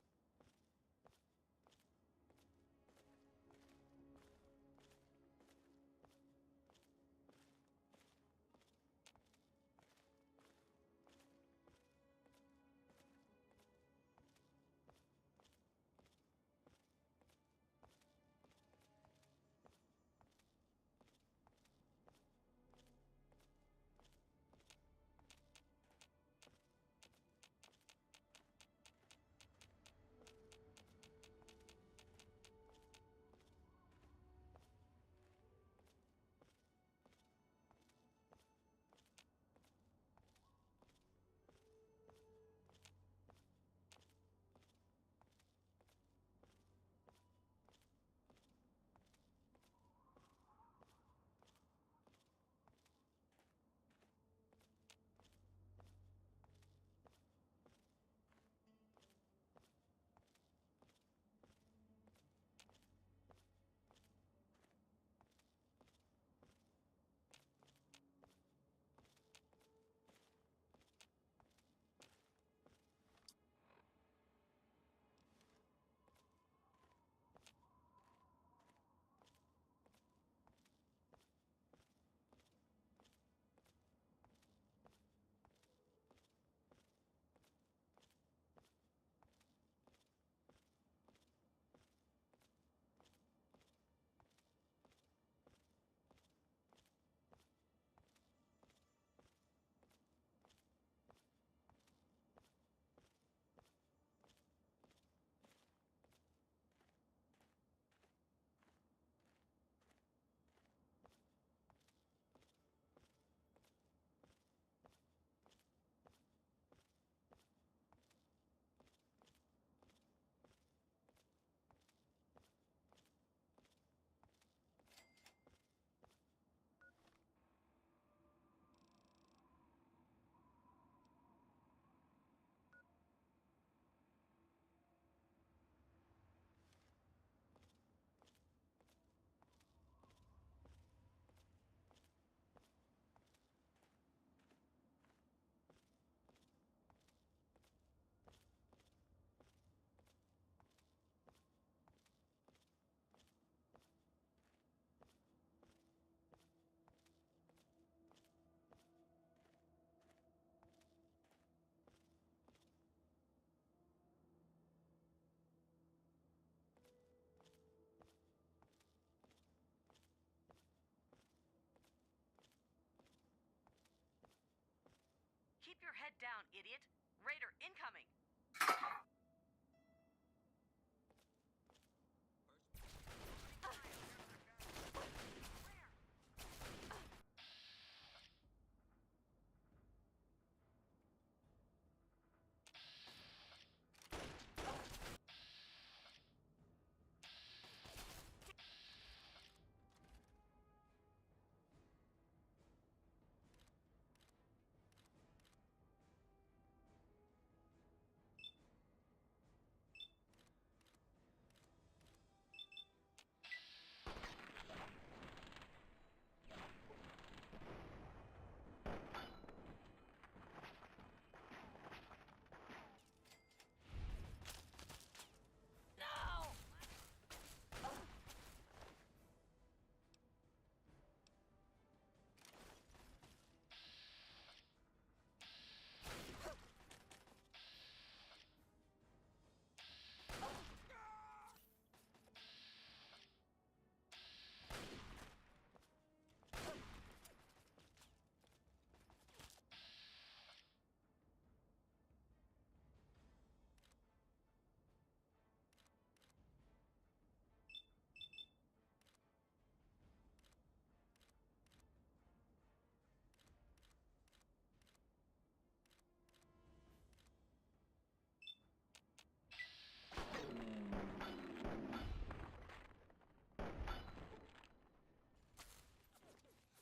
Head down, idiot. Raider incoming.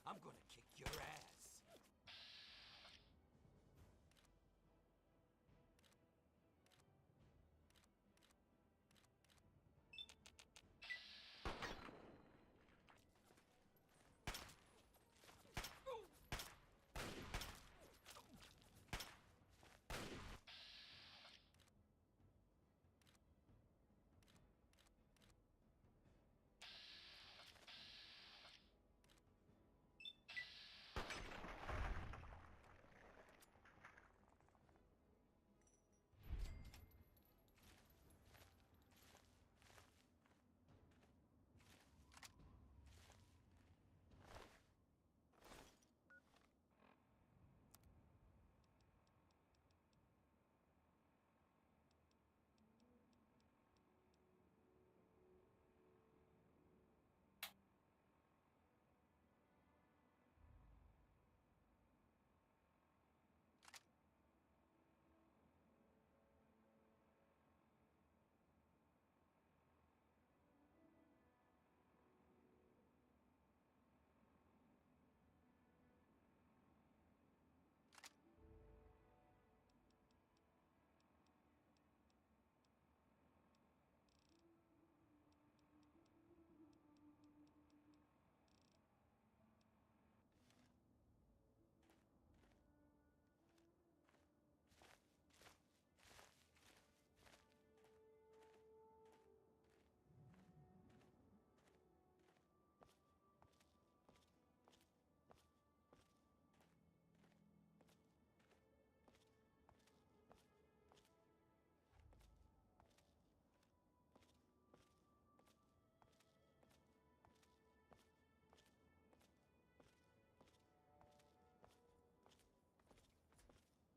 I'm gonna kick your ass.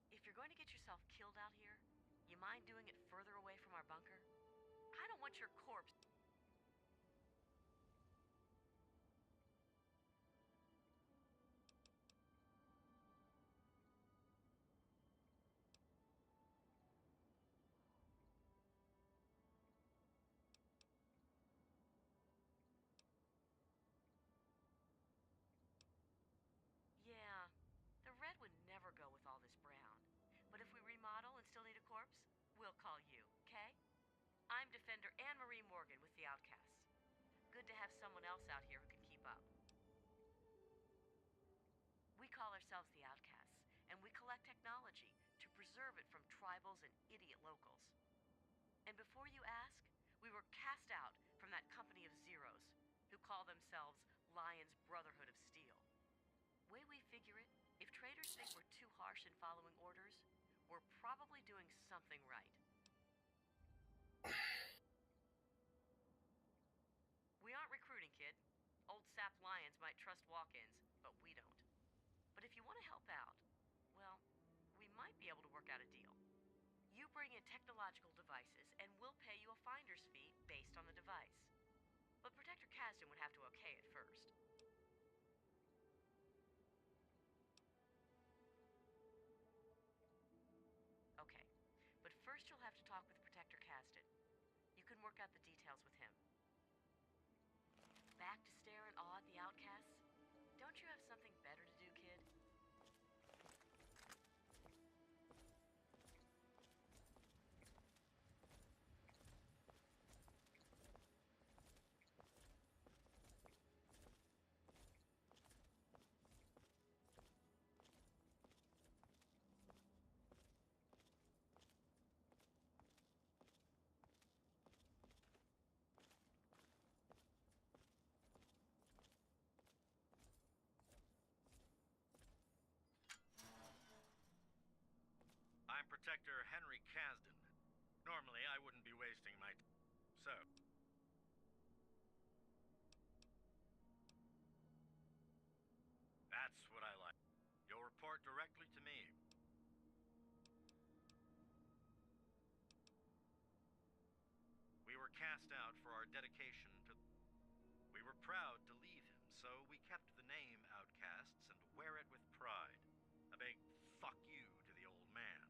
If you're going to get yourself killed out here, you mind doing it further away from our bunker? I don't want your corpse. Yeah, the red would never go with all this brown. But if we remodel and still need a corpse, we'll call you, okay? I'm Defender Anne-Marie Morgan with the Outcasts. Good to have someone else out here who can keep up. We call ourselves the Outcasts, and we collect technology to preserve it from tribals and idiot locals. And before you ask, we were cast out from that company of zeros who call themselves Lion's Brotherhood of Steel. Way we figure it, if traders think we're too harsh in following orders, we're probably doing something right. We aren't recruiting, kid. Old sap lions might trust walk-ins, but we don't. But if you want to help out, well, we might be able to work out a deal. You bring in technological devices, and we'll pay you a finder's fee based on the device. But Protector Kasdan would have to okay it first. Okay, but first you'll have to talk with Protector Kasdan. You can work out the details with him. Back to stare in awe at the outcasts? Don't you have something better to do, kid? I'm Protector Henry Kasdan. Normally, I wouldn't be wasting my time. So... That's what I like. You'll report directly to me. We were cast out for our dedication to... We were proud to lead him, so we kept the name Outcasts and wear it with pride. A big fuck you to the old man.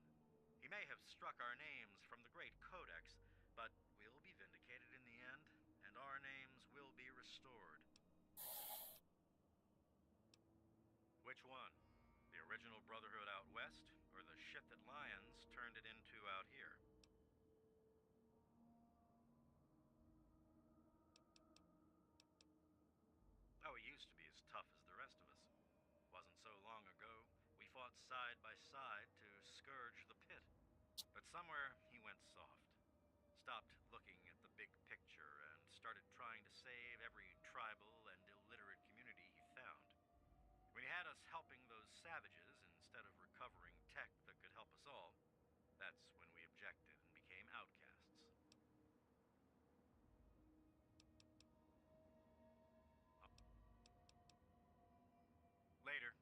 He may have struck our names from the Great Codex, but we'll be vindicated in the end, and our names will be restored. Which one? The original Brotherhood out west, or the shit that Lions turned it into out here? Oh, he used to be as tough as the rest of us. Wasn't so long ago, we fought side by side to scourge the pit. But somewhere, he went soft. Stopped looking at the big picture and started trying to save every tribal and illiterate community he found. When he had us helping those savages instead of recovering tech that could help us all, that's when we objected and became outcasts. Later.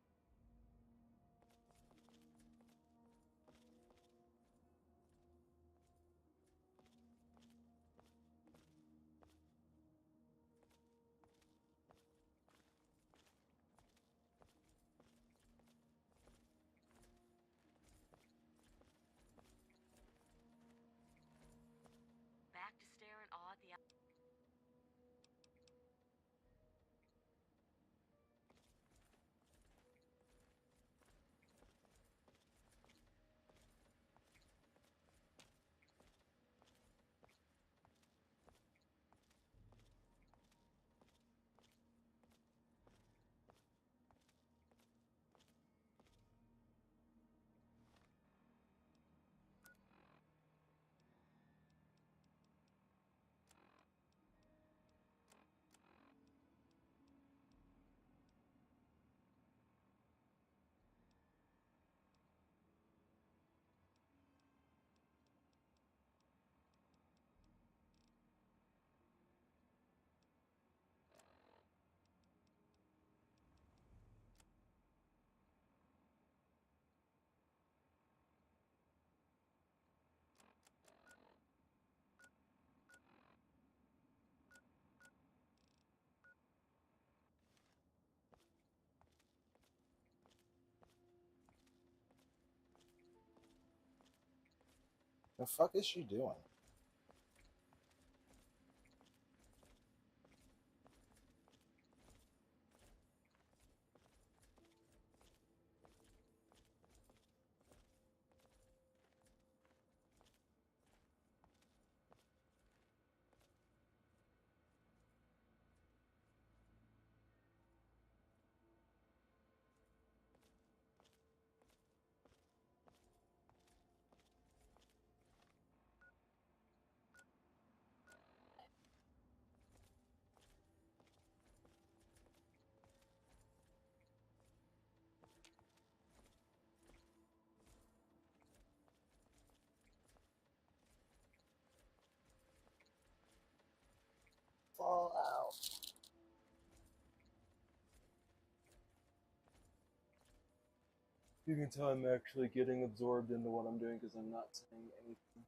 Back to stare in awe at the... The fuck is she doing? You can tell I'm actually getting absorbed into what I'm doing because I'm not saying anything.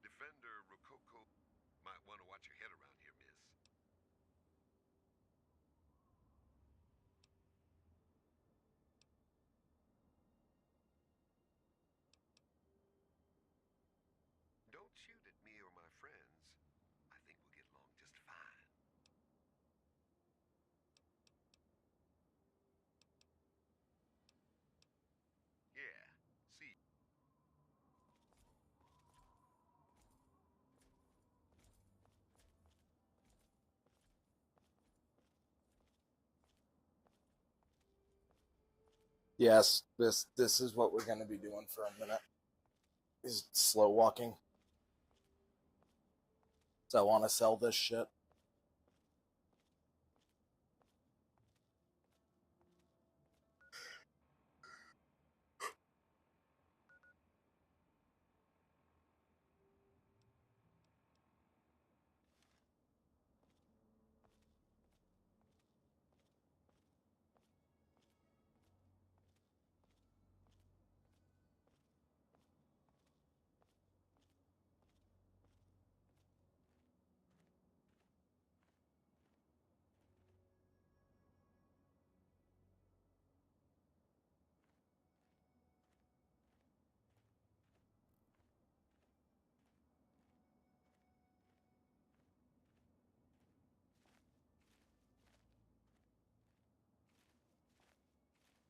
Defender Rococo might want to watch your head around here, miss. Don't shoot at me or my friends. I think we'll get along just fine. Yeah, see. Yes, this is what we're gonna be doing for a minute. Is slow walking. So I want to sell this shit.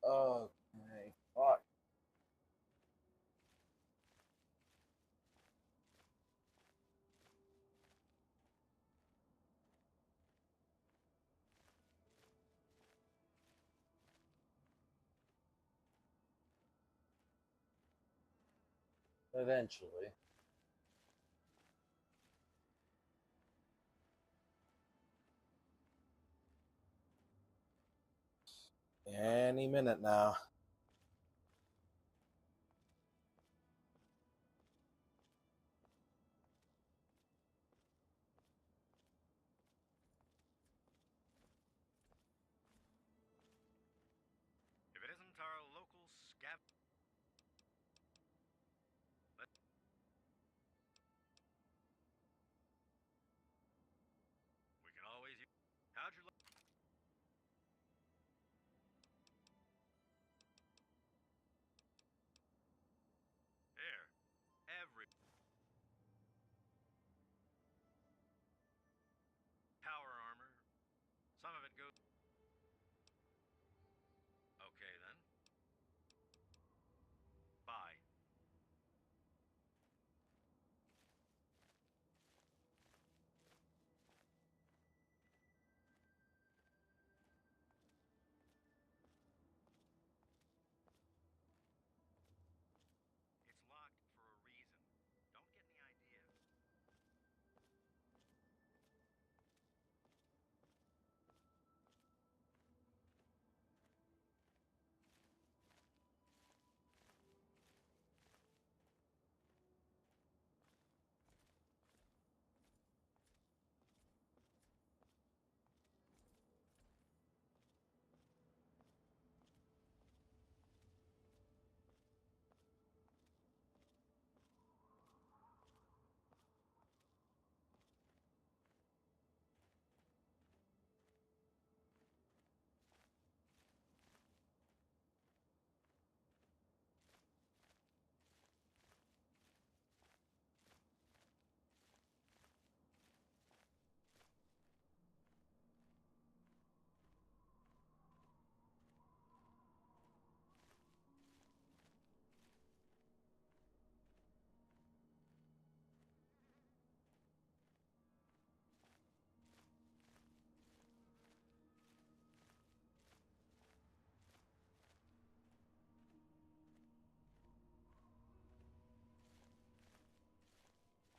Okay, fuck. Eventually. Any minute now. If it isn't our local scav... We can always use... How'd you... Here. Every... Power armor. Some of it goes... Okay, then. Bye. It's locked for a reason.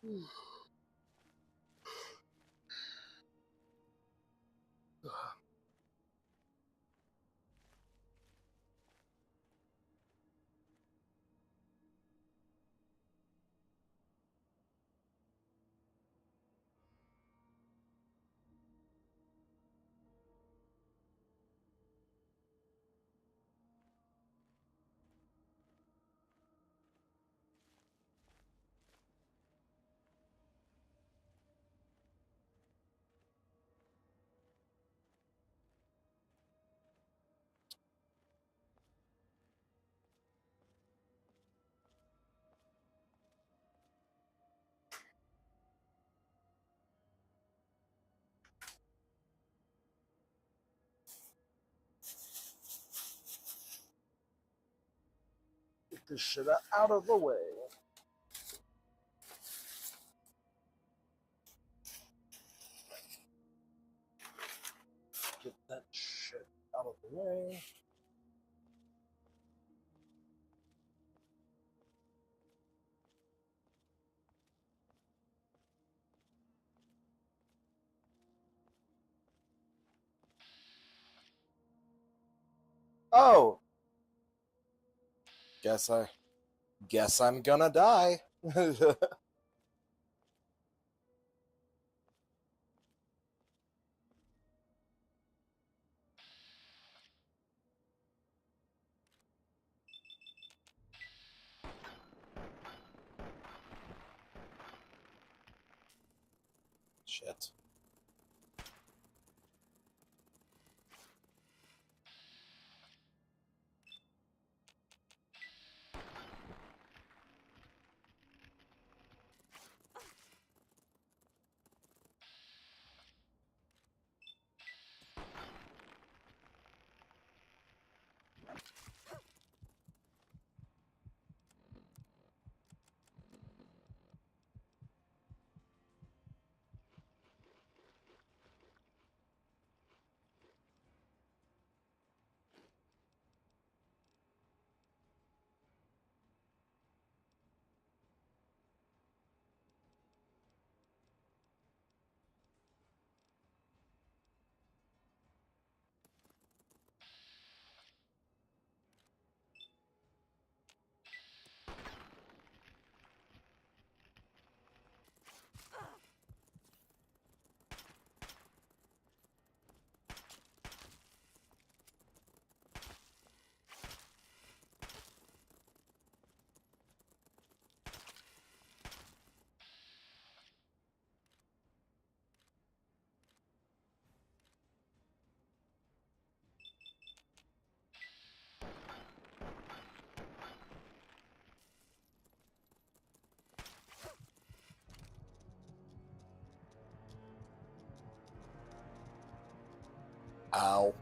Get this shit out of the way. Get that shit out of the way. Oh, guess I'm gonna die. Shit. Ow.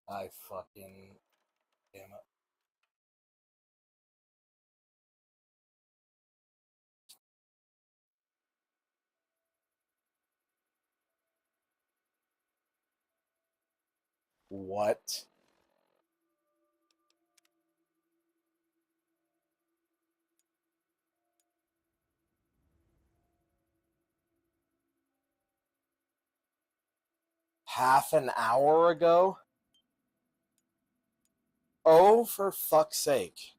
I fucking... Damn it. What? Half an hour ago? Oh, for fuck's sake.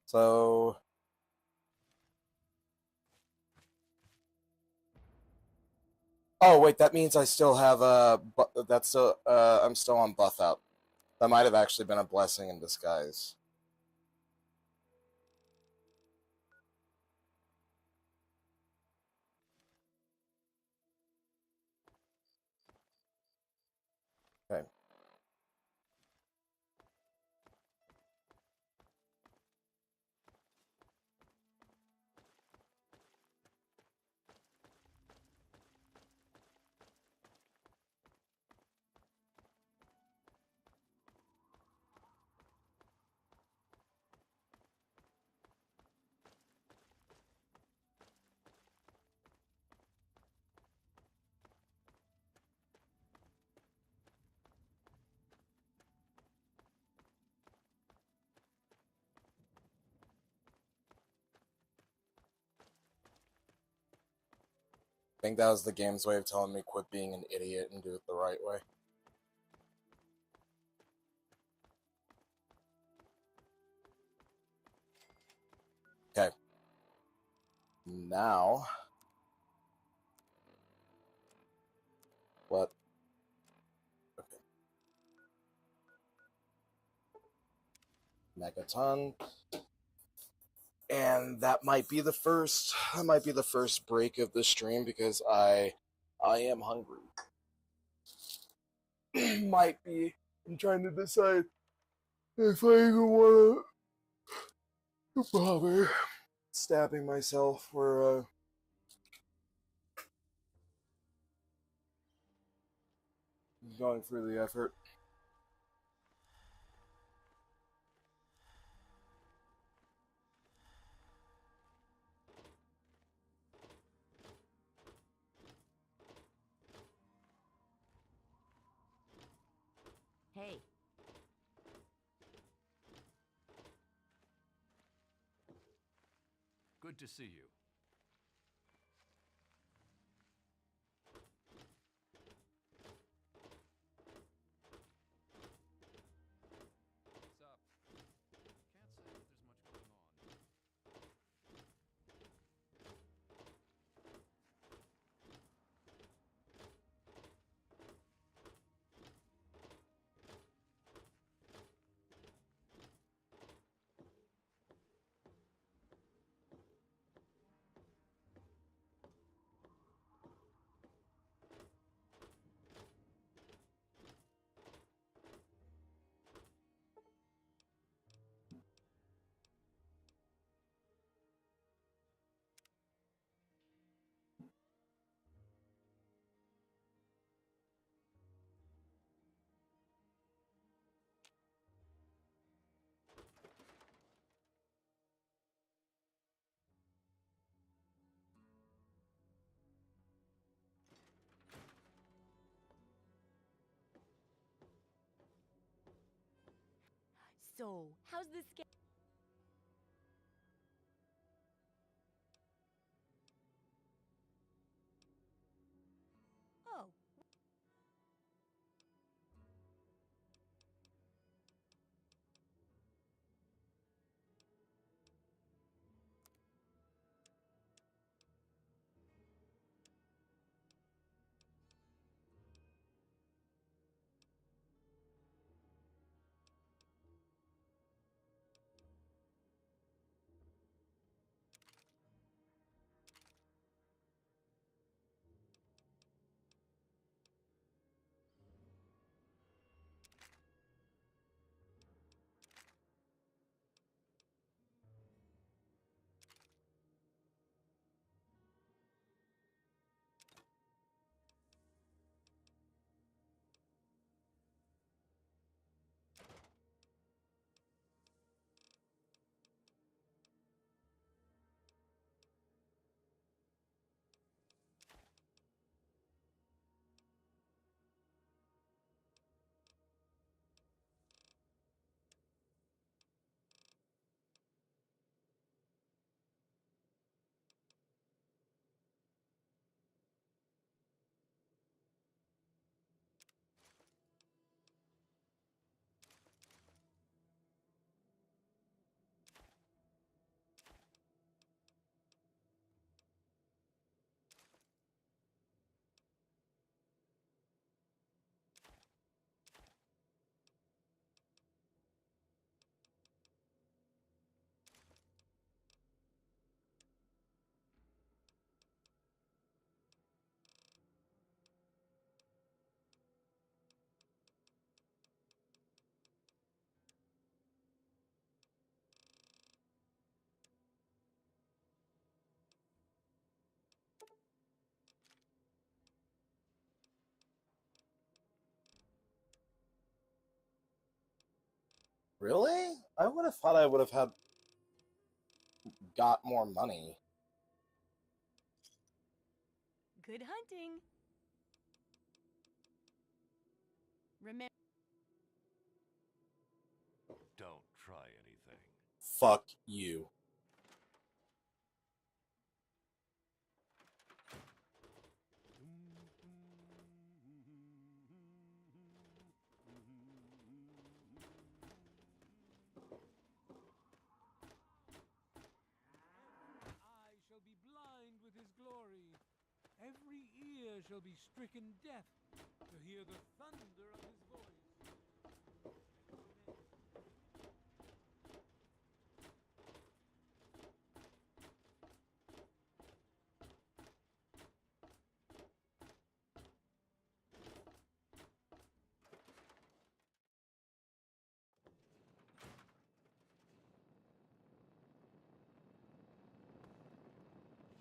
So... Oh, wait, that means I still have I'm still on buff out. That might have actually been a blessing in disguise. Okay. think that was the game's way of telling me quit being an idiot and do it the right way. Okay. Now, what? Okay. Megaton. And that might be the first break of the stream because I am hungry. Might be. I'm trying to decide if I even want to bother stabbing myself or going through the effort. Hey. Good to see you. What's up? Can't say that there's much going on. So, how's this game? Oh. Really? I would have thought I would have got more money. Good hunting. Remember. Don't try anything. Fuck you. shall be stricken deaf to hear the thunder of his voice.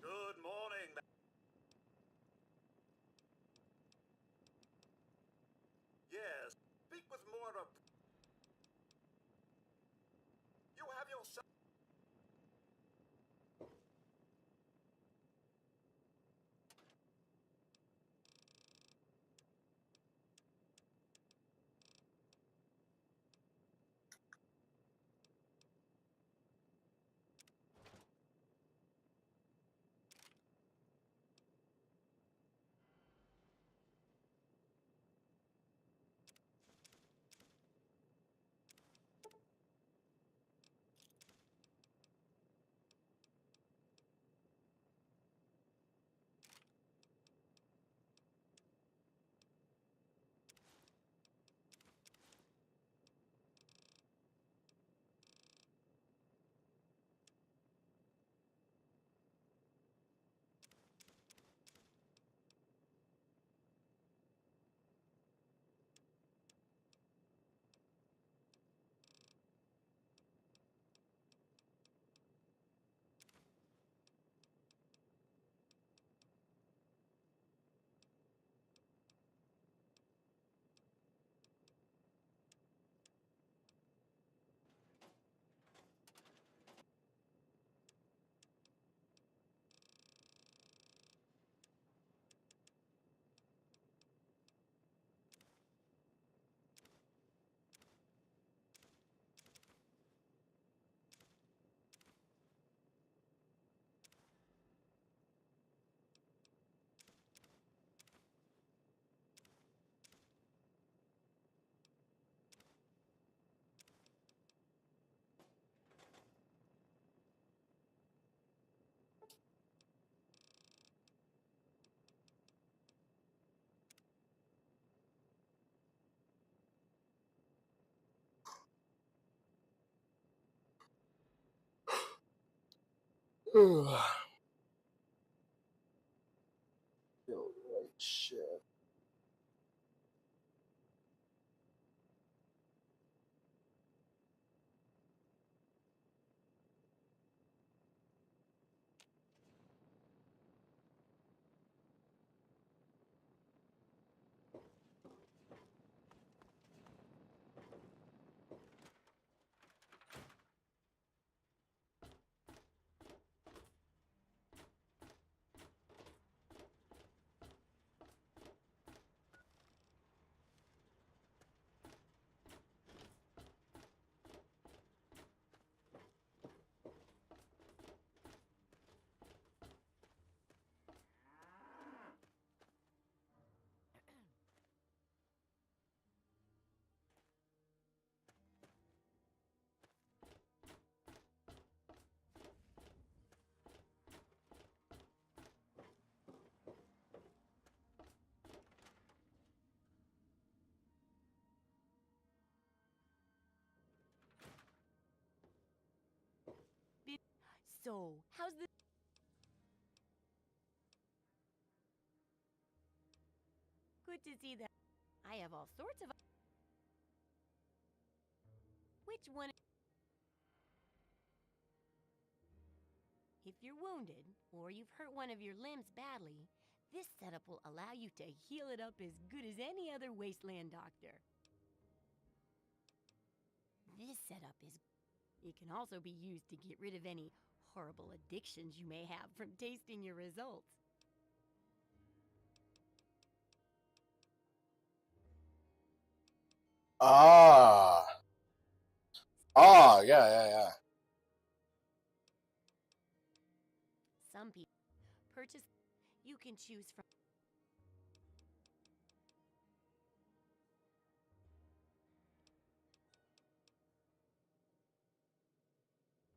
Good morning. Yes, speak with more of... You have yourself... Feel like shit. So, how's the... Good to see that. I have all sorts of... Which one... If you're wounded, or you've hurt one of your limbs badly, this setup will allow you to heal it up as good as any other wasteland doctor. This setup is... It can also be used to get rid of any horrible addictions you may have from tasting your results. Ah. Ah, yeah. Some people purchase... You can choose from...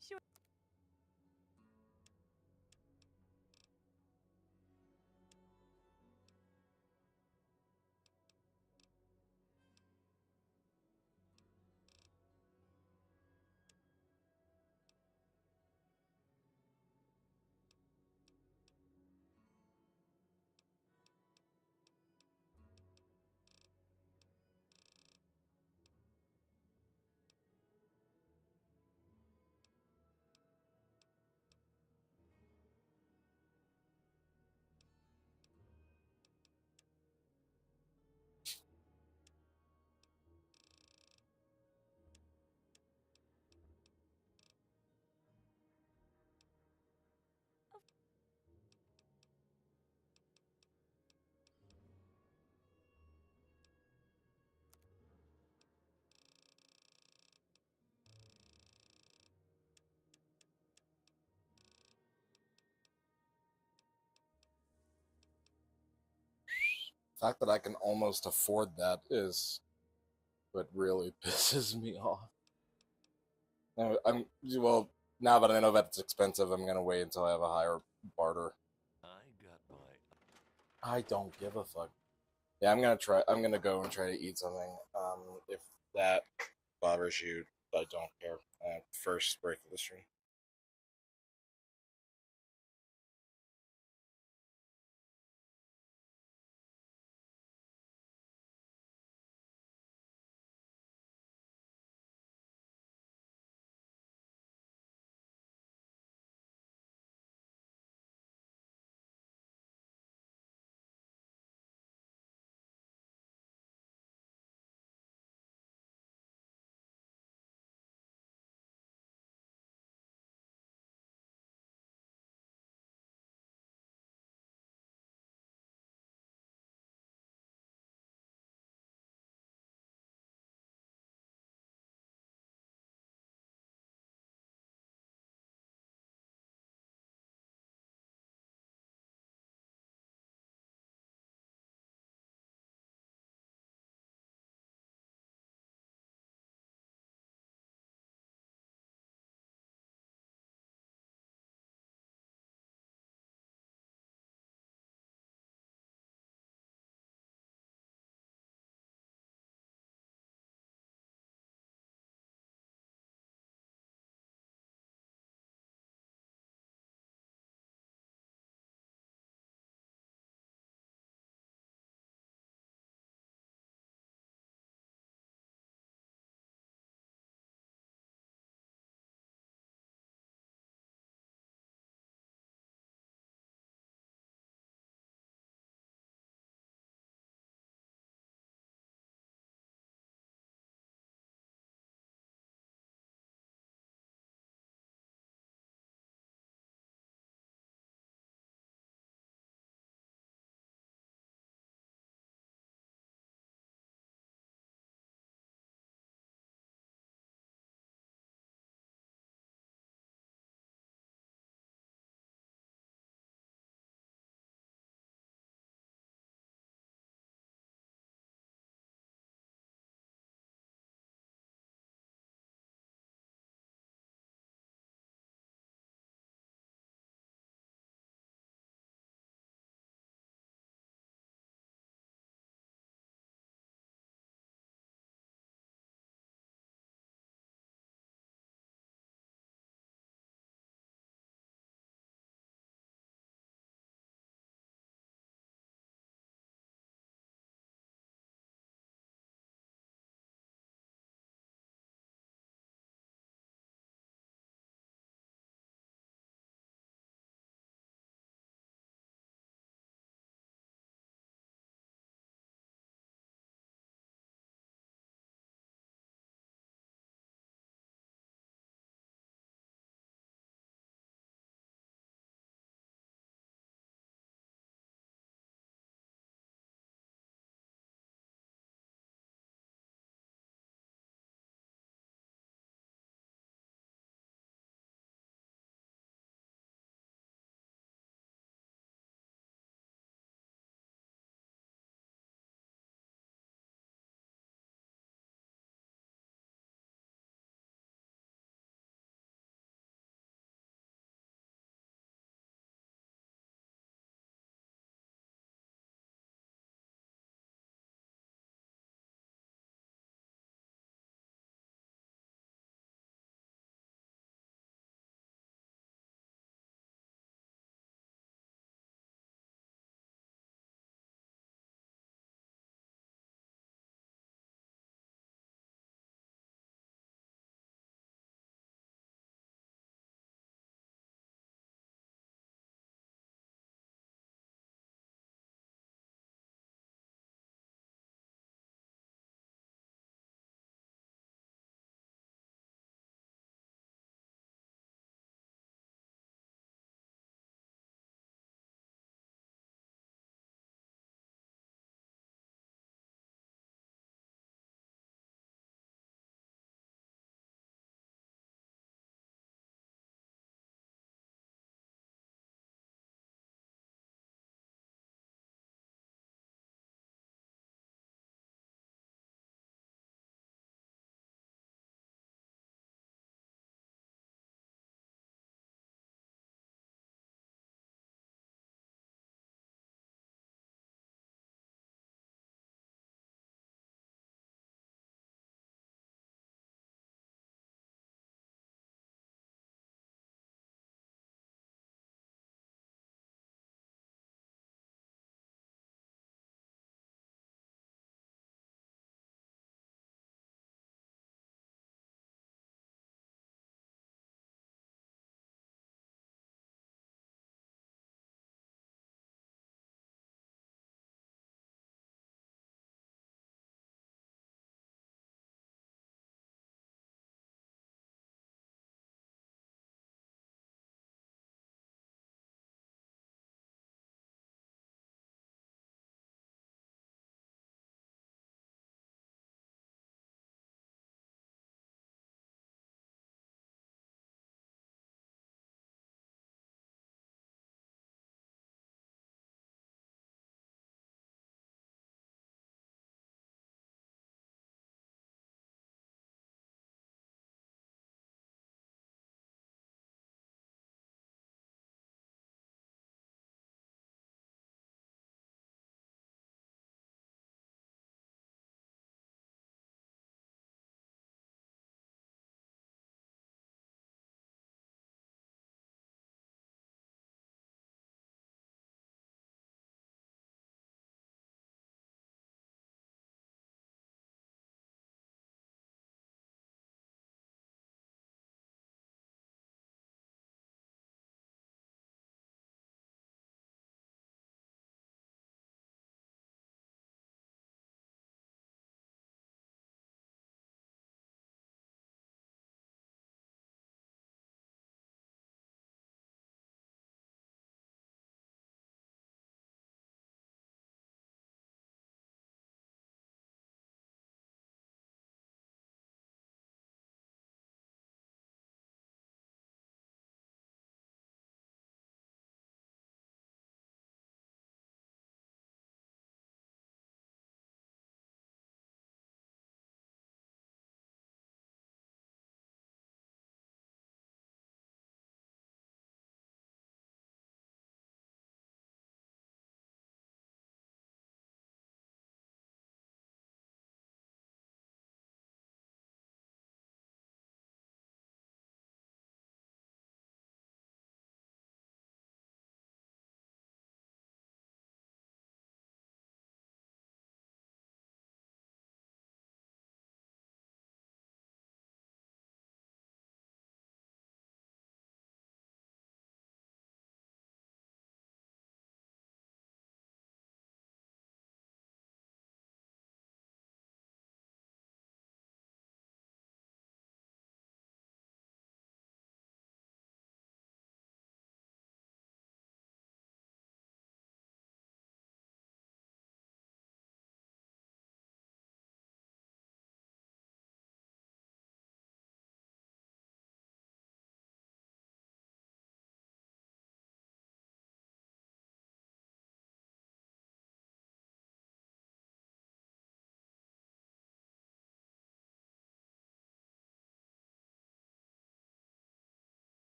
Sure. fact that I can almost afford that is what really pisses me off. Well, now that I know that it's expensive, I'm gonna wait until I have a higher barter. I don't give a fuck. Yeah, I'm gonna go and try to eat something. If that bothers you, I don't care. First break of the stream.